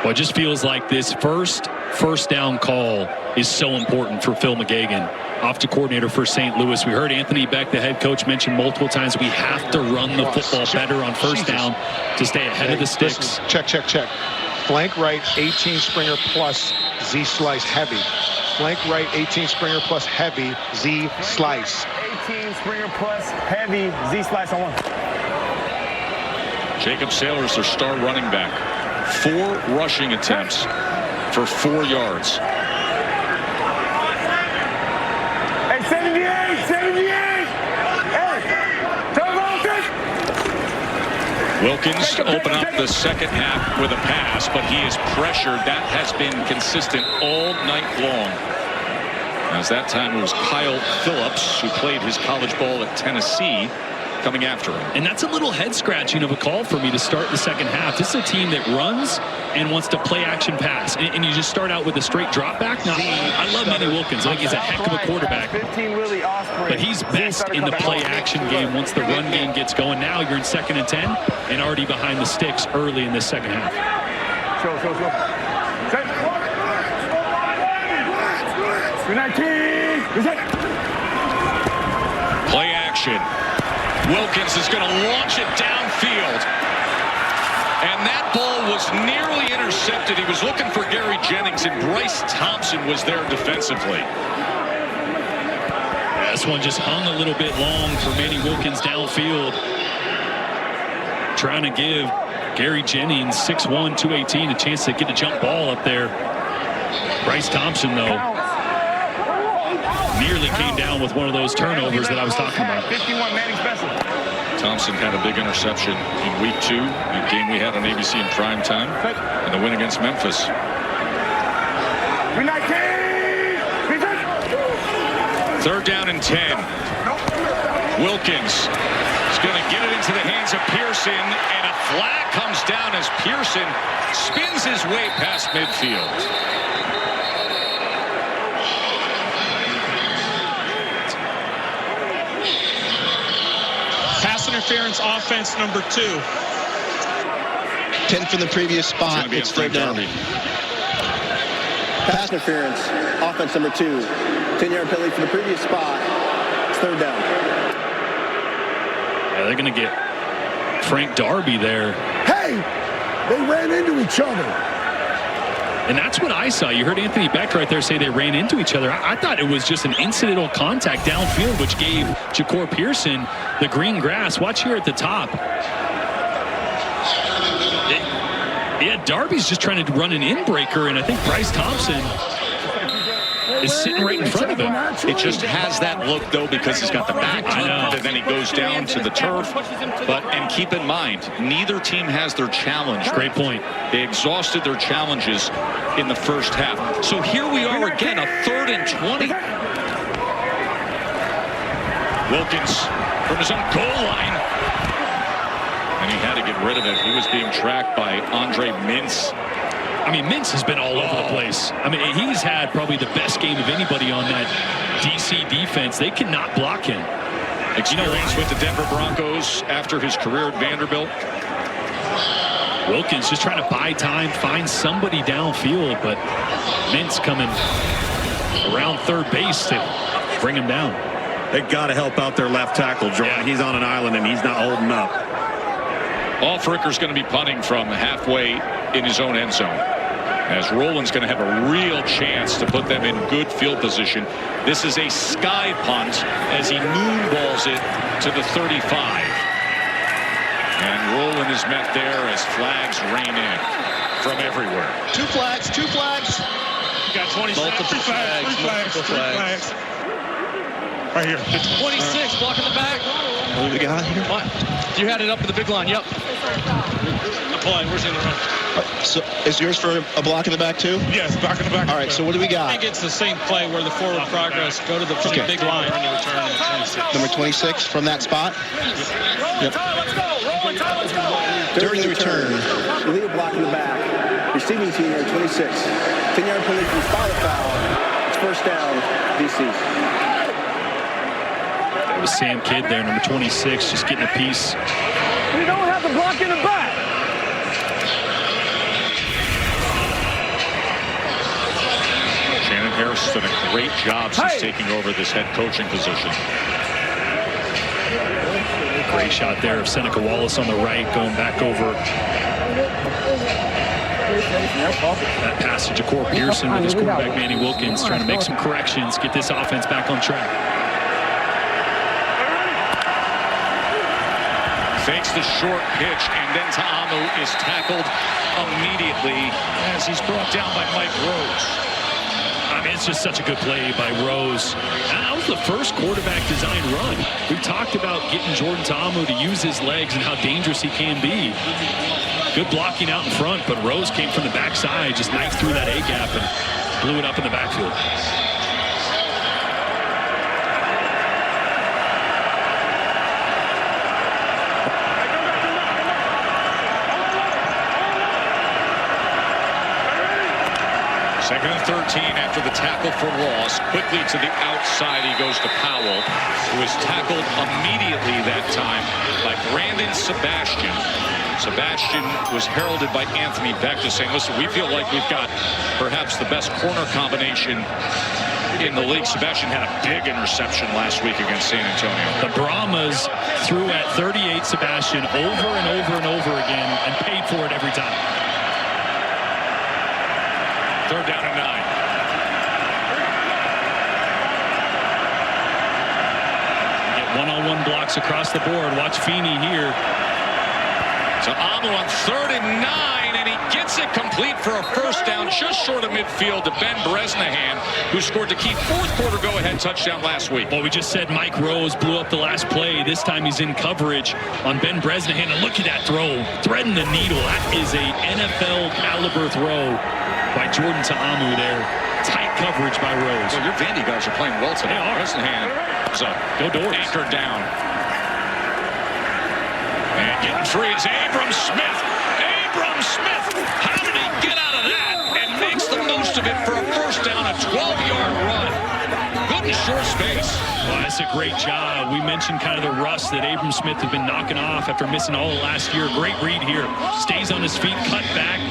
Well, it just feels like this first down call is so important for Phil McGagan, offensive coordinator for St. Louis. We heard Anthony Beck, the head coach, mention multiple times we have to run the football better on first down to stay ahead of the sticks. Check. Flank right, 18 Springer plus Z slice heavy. Flank right, 18 Springer plus heavy, Z slice. 18 Springer plus heavy, Z slice on one. Jacob Saylor's their star running back. 4 rushing attempts for 4 yards. Hey, 78! Hey, Wilkins open up the second half with a pass, but he is pressured. That has been consistent all night long. As that time it was Kyle Phillips, who played his college ball at Tennessee, coming after him. And that's a little head-scratching of a call for me to start the second half. This is a team that runs and wants to play action pass. And you just start out with a straight drop back. Now, I love Manny Wilkins. I think he's a heck of a quarterback. But he's best in the play action game once the run game gets going. Now you're in 2nd and 10 and already behind the sticks early in this second half. Play action. Wilkins is going to launch it downfield. And that ball was nearly intercepted. He was looking for Gary Jennings, and Bryce Thompson was there defensively. This one just hung a little bit long for Manny Wilkins downfield. Trying to give Gary Jennings, 6'1", 218, a chance to get a jump ball up there. Bryce Thompson, though, nearly came down with one of those turnovers that I was talking about. 51 Manning special. Thompson had a big interception in week 2, the game we had on ABC in prime time, and the win against Memphis. 3rd down and 10. Wilkins is going to get it into the hands of Pearson, and a flag comes down as Pearson spins his way past midfield. Pass interference, offense number 2. 10 from the previous spot. It's 3rd down. Pass interference, offense number 2. 10-yard penalty for the previous spot. third down. Yeah, they're going to get Frank Darby there. Hey, they ran into each other. And that's what I saw. You heard Anthony Beck right there say they ran into each other. I thought it was just an incidental contact downfield, which gave Ja'Cour Pearson the green grass. Watch here at the top. Yeah, Darby's just trying to run an in-breaker, and I think Bryce Thompson is sitting right in front of him. It just has that look, though, because he's got the back turned, and then he goes down to the turf. And keep in mind, neither team has their challenge. Great point. They exhausted their challenges in the first half. So here we are again, a 3rd and 20. Wilkins from his own goal line. And he had to get rid of it. He was being tracked by Andre Mintz. I mean, Mintz has been all over the place. I mean, he's had probably the best game of anybody on that DC defense. They cannot block him. Experience with the Denver Broncos after his career at Vanderbilt. Wilkins just trying to buy time, find somebody downfield, but Mintz coming around third base to bring him down. They got to help out their left tackle, Jordan. Yeah. He's on an island, and he's not holding up. Offricker's going to be punting from halfway in his own end zone, as Roland's going to have a real chance to put them in good field position. This is a sky punt as he moonballs it to the 35. And Roland is met there as flags rain in from everywhere. Two flags. You got 26. Multiple flags. Right here. 26, blocking the back. What do we got here? You had it up at the big line, yep. Apply, where's the other one? So is yours for a block in the back too? Yes, block in the back. All right, so what do we got? I think it's the same play where the forward progress, go to the big line on the return on 26. Number 26 from that spot? Yep. Let's go. During the return. Illegal block in the back. Receiving team there, 26. 10-yard penalty from spot foul. It's first down, DC. It was Sam Kidd there, number 26, just getting a piece. We don't have the block in the back. Shannon Harris has done a great job since taking over this head coaching position. Great shot there of Seneca Wallace on the right, going back over. That pass to Ja'Cour Pearson with his quarterback Manny Wilkins, trying to make some corrections, get this offense back on track. Fakes the short pitch, and then Ta'amu is tackled immediately as he's brought down by Mike Rose. I mean, it's just such a good play by Rose. That was the first quarterback design run. We've talked about getting Jordan Ta'amu to use his legs and how dangerous he can be. Good blocking out in front, but Rose came from the backside, just knifed through that A-gap and blew it up in the backfield. Second and 13 after the tackle for loss. Quickly to the outside, he goes to Powell, who was tackled immediately that time by Brandon Sebastian. Sebastian was heralded by Anthony Beck as saying, listen, we feel like we've got perhaps the best corner combination in the league. Sebastian had a big interception last week against San Antonio. The Brahmas threw at 38 Sebastian over and over and over again and paid for it every time. Third down and 9. Get one-on-one blocks across the board. Watch Feeney here. So Amu on 3rd and 9, and he gets it complete for a first down just short of midfield to Ben Bresnahan, who scored the key fourth quarter go-ahead touchdown last week. Well, we just said Mike Rose blew up the last play. This time he's in coverage on Ben Bresnahan, and look at that throw. Threading the needle. That is a NFL caliber throw by Jordan Ta'amu there. Tight coverage by Rose. Well, your Vandy guys are playing well today. Bresnahan is up. Go Doors. Anchored down. And getting free is Abram Smith. Abram Smith. How did he get out of that? And makes the most of it for a first down, a 12-yard run. Good and short space. Well, that's a great job. We mentioned kind of the rust that Abram Smith has been knocking off after missing all of last year. Great read here. Stays on his feet, cut back.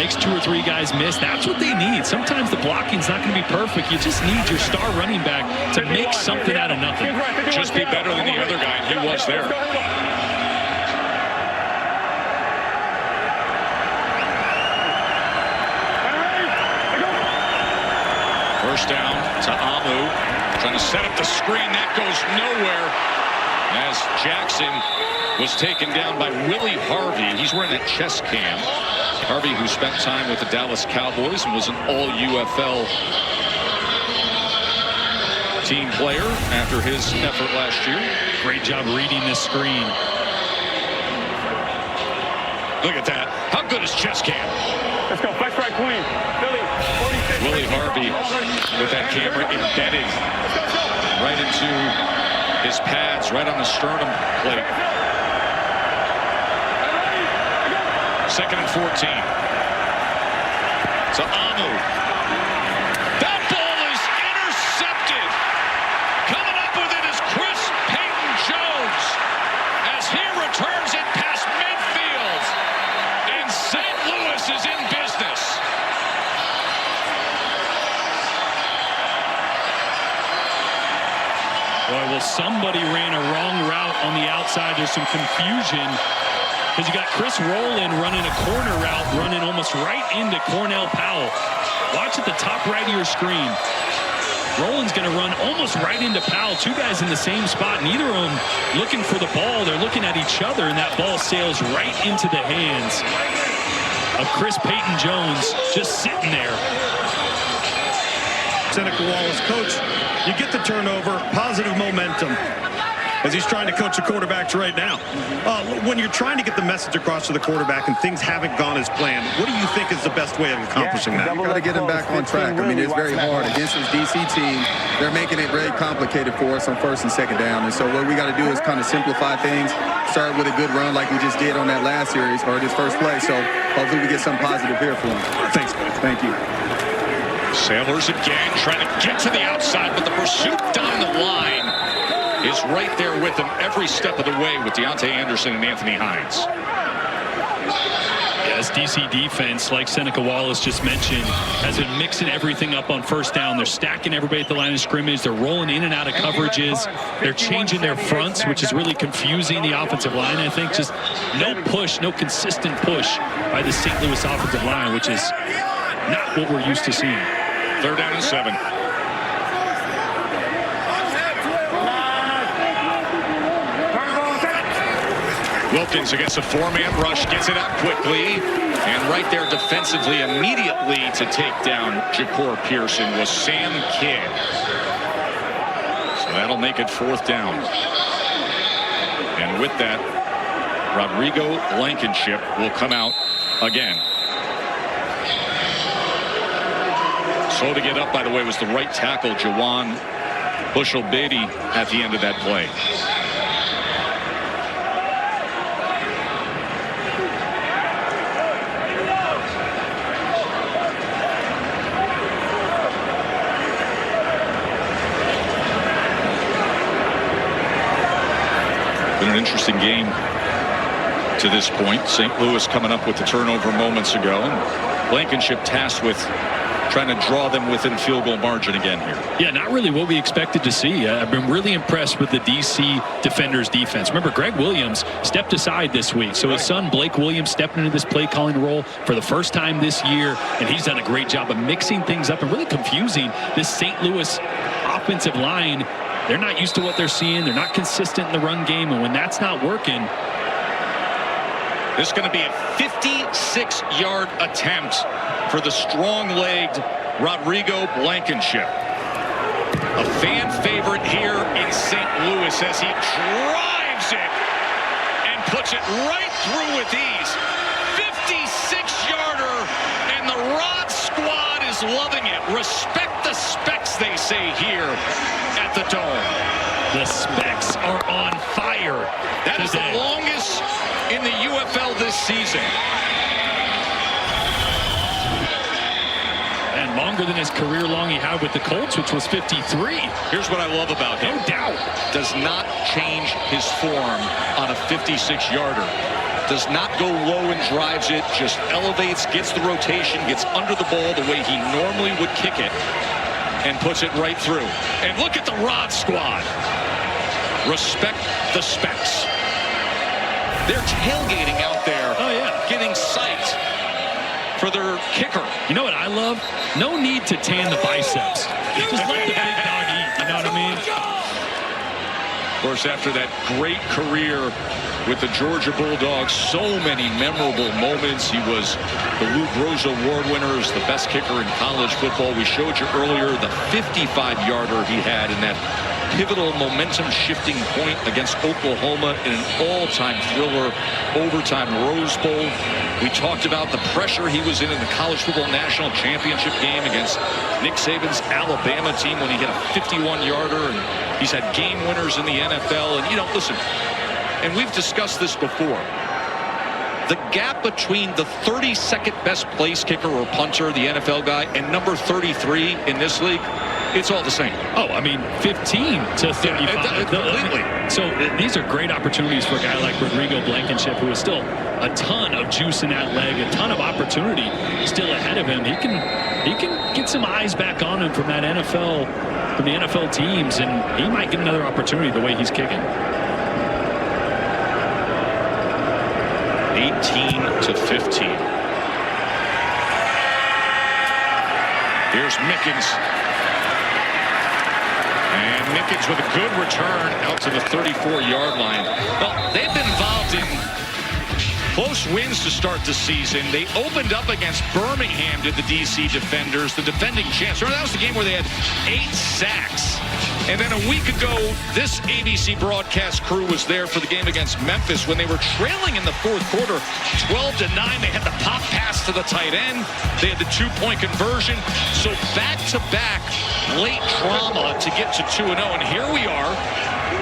makes 2 or 3 guys miss. That's what they need. Sometimes the blocking's not going to be perfect. You just need your star running back to make something out of nothing. Just be better than the other guy, and he was there. First down to Amu, trying to set up the screen. That goes nowhere as Jackson was taken down by Willie Harvey. He's wearing that chest cam. Harvey, who spent time with the Dallas Cowboys and was an all-UFL team player after his effort last year. Great job reading this screen. Look at that. How good is chest cam? Let's go. Flex right, Queen. Billy, 46. Willie Harvey with that camera embedded right into his pads, right on the sternum plate. 2nd and 14. So Amu. That ball is intercepted. Coming up with it is Chris Payton-Jones as he returns it past midfield. And St. Louis is in business. Boy, well, somebody ran a wrong route on the outside. There's some confusion because you got Chris Rowland running a corner route, running almost right into Cornell Powell. Watch at the top right of your screen. Rowland's going to run almost right into Powell. 2 guys in the same spot. Neither of them looking for the ball. They're looking at each other, and that ball sails right into the hands of Chris Payton-Jones, just sitting there. Seneca Wallace, coach, you get the turnover, positive momentum as he's trying to coach the quarterbacks right now. When you're trying to get the message across to the quarterback and things haven't gone as planned, what do you think is the best way of accomplishing that? You got to get him back on track. I mean, it's very hard against this DC team. They're making it very complicated for us on 1st and 2nd down. And so what we got to do is kind of simplify things, start with a good run like we just did on that last series or this first play. So hopefully we get something positive here for him. Thanks, man. Thank you. Sailors again trying to get to the outside, but the pursuit down the line is right there with them every step of the way with Deontay Anderson and Anthony Hines. Yes, DC defense, like Seneca Wallace just mentioned, has been mixing everything up on 1st down. They're stacking everybody at the line of scrimmage. They're rolling in and out of coverages. They're changing their fronts, which is really confusing the offensive line. I think just no push, no consistent push by the St. Louis offensive line, which is not what we're used to seeing. 3rd down and 7. Wilkins against a 4-man rush, gets it out quickly, and right there defensively immediately to take down Ja'Cour Pearson was Sam Kidd. So that'll make it 4th down. And with that, Rodrigo Blankenship will come out again. Slow to get up, by the way, was the right tackle, Jawan Bushell-Beatty, at the end of that play. Been an interesting game to this point. St. Louis coming up with the turnover moments ago, and Blankenship tasked with trying to draw them within field goal margin again here. Yeah, not really what we expected to see. I've been really impressed with the DC defenders defense. Remember, Greg Williams stepped aside this week, so his son Blake Williams stepped into this play calling role for the first time this year, and he's done a great job of mixing things up and really confusing this St. Louis offensive line. They're not used to what they're seeing. They're not consistent in the run game, and when that's not working. This is going to be a 56-yard attempt for the strong-legged Rodrigo Blankenship. A fan favorite here in St. Louis as he drives it and puts it right through with ease. 56-yarder, and the Rod squad is loving it. Respect the specs, they say here at the Dome. The specs are on fire. That is the longest in the UFL this season. And longer than his career long he had with the Colts, which was 53. Here's what I love about him. No doubt. Does not change his form on a 56-yarder. does not go low and drives it, just elevates, gets the rotation, gets under the ball the way he normally would kick it, and puts it right through. And look at the Rod squad. Respect the specs. They're tailgating out there. Oh, yeah. Getting sight for their kicker. You know what I love? No need to tan the biceps. Just let the big dog eat. You know what I mean? Of course, after that great career with the Georgia Bulldogs, so many memorable moments. He was the Lou Groza Award winner, as the best kicker in college football. We showed you earlier the 55-yarder he had in that pivotal momentum-shifting point against Oklahoma in an all-time thriller overtime Rose Bowl. We talked about the pressure he was in the College Football National Championship game against Nick Saban's Alabama team when he hit a 51-yarder, and he's had game winners in the NFL. And, you know, listen, and we've discussed this before. The gap between the 32nd best place kicker or punter, the NFL guy, and number 33 in this league, it's all the same. Oh, I mean, 15 to 35. Completely. So these are great opportunities for a guy like Rodrigo Blankenship, who has still a ton of juice in that leg, a ton of opportunity still ahead of him. He can get some eyes back on him from that NFL, from the NFL teams, and he might get another opportunity the way he's kicking. 18 to 15. Here's Mickens. And Mickens with a good return out to the 34-yard line. Well, they've been involved in close wins to start the season. They opened up against Birmingham, did the D.C. Defenders, the defending champs. Remember, that was the game where they had 8 sacks. And then a week ago, this ABC broadcast crew was there for the game against Memphis when they were trailing in the fourth quarter, 12-9. They had the pop pass to the tight end. They had the 2-point conversion. So back-to-back late trauma to get to 2-0. And here we are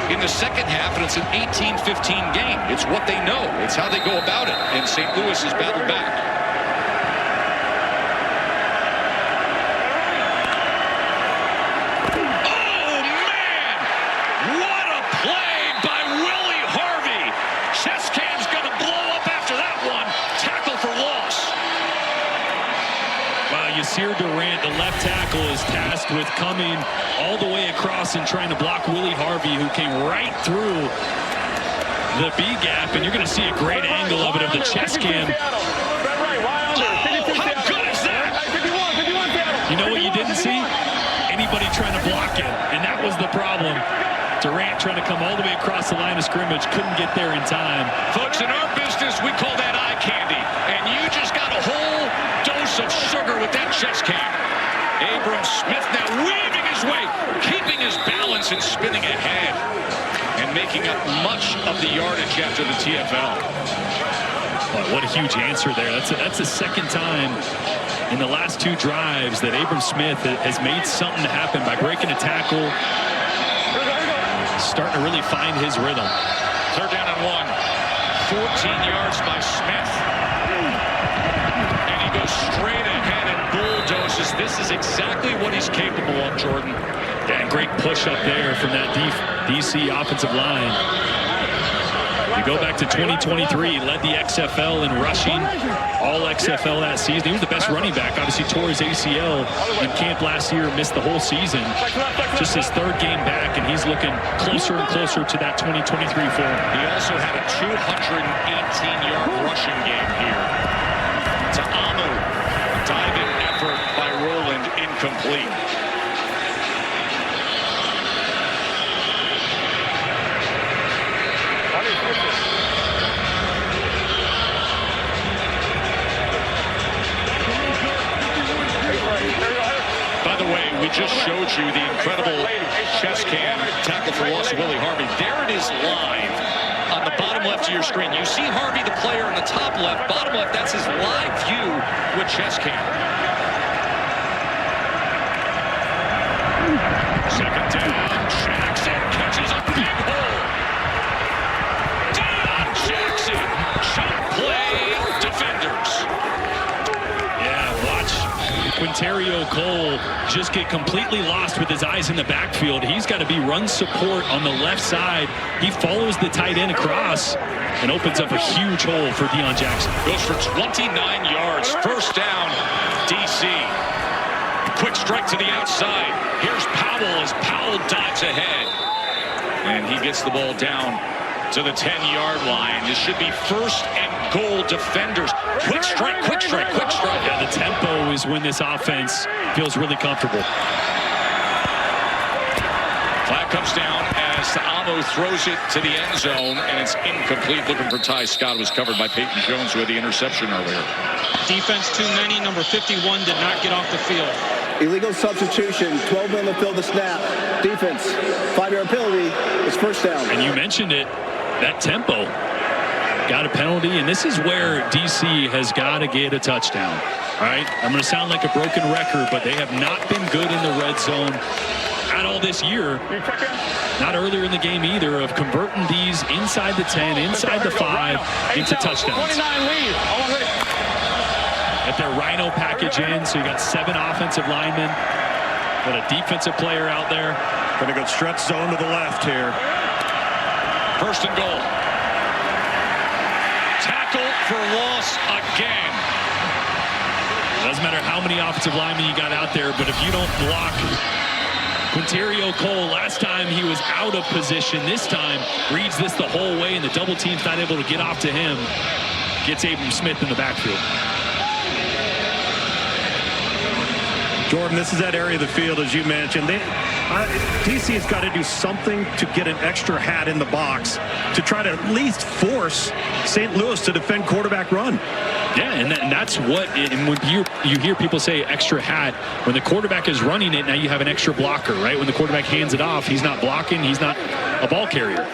in the second half, and it's an 18-15 game. It's what they know. It's how they go about it. And St. Louis has battled back. Yasir Durant, the left tackle, is tasked with coming all the way across and trying to block Willie Harvey, who came right through the B gap, and you're going to see a great angle of it of the chest cam. How good is that? You know what you didn't see? Anybody trying to block him, and that was the problem. Durant trying to come all the way across the line of scrimmage, couldn't get there in time. Folks, in our business, we call that eye candy, and you just got a whole dose of sugar with that chest cam. Abram Smith now weaving his way, keeping his balance and spinning ahead, and making up much of the yardage after the TFL. Boy, what a huge answer there. That's the second time in the last 2 drives that Abram Smith has made something happen by breaking a tackle, starting to really find his rhythm. 3rd down and 1. 14 yards by Smith. And he goes straight ahead and bulldozes. This is exactly what he's capable of, Jordan. Yeah, and great push up there from that DC offensive line. You go back to 2023, he led the XFL in rushing, all XFL that season. He was the best running back. Obviously tore his ACL in camp last year, missed the whole season. Just his 3rd game back, and he's looking closer and closer to that 2023 form. He also had a 218-yard rushing game here. To Amu, diving effort by Rowland, incomplete. We just showed you the incredible chest cam tackle for loss of Willie Harvey. There it is live on the bottom left of your screen. You see Harvey, the player, in the top left, bottom left. That's his live view with chest cam. 2nd down. Jackson catches a big hole. Down Jackson. Chunk play defenders. Yeah, watch Quinterio Cole just get completely lost with his eyes in the backfield. He's got to be run support on the left side. He follows the tight end across and opens up a huge hole for Deion Jackson. Goes for 29 yards. First down, DC. Quick strike to the outside. Here's Powell as Powell dives ahead. And he gets the ball down to the 10-yard line. This should be first and goal, defenders. Quick strike, quick strike, quick strike. Yeah, the tempo is when this offense feels really comfortable. Flag comes down as Ta'amu throws it to the end zone, and it's incomplete. Looking for Ty Scott. It was covered by Peyton Jones, who had the interception earlier. Defense too many. Number 51 did not get off the field. Illegal substitution, 12 on the field to snap. Defense, 5-yard penalty. It's first down. And you mentioned it, that tempo got a penalty, and this is where DC has got to get a touchdown. All right, I'm going to sound like a broken record, but they have not been good in the red zone at all this year. Not earlier in the game either, of converting these inside the 10, inside the 5 into touchdowns. 29 lead. Get their Rhino package in, so you got 7 offensive linemen, got a defensive player out there. Going to go stretch zone to the left here. First and goal. Tackle for loss again. Doesn't matter how many offensive linemen you got out there, but if you don't block Quinterio Cole, last time he was out of position. This time reads this the whole way, and the double team's not able to get off to him. Gets Abram Smith in the backfield. Jordan, this is that area of the field, as you mentioned. DC has got to do something to get an extra hat in the box to try to at least force St. Louis to defend quarterback run. Yeah, and that's what, and when you hear people say extra hat, when the quarterback is running it, now you have an extra blocker, right? When the quarterback hands it off, he's not blocking, he's not a ball carrier.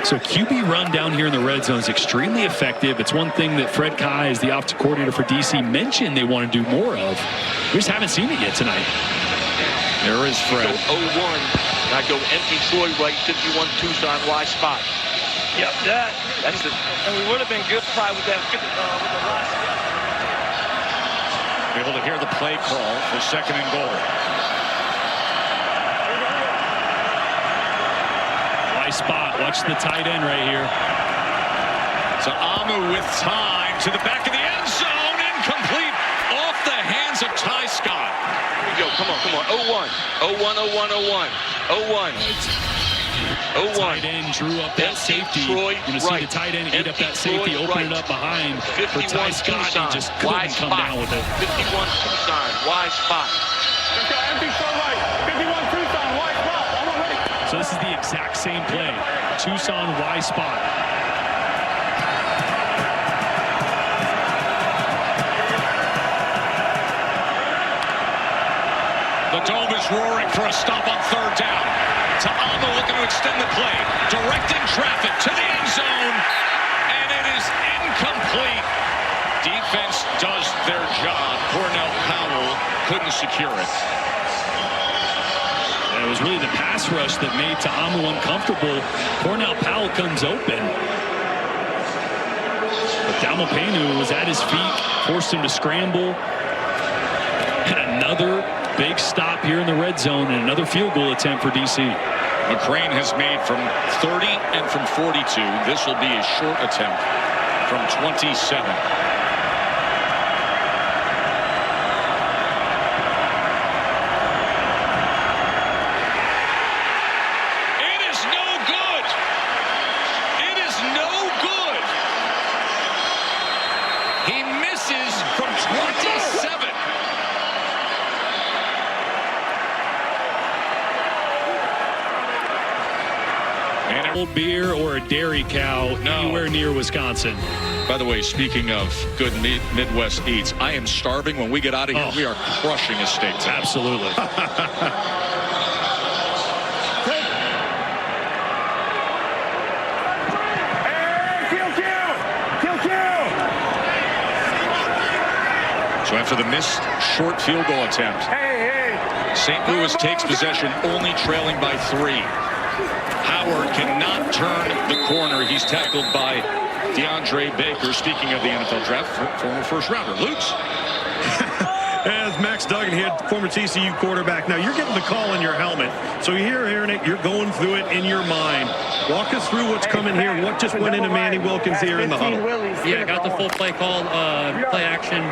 So QB run down here in the red zone is extremely effective. It's one thing that Fred Kai, as the offensive coordinator for DC, mentioned they want to do more of. We just haven't seen it yet tonight. There is Fred. Go 0-1. I go empty Troy right, 51 Tucson wide spot. Yep, that's it. And we would have been good probably with that with the last. Able to hear the play call for second and goal. Spot. Watch the tight end right here. Ta'amu with time to the back of the end zone. Incomplete. Off the hands of Ty Scott. Here we go. Come on. 0-1. 0-1. Tight end drew up that safety. You're going to see the tight end eat up that safety, open it up behind for Ty Scott. He just couldn't come down with it. 51 Tucson, wide spot. Empty Troy right. 51 Tucson, wide spot. So this is the exact same play. Tucson Y spot. The dome is roaring for a stop on third down. Ta'amu looking to extend the play. Directing traffic to the end zone. And it is incomplete. Defense does their job. Cornell Powell couldn't secure it. It was really the pass rush that made Ta'amu uncomfortable. Cornell Powell comes open. But Dalmapenu was at his feet, forced him to scramble. And another big stop here in the red zone and another field goal attempt for DC. McCrane has made from 30 and from 42. This will be a short attempt from 27. Beer or a dairy cow anywhere near Wisconsin. By the way, speaking of good Midwest eats, I am starving. When we get out of here, we are crushing a steak. Absolutely. So after the missed short field goal attempt, St. Louis takes possession, only trailing by 3. Howard cannot turn the corner. He's tackled by DeAndre Baker. Speaking of the NFL draft, former first rounder. Lutz. As Max Max Duggan here, former TCU quarterback. Now, you're getting the call in your helmet. So you're hearing it. You're going through it in your mind. Walk us through what's coming here. What just went into Manny Wilkins here in the huddle? Yeah, got the full play call, play action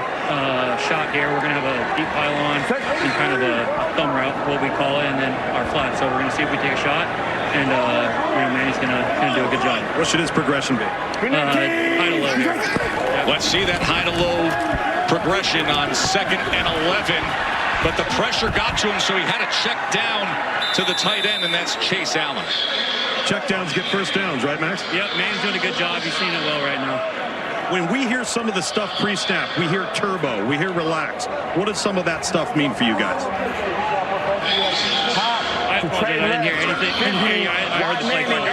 shot here. We're going to have a deep pylon and kind of a thumb route, what we call it, and then our flat. So we're going to see if we take a shot, and Manny's going to do a good job. What should his progression be? High to low here. Yep. Let's see that high to low progression on 2nd and 11. But the pressure got to him, so he had to check down to the tight end, and that's Chase Allen. Check downs get first downs, right, Max? Yep, Manny's doing a good job. He's seen it well right now. When we hear some of the stuff pre-snap, we hear turbo, we hear relax. What does some of that stuff mean for you guys? I apologize, I didn't hear anything. I heard the play call.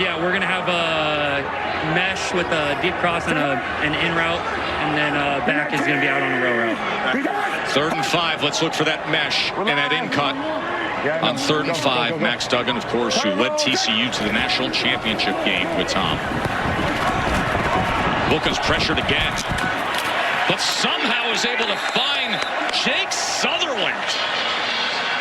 Yeah, we're going to have a mesh with a deep cross and an in route, and then back is going to be out on a row route. 3rd and 5. Let's look for that mesh and that in cut. On 3rd and 5, Max Duggan, of course, who led TCU to the national championship game with Tom. Wilkins pressured again, but somehow is able to find Jake Sutherland.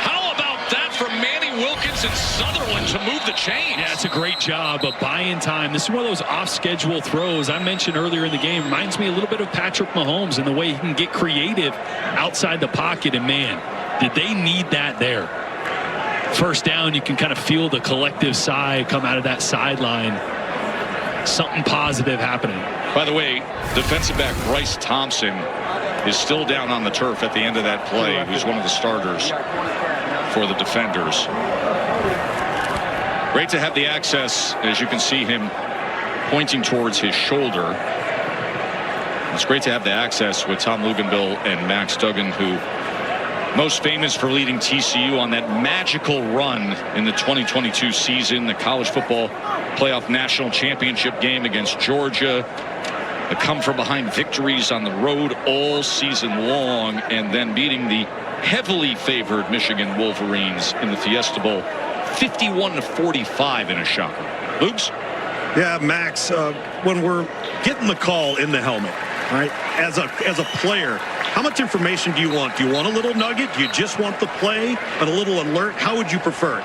How about that from Manny Wilkins and Sutherland to move the chains? Yeah, it's a great job of buying time. This is one of those off-schedule throws I mentioned earlier in the game. Reminds me a little bit of Patrick Mahomes and the way he can get creative outside the pocket. And man, did they need that there. First down, you can kind of feel the collective sigh come out of that sideline. Something positive happening. By the way, defensive back Bryce Thompson is still down on the turf at the end of that play. He's one of the starters for the defenders. Great to have the access, as you can see him pointing towards his shoulder. It's great to have the access with Tom Luginbill and Max Duggan, who most famous for leading TCU on that magical run in the 2022 season, the college football playoff national championship game against Georgia, the come from behind victories on the road all season long, and then beating the heavily favored Michigan Wolverines in the Fiesta Bowl 51-45 in a shocker. Luke's? Yeah, Max, when we're getting the call in the helmet, right, as a player, how much information do you want? Do you want a little nugget? Do you just want the play and a little alert? How would you prefer it?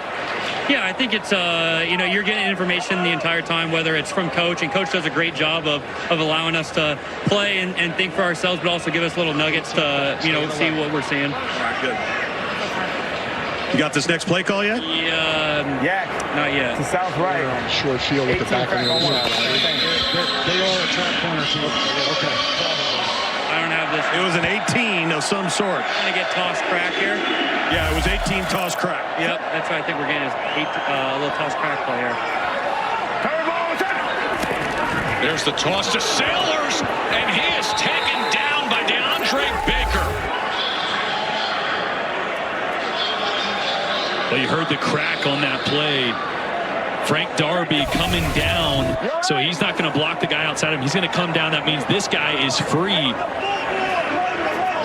Yeah, I think it's, you're getting information the entire time, whether it's from coach, and coach does a great job of allowing us to play and think for ourselves, but also give us little nuggets to, see what we're seeing. All right, good. You got this next play call yet? Yeah, not yet. To south right. Short field with the back on the other side. They are a trap corner team. Okay. I don't have this. It was an 18 of some sort. I'm going to get toss crack here. Yeah, it was 18 toss crack. Yep, that's what I think we're getting is a little toss crack play here. There's the toss to Sailors, and he is taken down by DeAndre Baker. Well, you heard the crack on that play. Frank Darby coming down, so he's not going to block the guy outside him. He's going to come down. That means this guy is free.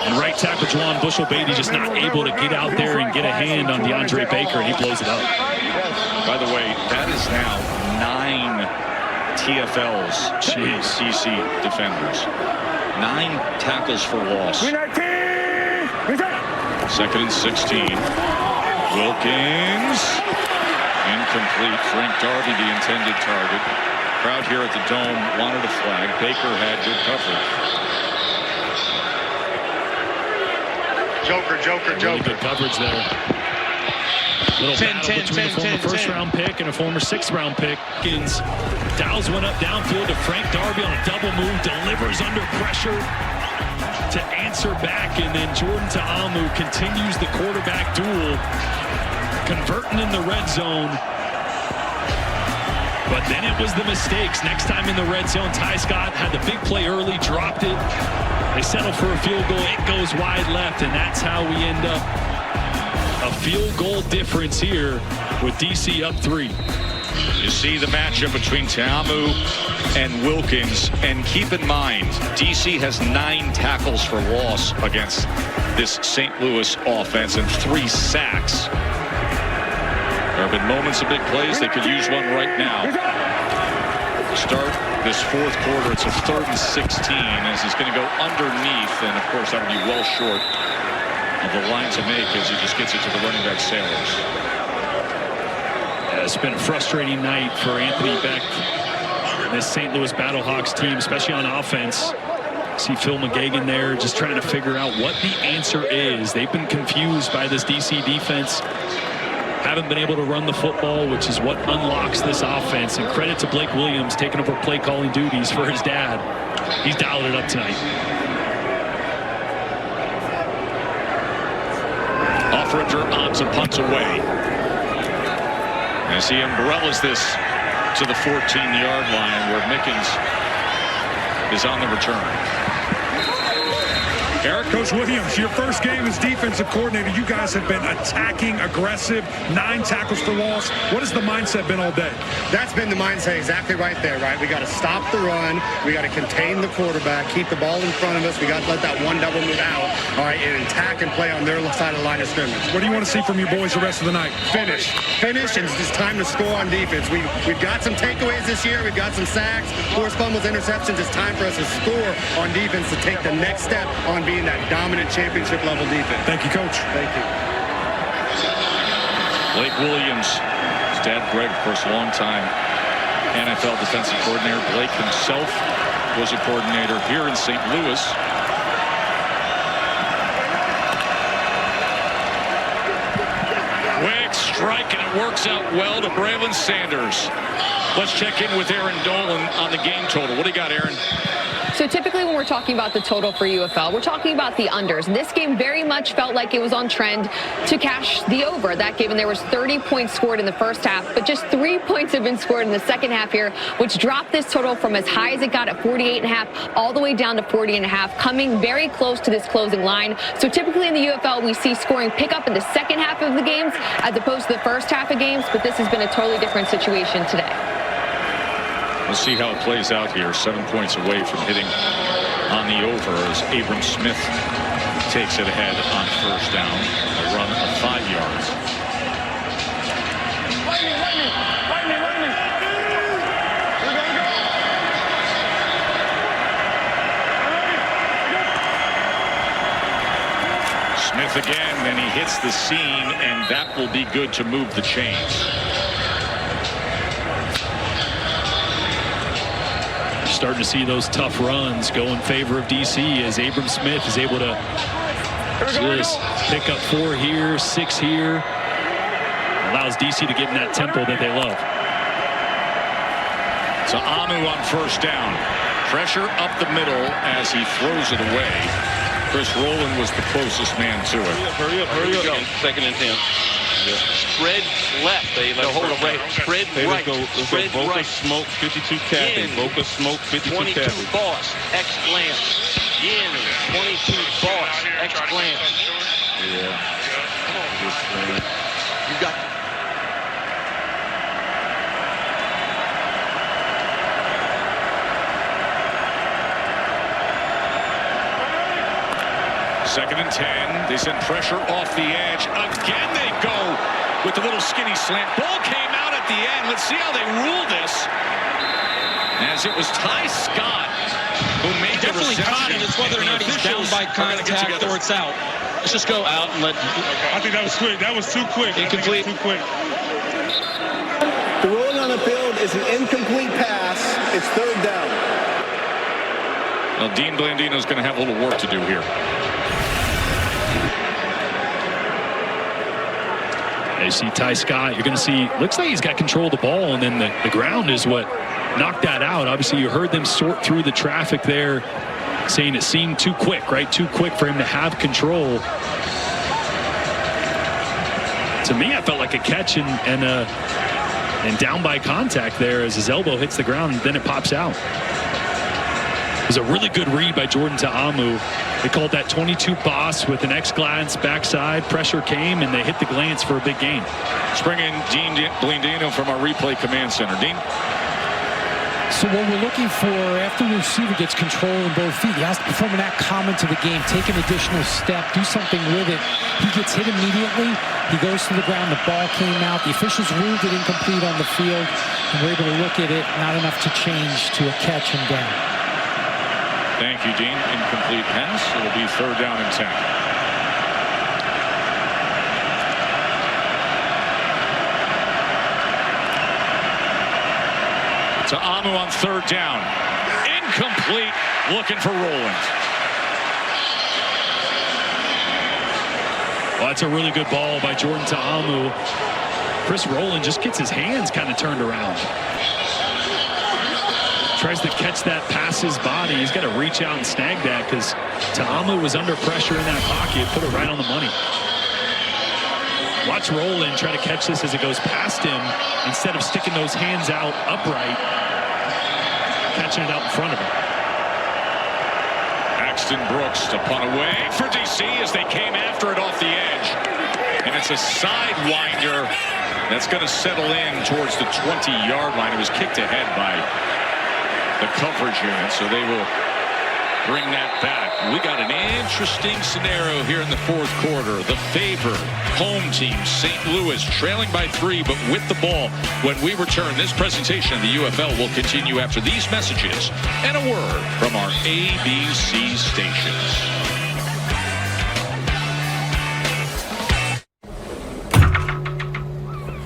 And right tackle Juwan Bushell-Beatty just not able to get out there and get a hand on DeAndre Baker, and he blows it up. By the way, that is now 9 TFLs to DC defenders. 9 tackles for loss. 2nd and 16. Wilkins. Incomplete. Frank Darby, the intended target. Crowd here at the Dome wanted a flag. Baker had good coverage. Joker. Really good coverage there. Little battle between a former first-round pick and a former 6th-round pick. Wilkins dials one up downfield to Frank Darby on a double move, delivers under pressure to answer back, and then Jordan Ta'amu continues the quarterback duel, converting in the red zone. But then it was the mistakes. Next time in the red zone, Ty Scott had the big play early, dropped it. They settled for a field goal. It goes wide left, and that's how we end up a field goal difference here with DC up 3. You see the matchup between Ta'amu and Wilkins, and keep in mind, DC has 9 tackles for loss against this St. Louis offense and 3 sacks. There have been moments of big plays. They could use one right now. start this fourth quarter. It's a 3rd and 16 as he's going to go underneath, and of course that would be well short of the line to make as he just gets it to the running back Sailors. It's been a frustrating night for Anthony Beck, this St. Louis Battlehawks team, especially on offense. See Phil McGagan there just trying to figure out what the answer is. They've been confused by this DC defense. Haven't been able to run the football, which is what unlocks this offense. And credit to Blake Williams taking over play calling duties for his dad. He's dialed it up tonight. Offringer on to punt away. As he umbrellas this to the 14-yard line where Mickens is on the return. Eric, Coach Williams, your first game as defensive coordinator. You guys have been attacking, aggressive, 9 tackles for loss. What has the mindset been all day? That's been the mindset exactly right there, right? We got to stop the run. We got to contain the quarterback, keep the ball in front of us. We got to let that one double move out, all right, and attack and play on their side of the line of scrimmage. What do you want to see from your boys the rest of the night? Finish, and it's time to score on defense. We've got some takeaways this year. We've got some sacks, forced fumbles, interceptions. It's time for us to score on defense to take the next step on being that dominant championship level defense. Thank you, Coach. Thank you. Blake Williams, his dad Greg, of course, longtime NFL defensive coordinator. Blake himself was a coordinator here in St. Louis. Quick strike, and it works out well to Braylon Sanders. Let's check in with Aaron Dolan on the game total. What do you got, Aaron? So typically when we're talking about the total for UFL, we're talking about the unders. This game very much felt like it was on trend to cash the over. That given there was 30 points scored in the first half, but just 3 points have been scored in the second half here, which dropped this total from as high as it got at 48.5 all the way down to 40.5, coming very close to this closing line. So typically in the UFL, we see scoring pick up in the second half of the games as opposed to the first half of games, but this has been a totally different situation today. We'll see how it plays out here. 7 points away from hitting on the over as Abram Smith takes it ahead on first down. A run of 5 yards. Smith again, and he hits the seam, and that will be good to move the chains. Starting to see those tough runs go in favor of DC as Abram Smith is able to just pick up 4 here, 6 here. Allows DC to get in that tempo that they love. So Amu on first down. Pressure up the middle as he throws it away. Chris Rowland was the closest man to it. Hurry up. 2nd and 10. Spread left. They'll hold it right. Spread right. Spread right. Smoke 52 Cappy. Boca Smoke 52 22 Cappy. Boss. X glance. Yin. 22 Boss. X glance. Yeah. You got. Second and 10. They send pressure off the edge. Again they go with the little skinny slant. Ball came out at the end. Let's see how they rule this. As it was Ty Scott who made the reception. Definitely caught it. It's whether or not he's down by contact or it's out. Let's just go out and let. I think that was quick. That was too quick. Incomplete. Too quick. The ruling on the field is an incomplete pass. It's 3rd down. Well, Dean Blandino's going to have a little work to do here. You see Ty Scott, you're going to see, looks like he's got control of the ball, and then the ground is what knocked that out. Obviously, you heard them sort through the traffic there, saying it seemed too quick, right? Too quick for him to have control. To me, I felt like a catch and down by contact there as his elbow hits the ground, and then it pops out. It was a really good read by Jordan Ta'amu. They called that 22 Boss with an X glance backside. Pressure came, and they hit the glance for a big gain. Let's bring in Dean Blandino from our replay command center. Dean? So what we're looking for after the receiver gets control in both feet, he has to perform an act common to the game, take an additional step, do something with it. He gets hit immediately. He goes to the ground. The ball came out. The officials ruled it incomplete on the field, and we're able to look at it. Not enough to change to a catch and down. Thank you, Dean. Incomplete pass. It'll be 3rd down and 10. To Amu on 3rd down. Incomplete. Looking for Rowland. Well, that's a really good ball by Jordan Ta'amu. Chris Rowland just gets his hands kind of turned around. Tries to catch that past his body. He's got to reach out and snag that because Ta'amu was under pressure in that pocket. Put it right on the money. Watch Rowland try to catch this as it goes past him. Instead of sticking those hands out upright, catching it out in front of him. Axton Brooks to punt away for DC as they came after it off the edge. And it's a sidewinder that's going to settle in towards the 20-yard line. It was kicked ahead by the coverage unit, so they will bring that back. We got an interesting scenario here in the 4th quarter. The favored home team, St. Louis, trailing by 3, but with the ball. When we return, this presentation of the UFL will continue after these messages and a word from our ABC stations.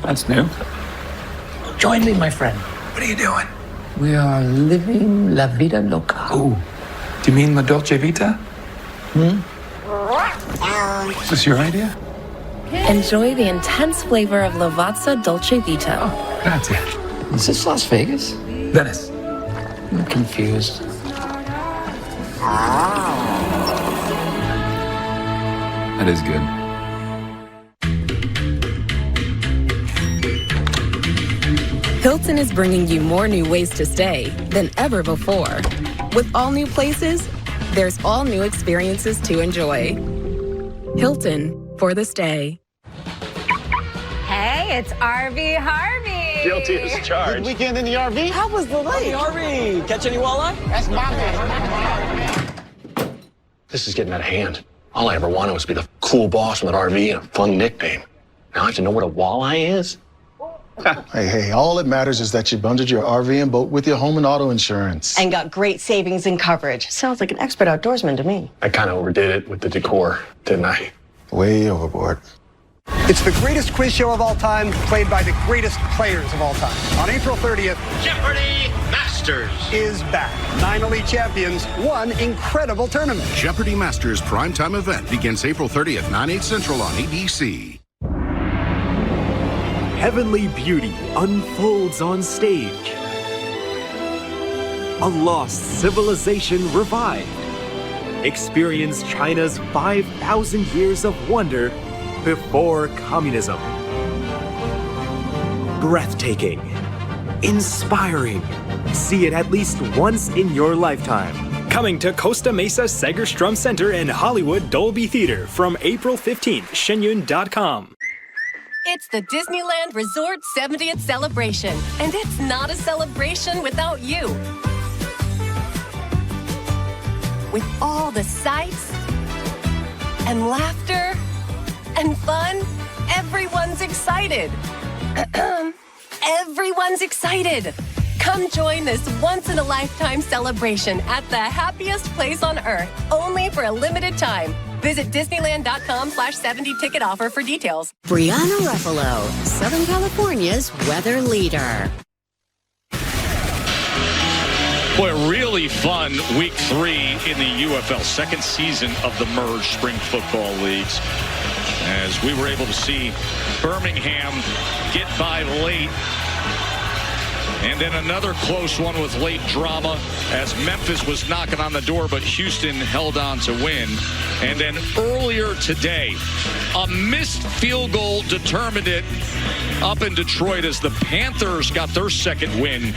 That's new. Join me, my friend. What are you doing? We are living la vida loca. Oh, do you mean la dolce vita? Is this your idea? Enjoy the intense flavor of Lavazza Dolce Vita. Grazie. Is this Las Vegas? Venice. I'm confused. That is good. Hilton is bringing you more new ways to stay than ever before. With all new places, there's all new experiences to enjoy. Hilton for the stay. Hey, it's RV Harvey. Guilty as charged. Good weekend in the RV? How was the lake? RV. Catch any walleye? That's my man. This is getting out of hand. All I ever wanted was to be the cool boss with an RV and a fun nickname. Now I have to know what a walleye is? Hey, all that matters is that you bundled your RV and boat with your home and auto insurance. And got great savings and coverage. Sounds like an expert outdoorsman to me. I kind of overdid it with the decor, didn't I? Way overboard. It's the greatest quiz show of all time, played by the greatest players of all time. On April 30th, Jeopardy Masters is back. 9 elite champions, one incredible tournament. Jeopardy Masters primetime event begins April 30th, 9/8 Central on ABC. Heavenly beauty unfolds on stage. A lost civilization revived. Experience China's 5,000 years of wonder before communism. Breathtaking, inspiring. See it at least once in your lifetime. Coming to Costa Mesa Segerstrom Center and Hollywood Dolby Theater from April 15th, Shenyun.com. It's the Disneyland Resort 70th celebration, and it's not a celebration without you. With all the sights and laughter and fun, everyone's excited. Everyone's excited. Come join this once-in-a-lifetime celebration at the happiest place on Earth, only for a limited time. Visit Disneyland.com/70 ticket offer for details. Brianna Ruffalo, Southern California's weather leader. Boy, a really fun week 3 in the UFL, second season of the merged spring football leagues. As we were able to see Birmingham get by late. And then another close one with late drama as Memphis was knocking on the door, but Houston held on to win. And then earlier today, a missed field goal determined it up in Detroit as the Panthers got their second win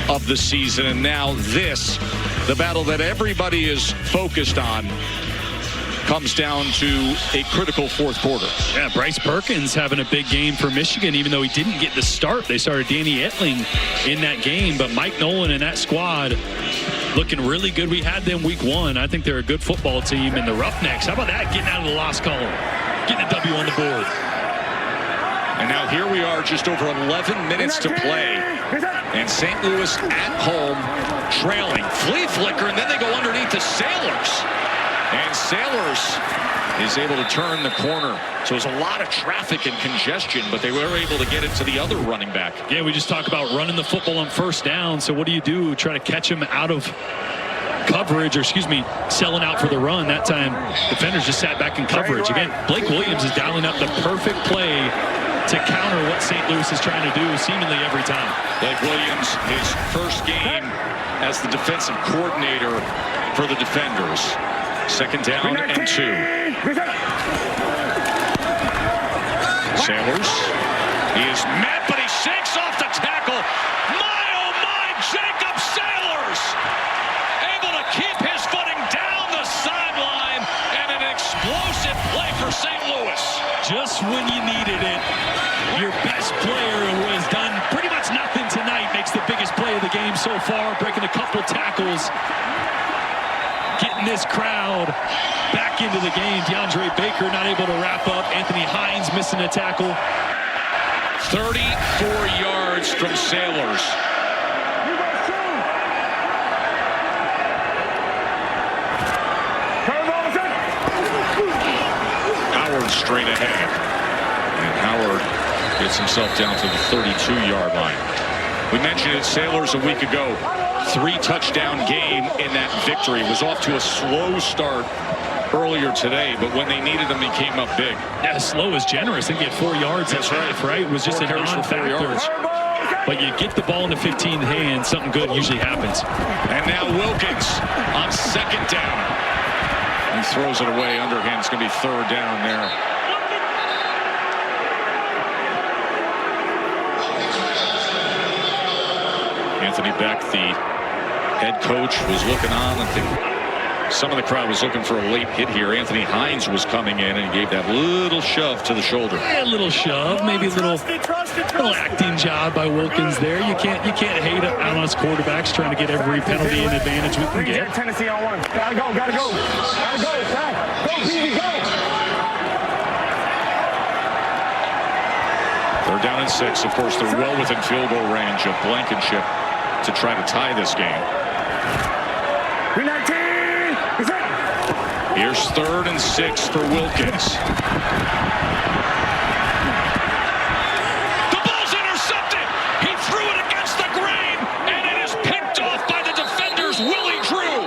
of the season. And now this, the battle that everybody is focused on comes down to a critical fourth quarter. Yeah, Bryce Perkins having a big game for Michigan, even though he didn't get the start. They started Danny Etling in that game, but Mike Nolan and that squad looking really good. We had them week 1. I think they're a good football team. And the Roughnecks, how about that? Getting out of the loss column, getting a W on the board. And now here we are, just over 11 minutes to play. And St. Louis at home, trailing. Flea flicker, and then they go underneath the Sailors. And Sailors is able to turn the corner. So there's a lot of traffic and congestion, but they were able to get it to the other running back. Yeah, we just talked about running the football on first down. So what do? Try to catch him out of coverage, or selling out for the run. That time, defenders just sat back in coverage. Again, Blake Williams is dialing up the perfect play to counter what St. Louis is trying to do seemingly every time. Blake Williams, his first game as the defensive coordinator for the defenders. Second down and 2. Sailors, he is met, but he shakes off the tackle. My, oh my, Jacob Sailors able to keep his footing down the sideline, and an explosive play for St. Louis. Just when you needed it, your best player who has done pretty much nothing tonight makes the biggest play of the game so far, breaking a couple tackles, getting this crowd back into the game. DeAndre Baker not able to wrap up. Anthony Hines missing a tackle. 34 yards from Sailors. Howard straight ahead. And Howard gets himself down to the 32-yard line. We mentioned it, Sailors a week ago. 3-touchdown game in that victory. Was off to a slow start earlier today, but when they needed him, he came up big. Yeah, slow is generous. I think he had 4 yards. That's right? It was just a non-factor. But you get the ball in the 15th hand, something good usually happens. And now Wilkins on second down. He throws it away underhand. It's going to be third down there. Anthony Beck, the head coach, was looking on. I think some of the crowd was looking for a late hit here. Anthony Hines was coming in and he gave that little shove to the shoulder. Yeah, a little shove, maybe a little acting job by Wilkins there. You can't hate it out on his quarterbacks trying to get every penalty and advantage we can get. Tennessee on 1. Gotta go. Go, Peavy, go. They're down in 6. Of course, they're well within field goal range of Blankenship to try to tie this game. Here's 3rd and 6 for Wilkins. The ball's intercepted. He threw it against the grain, and it is picked off by the defenders, Willie Drew.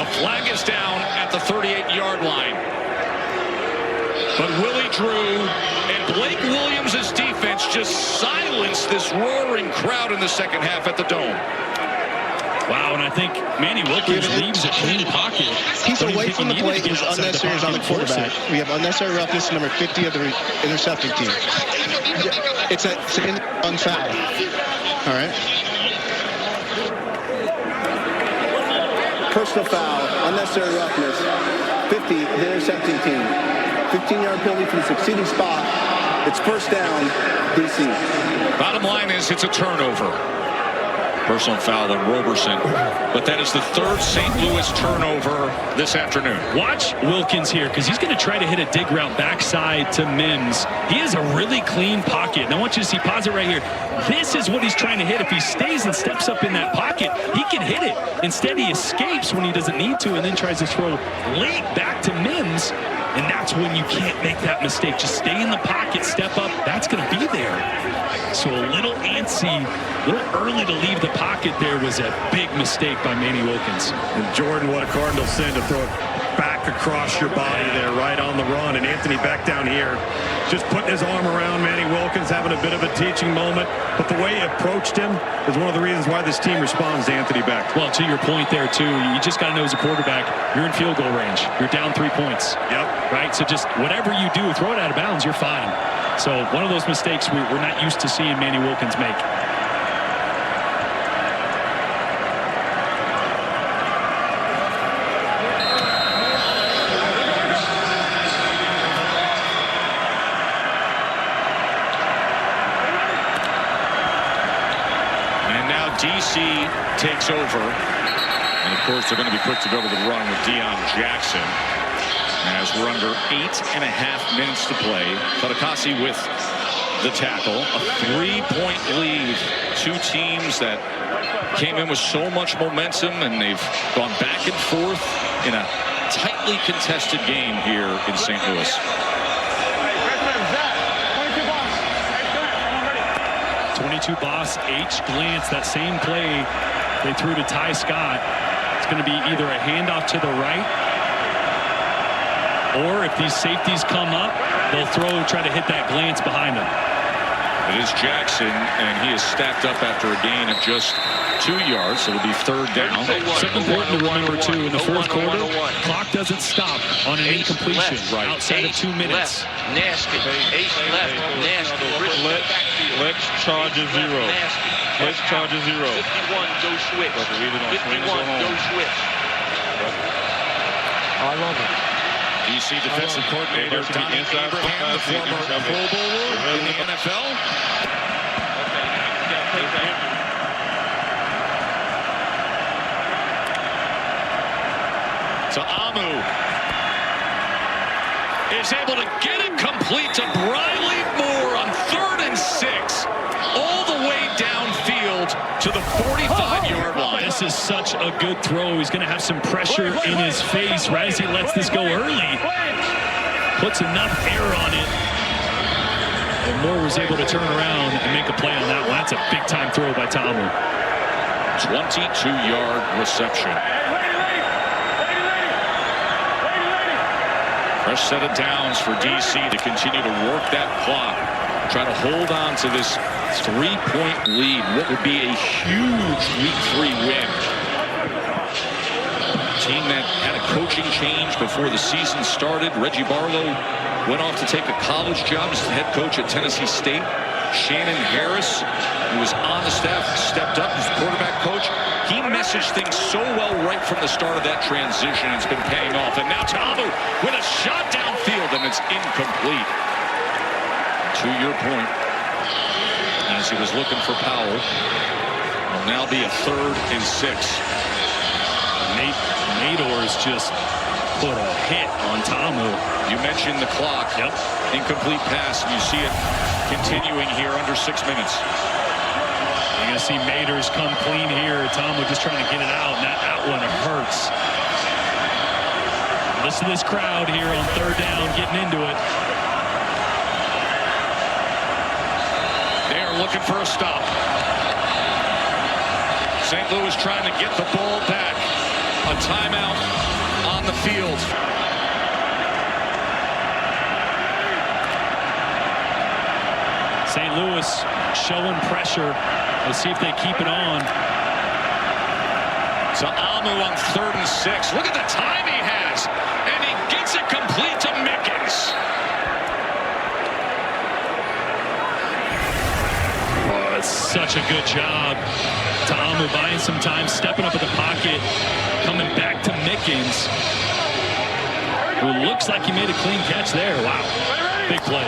A flag is down at the 38-yard line. But Willie Drew and Blake Williams' defense just silenced this roaring crowd in the second half at the Dome. Wow, and I think Manny Wilkins leaves a clean pocket. He's away from the plate. It was unnecessary on the quarterback. We have unnecessary roughness, number 50 of the intercepting team. It's an unfoul. All right. Personal foul, unnecessary roughness, 50 of the intercepting team. 15-yard penalty from the succeeding spot. It's first down, DC. Bottom line is it's a turnover. Personal foul on Roberson. But that is the 3rd St. Louis turnover this afternoon. Watch Wilkins here, because he's going to try to hit a dig route backside to Mims. He has a really clean pocket. And I want you to see, pause it right here. This is what he's trying to hit. If he stays and steps up in that pocket, he can hit it. Instead, he escapes when he doesn't need to and then tries to throw late back to Mims. And that's when you can't make that mistake. Just stay in the pocket, step up. That's going to be there. So a little antsy, a little early to leave the pocket there was a big mistake by Manny Wilkins. And Jordan, what a Cardinal sin to throw it back across your body there, right on the run. And Anthony Beck down here just putting his arm around Manny Wilkins, having a bit of a teaching moment. But the way he approached him is one of the reasons why this team responds to Anthony Beck. Well, to your point there, too, you just got to know as a quarterback, you're in field goal range. You're down 3 points. Yep. Right? So just whatever you do, throw it out of bounds, you're fine. So one of those mistakes we're not used to seeing Manny Wilkins make. DC takes over. And, of course, they're going to be quick to go to the run with Deion Jackson. As we're under 8.5 minutes to play. Fatukasi with the tackle. A 3-point lead. Two teams that came in with so much momentum, and they've gone back and forth in a tightly contested game here in St. Louis. 22 boss, H glance, that same play they threw to Ty Scott. It's going to be either a handoff to the right, or if these safeties come up, they'll try to hit that glance behind them. It is Jackson, and he is stacked up after a gain of just 2 yards, so it'll be third down. Something important to remember, too, in the fourth quarter, clock doesn't stop on an incompletion outside of 2 minutes. Nasty. Ace left. Nasty. Flex charges 0. Flex charges 0. 51, go switch. 51, go switch. I love it. DC defensive coordinator Donnie Abraham, the former Pro Bowler in the NFL. So Amu is able to get it complete to Briley Moore on 3rd and 6, all the way downfield to the 45-yard line. This is such a good throw. He's going to have some pressure in his face right as he lets this go early. Puts enough air on it. And Moore was able to turn around and make a play on that one. That's a big-time throw by Tamu. 22-yard reception. Fresh set of downs for DC to continue to work that clock. Try to hold on to this 3-point lead. What would be a huge Week 3 win. Team that had a coaching change before the season started. Reggie Barlow went off to take a college job as the head coach at Tennessee State. Shannon Harris, who was on the staff, stepped up as the quarterback coach. He messaged things so well right from the start of that transition. It's been paying off. And now Tamu with a shot downfield, and it's incomplete. To your point, as he was looking for power, will now be a 3rd and 6. Nador's just put a hit on Tamu. You mentioned the clock. Yep. Incomplete pass. You see it continuing here under 6 minutes. You're going to see Maders come clean here. Tamu just trying to get it out, and that one hurts. Listen to this crowd here on 3rd down, getting into it. They are looking for a stop. St. Louis trying to get the ball back. A timeout on the field. St. Louis showing pressure. Let's see if they keep it on. So Amu on 3rd and 6. Look at the time he has. And he gets it complete to Mickens. Oh, it's such a good job. To Amu buying some time, stepping up in the pocket, coming back to Mickens, who looks like he made a clean catch there. Wow, big play.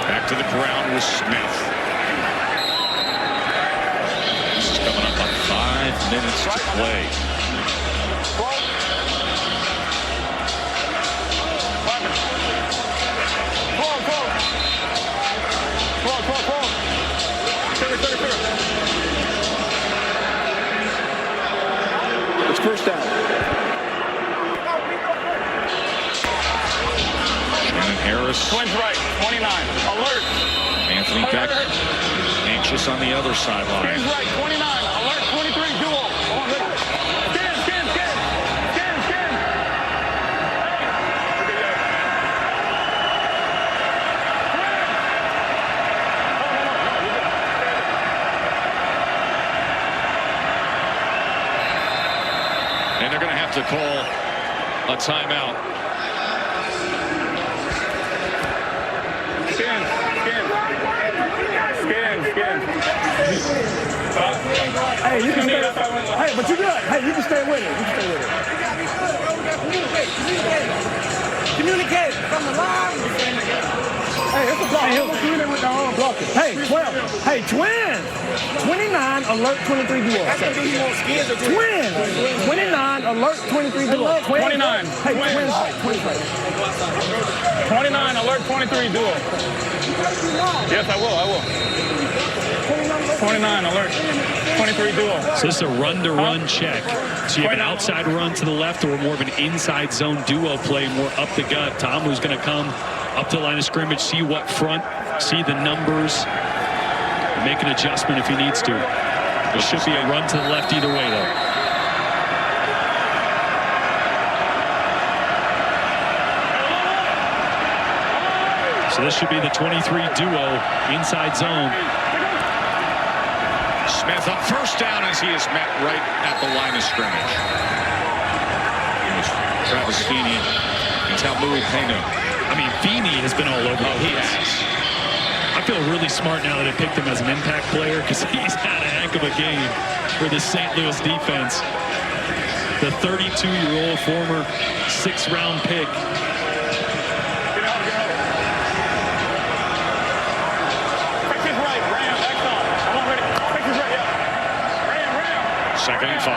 Back to the ground with Smith. This is coming up on 5 minutes to play. It's first down. Shannon Harris. Twins right, 29. Alert. Anthony Beck, anxious on the other sideline. Twins right, 29. Alert, 23. Duo. Skin. And they're going to have to call a timeout. Skin. Hey, you can stay. Hey, but you're good. Hey, you can stay with it. Communicate from the line. Hey, Hey, it's a block. Hey, with the arm blocking. Hey, 12. Hey, twins. 29, alert 23 duo. Twins. 29, alert 23 duo. 29. Hey, twins. 29, alert 23 duo. Yes, I will. 29, alert 23 duo. So this is a run-to-run check. So you have an outside run to the left or more of an inside zone duo play, more up the gut. Tamu's going to come up to the line of scrimmage, see what front, see the numbers, make an adjustment if he needs to. There should be a run to the left either way, though. So this should be the 23 duo inside zone. Smith on first down as he is met right at the line of scrimmage. Travis Feeney and Tamu Pena. I mean, Feeney has been all over the place. He has. I feel really smart now that I picked him as an impact player because he's had a heck of a game for the St. Louis defense. The 32-year-old former 6th-round pick. Second and 5.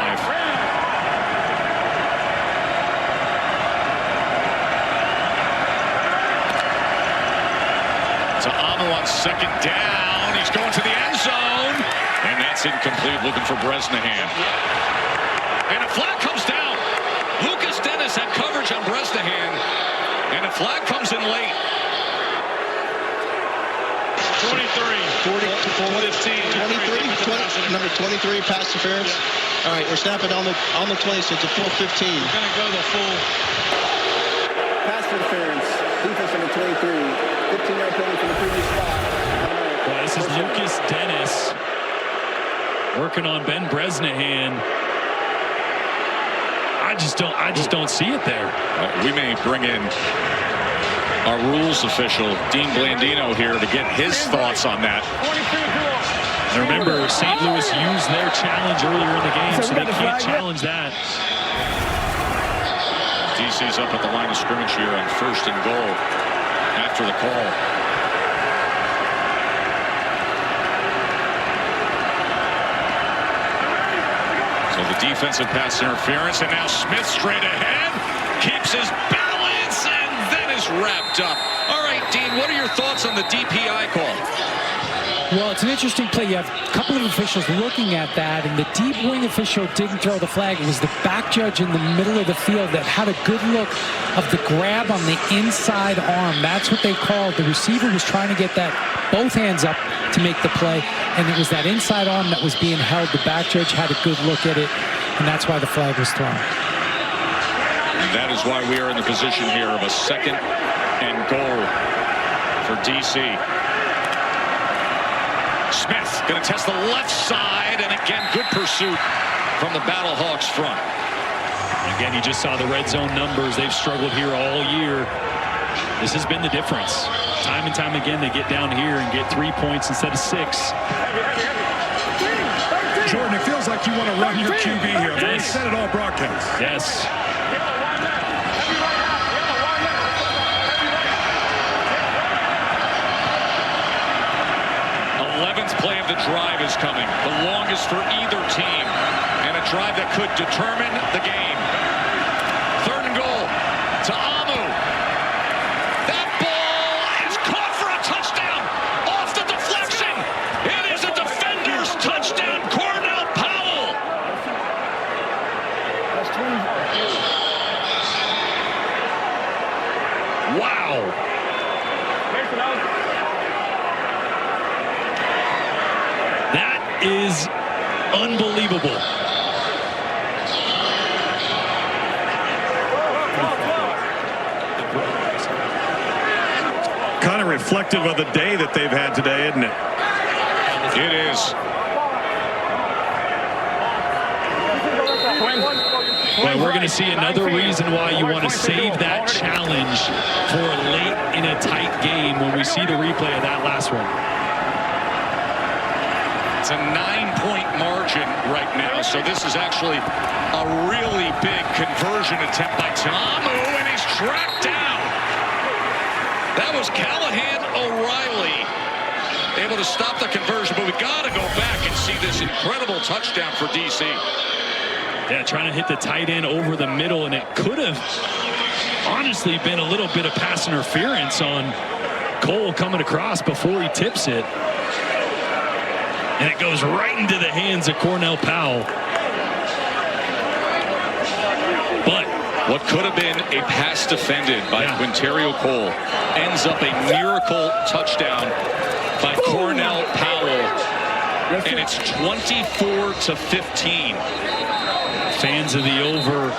To Amu on second down. He's going to the end zone. And that's incomplete, looking for Bresnahan. And a flag comes down. Lucas Dennis had coverage on Bresnahan. And a flag comes in late. Number 23, pass interference. All right, we're snapping on the 20, so it's a full 15. We're going to go the full. Pass interference. Defense number 23. 15-yard penalty for the previous spot. Well, this is Lucas Dennis working on Ben Bresnahan. I just don't see it there. We may bring in our rules official, Dean Blandino, here to get his thoughts on that. And remember, St. Louis used their challenge earlier in the game, so they can't challenge that. DC's up at the line of scrimmage here on first and goal after the call. So the defensive pass interference, and now Smith straight ahead, keeps his balance, and then is wrapped up. All right, Dean, what are your thoughts on the DPI call? Well, it's an interesting play. You have a couple of officials looking at that, and the deep wing official didn't throw the flag. It was the back judge in the middle of the field that had a good look of the grab on the inside arm. That's what they called. The receiver was trying to get that both hands up to make the play, and it was that inside arm that was being held. The back judge had a good look at it, and that's why the flag was thrown. And that is why we are in the position here of a second and goal for DC. Smith going to test the left side, and again, good pursuit from the Battlehawks front. Again, you just saw the red zone numbers. They've struggled here all year. This has been the difference. Time and time again, they get down here and get 3 points instead of 6. Jordan, it feels like you want to run your QB here. I've said it all broadcast. Yes. 11th play of the drive is coming, the longest for either team, and a drive that could determine the game. Third and goal to Amu. That ball is caught for a touchdown off the deflection. It is a defender's touchdown, Cornell Powell. Wow. Is unbelievable. Kind of reflective of the day that they've had today, isn't it? It is. Well, we're going to see another reason why you want to save that challenge for late in a tight game when we see the replay of that last one. It's a 9-point margin right now, so this is actually a really big conversion attempt by Tamu, and he's tracked down. That was Callahan O'Reilly able to stop the conversion, but we got to go back and see this incredible touchdown for DC. Yeah, trying to hit the tight end over the middle, and it could have honestly been a little bit of pass interference on Cole coming across before he tips it. And it goes right into the hands of Cornell Powell. But what could have been a pass defended by Quinterio Cole ends up a miracle touchdown by Cornell Powell. And it's 24-15. Fans of the over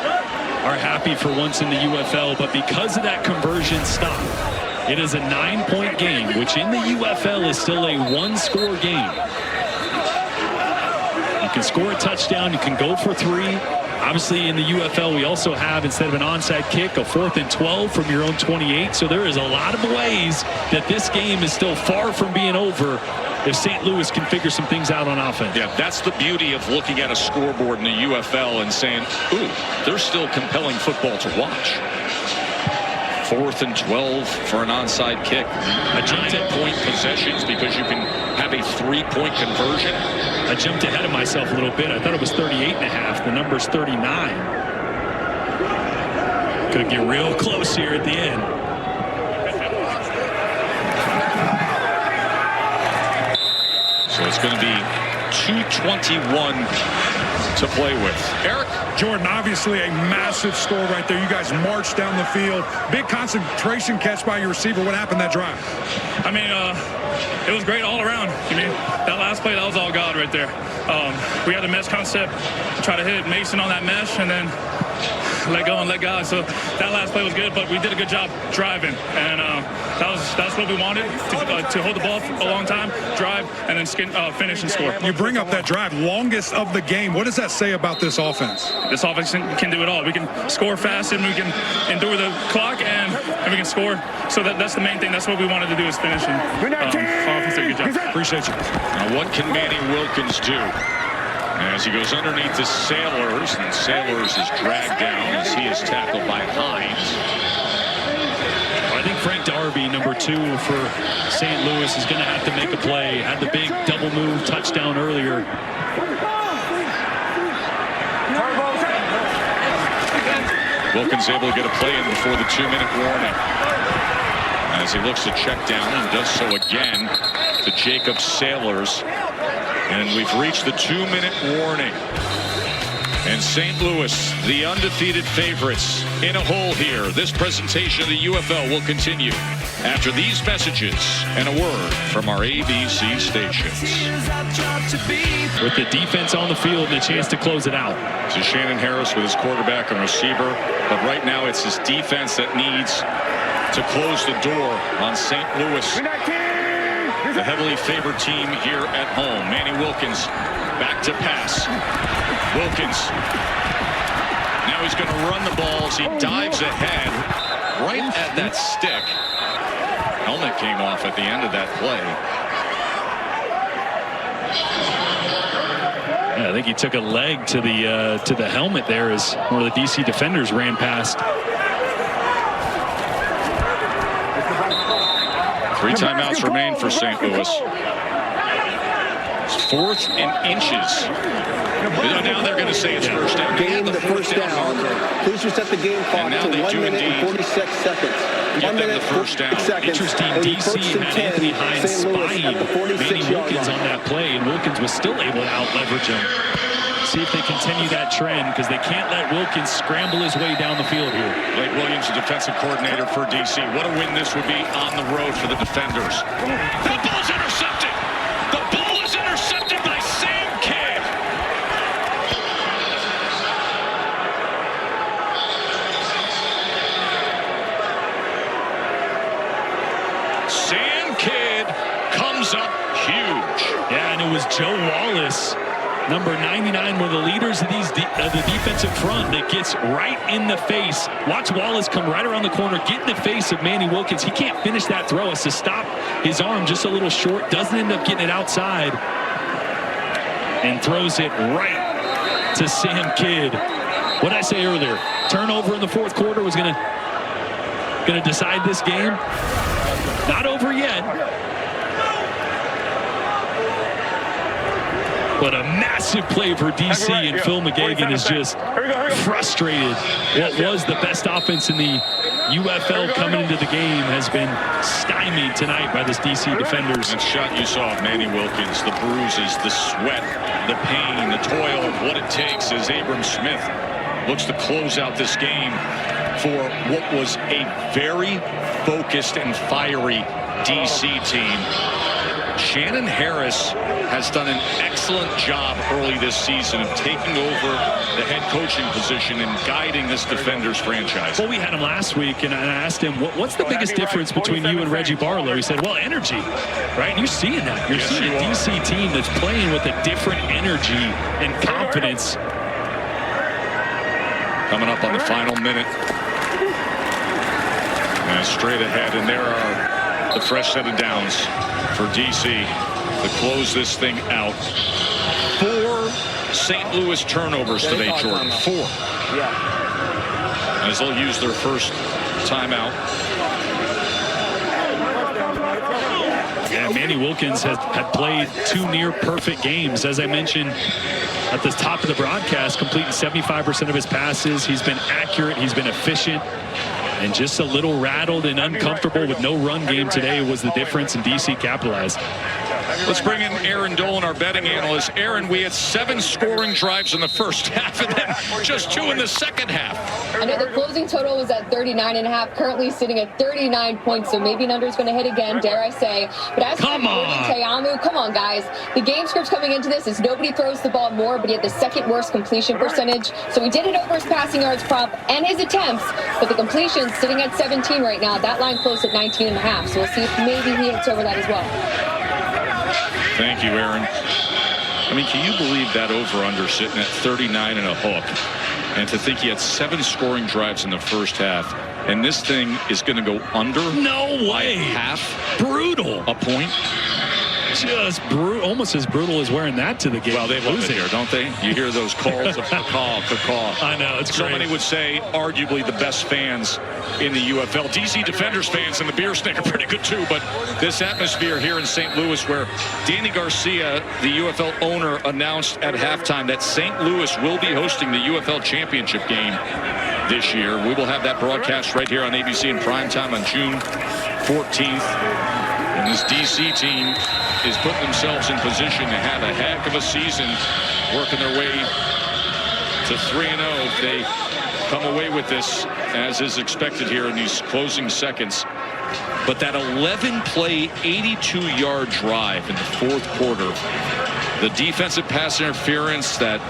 are happy for once in the UFL, but because of that conversion stop, it is a 9-point game, which in the UFL is still a 1-score game. You can score a touchdown, you can go for 3. Obviously, in the UFL, we also have, instead of an onside kick, a 4th and 12 from your own 28. So there is a lot of ways that this game is still far from being over if St. Louis can figure some things out on offense. Yeah, that's the beauty of looking at a scoreboard in the UFL and saying, ooh, there's still compelling football to watch. 4th and 12 for an onside kick. A 9-point possessions because you can have a 3-point conversion. I jumped ahead of myself a little bit. I thought it was 38.5. The number's 39. Could get real close here at the end. So it's going to be 2:21 to play with. Eric? Jordan, obviously a massive score right there. You guys marched down the field. Big concentration catch by your receiver. What happened that drive? I mean, it was great all around. I mean, that last play, that was all God right there. We had the mesh concept, try to hit Mason on that mesh, and then let go and let God. So that last play was good, but we did a good job driving, and that's what we wanted, to hold the ball for a long time, drive, and then finish and score. You bring up that drive, longest of the game. What does that say about this offense? This offense can do it all. We can score fast, and we can endure the clock, and we can score. So that's the main thing. That's what we wanted to do, is finish. And offense did a good job. Appreciate you. Now, what can Manny Wilkins do? As he goes underneath the Sailors, and Sailors is dragged down as he is tackled by Hines. I think Frank Darby, number 2 for St. Louis, is going to have to make a play. Had the big double move touchdown earlier. Wilkins able to get a play in before the 2-minute warning. As he looks to check down and does so again to Jacob Sailors. And we've reached the 2-minute warning. And St. Louis, the undefeated favorites, in a hole here. This presentation of the UFL will continue after these messages and a word from our ABC stations. With the defense on the field and a chance to close it out. So Shannon Harris with his quarterback and receiver. But right now it's his defense that needs to close the door on St. Louis. The heavily favored team here at home. Manny Wilkins back to pass. Wilkins. Now he's going to run the ball as he dives ahead right at that stick. Helmet came off at the end of that play. Yeah, I think he took a leg to the helmet there as one of the DC defenders ran past. 3 timeouts remain for St. Louis. It's 4th and inches. Now they're going to say it's first down. Game the first down. Please reset the game clock to 1 minute and 46 seconds. 1 minute the first down. Interesting, DC had Anthony Hines spying Manny Wilkins on that play, and Wilkins was still able to out-leverage him. See if they continue that trend, because they can't let Wilkins scramble his way down the field here. Blake Williams, the defensive coordinator for DC. What a win this would be on the road for the defenders. The ball's intercepted. The ball is intercepted by Sam Kidd. Sam Kidd comes up huge. Yeah, and it was Joe Wallace, number 99, one of the leaders of the defensive front, that gets right in the face. Watch Wallace come right around the corner, get in the face of Manny Wilkins. He can't finish that throw. Has to stop his arm just a little short. Doesn't end up getting it outside. And throws it right to Sam Kidd. What did I say earlier? Turnover in the 4th quarter was going to going to decide this game. Not over yet. But a massive play for DC, and Phil McGagan is just frustrated. What was the best offense in the UFL coming into the game has been stymied tonight by this DC defenders. That shot you saw of Manny Wilkins, the bruises, the sweat, the pain, the toil of what it takes as Abram Smith looks to close out this game for what was a very focused and fiery DC team. Shannon Harris has done an excellent job early this season of taking over the head coaching position and guiding this Defenders franchise. Well, we had him last week, and I asked him, what's the biggest difference between you and Reggie Barlow? He said, well, energy, right? And you're seeing that. You're seeing a DC team that's playing with a different energy and confidence. Coming up on the final minute. And straight ahead, and there are the fresh set of downs for DC to close this thing out. 4 St. Louis turnovers today, Jordan. 4. Yeah. As they'll use their first timeout. Yeah, Manny Wilkins had played 2 near-perfect games. As I mentioned at the top of the broadcast, completing 75% of his passes. He's been accurate. He's been efficient. And just a little rattled and uncomfortable with no run game today was the difference, and DC capitalized. Let's bring in Aaron Dolan, our betting analyst. Aaron, we had 7 scoring drives in the first half and then just 2 in the second half. I know the closing total was at 39.5, currently sitting at 39 points, so maybe an under is going to hit again, dare I say. But as for Teamu, come on, guys. The game script coming into this is nobody throws the ball more, but he had the second worst completion percentage. So he did it over his passing yards prop and his attempts, but the completion's sitting at 17 right now. That line closed at 19.5, so we'll see if maybe he hits over that as well. Thank you, Aaron. I mean, can you believe that over-under sitting at 39 and a hook? And to think he had 7 scoring drives in the first half, and this thing is going to go under? No way. Half? Brutal. A point? Just almost as brutal as wearing that to the game. Well, they love it here, don't they? You hear those calls of caw. I know, it's so great. many would say arguably the best fans in the UFL. DC Defenders fans and the Beer Stick are pretty good too, but this atmosphere here in St. Louis where Danny Garcia, the UFL owner, announced at halftime that St. Louis will be hosting the UFL championship game this year. We will have that broadcast right here on ABC in primetime on June 14th. And this DC team is putting themselves in position to have a heck of a season, working their way to 3-0 if they come away with this, as is expected here in these closing seconds. But that 11-play, 82-yard drive in the fourth quarter, the defensive pass interference that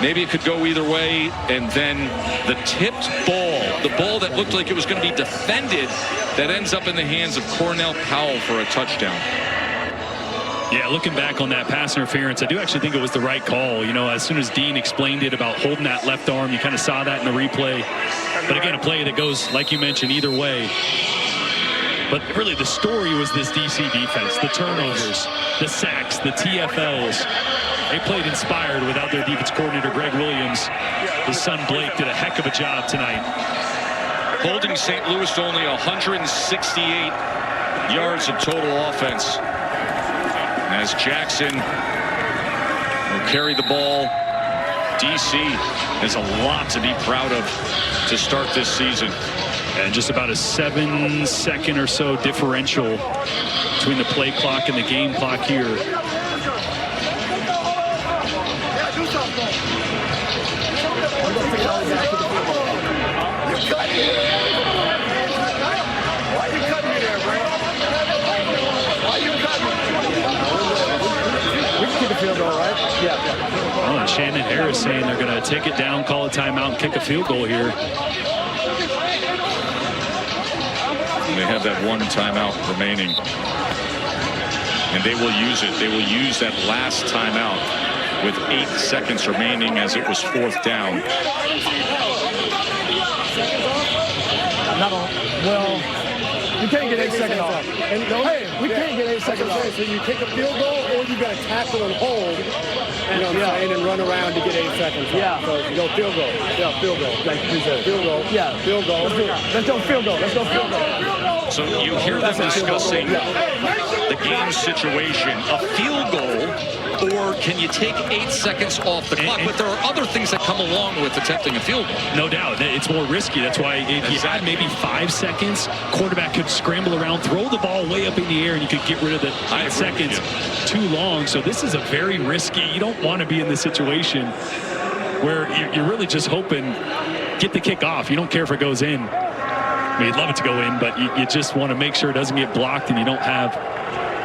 maybe it could go either way, and then the tipped ball, the ball that looked like it was going to be defended, that ends up in the hands of Cornell Powell for a touchdown. Yeah, looking back on that pass interference, I do actually think it was the right call. You know, as soon as Dean explained it about holding that left arm, you kind of saw that in the replay. But again, a play that goes, like you mentioned, either way. But really the story was this DC defense, the turnovers, the sacks, the TFLs. They played inspired without their defense coordinator, Greg Williams. His son, Blake, did a heck of a job tonight. Holding St. Louis to only 168 yards of total offense. As Jackson will carry the ball, DC has a lot to be proud of to start this season. And just about a 7-second or so differential between the play clock and the game clock here. Oh, and Shannon Harris saying they're going to take it down, call a timeout, and kick a field goal here. And they have that one timeout remaining. And they will use it. They will use that last timeout with 8 seconds remaining as it was 4th down. You can't get 8 seconds off. And hey, we can't get 8 seconds off. So you kick a field goal or you got to tackle and hold, you know what I'm saying, and run around to get 8 seconds off. Yeah. So you go field goal. Yeah, field goal. Like you said, field goal. Yeah, field goal. Let's go field goal. Let's go field goal. So you hear them discussing the game situation, a field goal, or can you take 8 seconds off the clock? But there are other things that come along with attempting a field goal. No doubt. It's more risky. That's why if you had maybe 5 seconds, quarterback could scramble around, throw the ball way up in the air, and you could get rid of the 8 seconds too long. So this is a very risky. You don't want to be in this situation where you're really just hoping, get the kick off. You don't care if it goes in. I mean, you'd love it to go in, but you just want to make sure it doesn't get blocked and you don't have.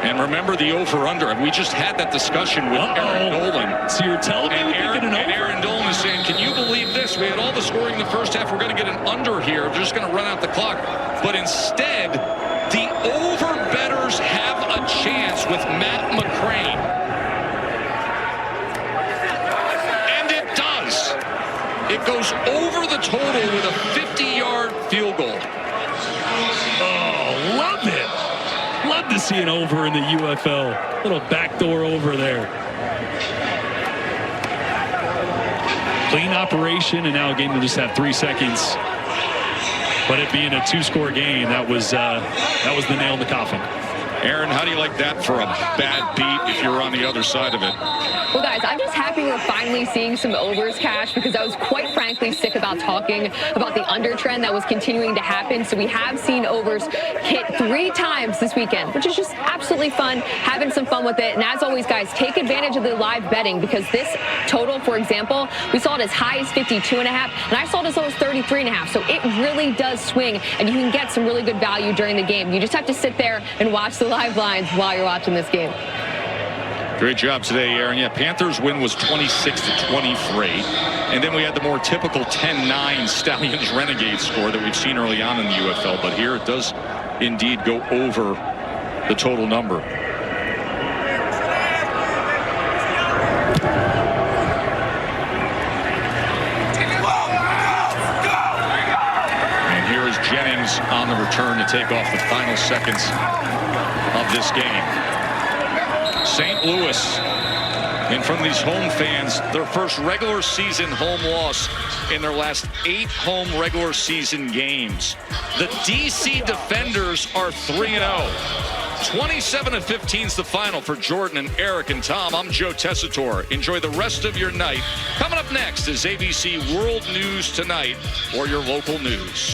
And remember the over-under. And we just had that discussion with Aaron Dolan. So you're telling me Aaron Dolan is saying, can you believe this? We had all the scoring in the first half. We're going to get an under here. They're just going to run out the clock. But instead, the over-bettors have a chance with Matt McCrane. And it does. It goes over the total with a 50-yard field goal. Oh, love it. Love to see an over in the UFL. Little backdoor over there. Clean operation, and now a game will just have 3 seconds. But it being a 2-score game, that was the nail in the coffin. Aaron, how do you like that for a bad beat if you're on the other side of it? Well, guys, I'm just happy we're finally seeing some overs cash because I was quite frankly sick about talking about the under trend that was continuing to happen. So we have seen overs hit 3 times this weekend, which is just absolutely fun, having some fun with it. And as always, guys, take advantage of the live betting because this total, for example, we saw it as high as 52.5, and I saw it as low as 33.5. So it really does swing, and you can get some really good value during the game. You just have to sit there and watch the live lines while you're watching this game. Great job today, Aaron. Yeah, Panthers win was 26-23. And then we had the more typical 10-9 Stallions Renegade score that we've seen early on in the UFL. But here it does indeed go over the total number. And here is Jennings on the return to take off the final seconds of this game. St. Louis, in front of these home fans, their first regular season home loss in their last 8 home regular season games. The DC Defenders are 3-0. 27-15 is the final for Jordan and Eric and Tom. I'm Joe Tessitore. Enjoy the rest of your night. Coming up next is ABC World News Tonight or your local news.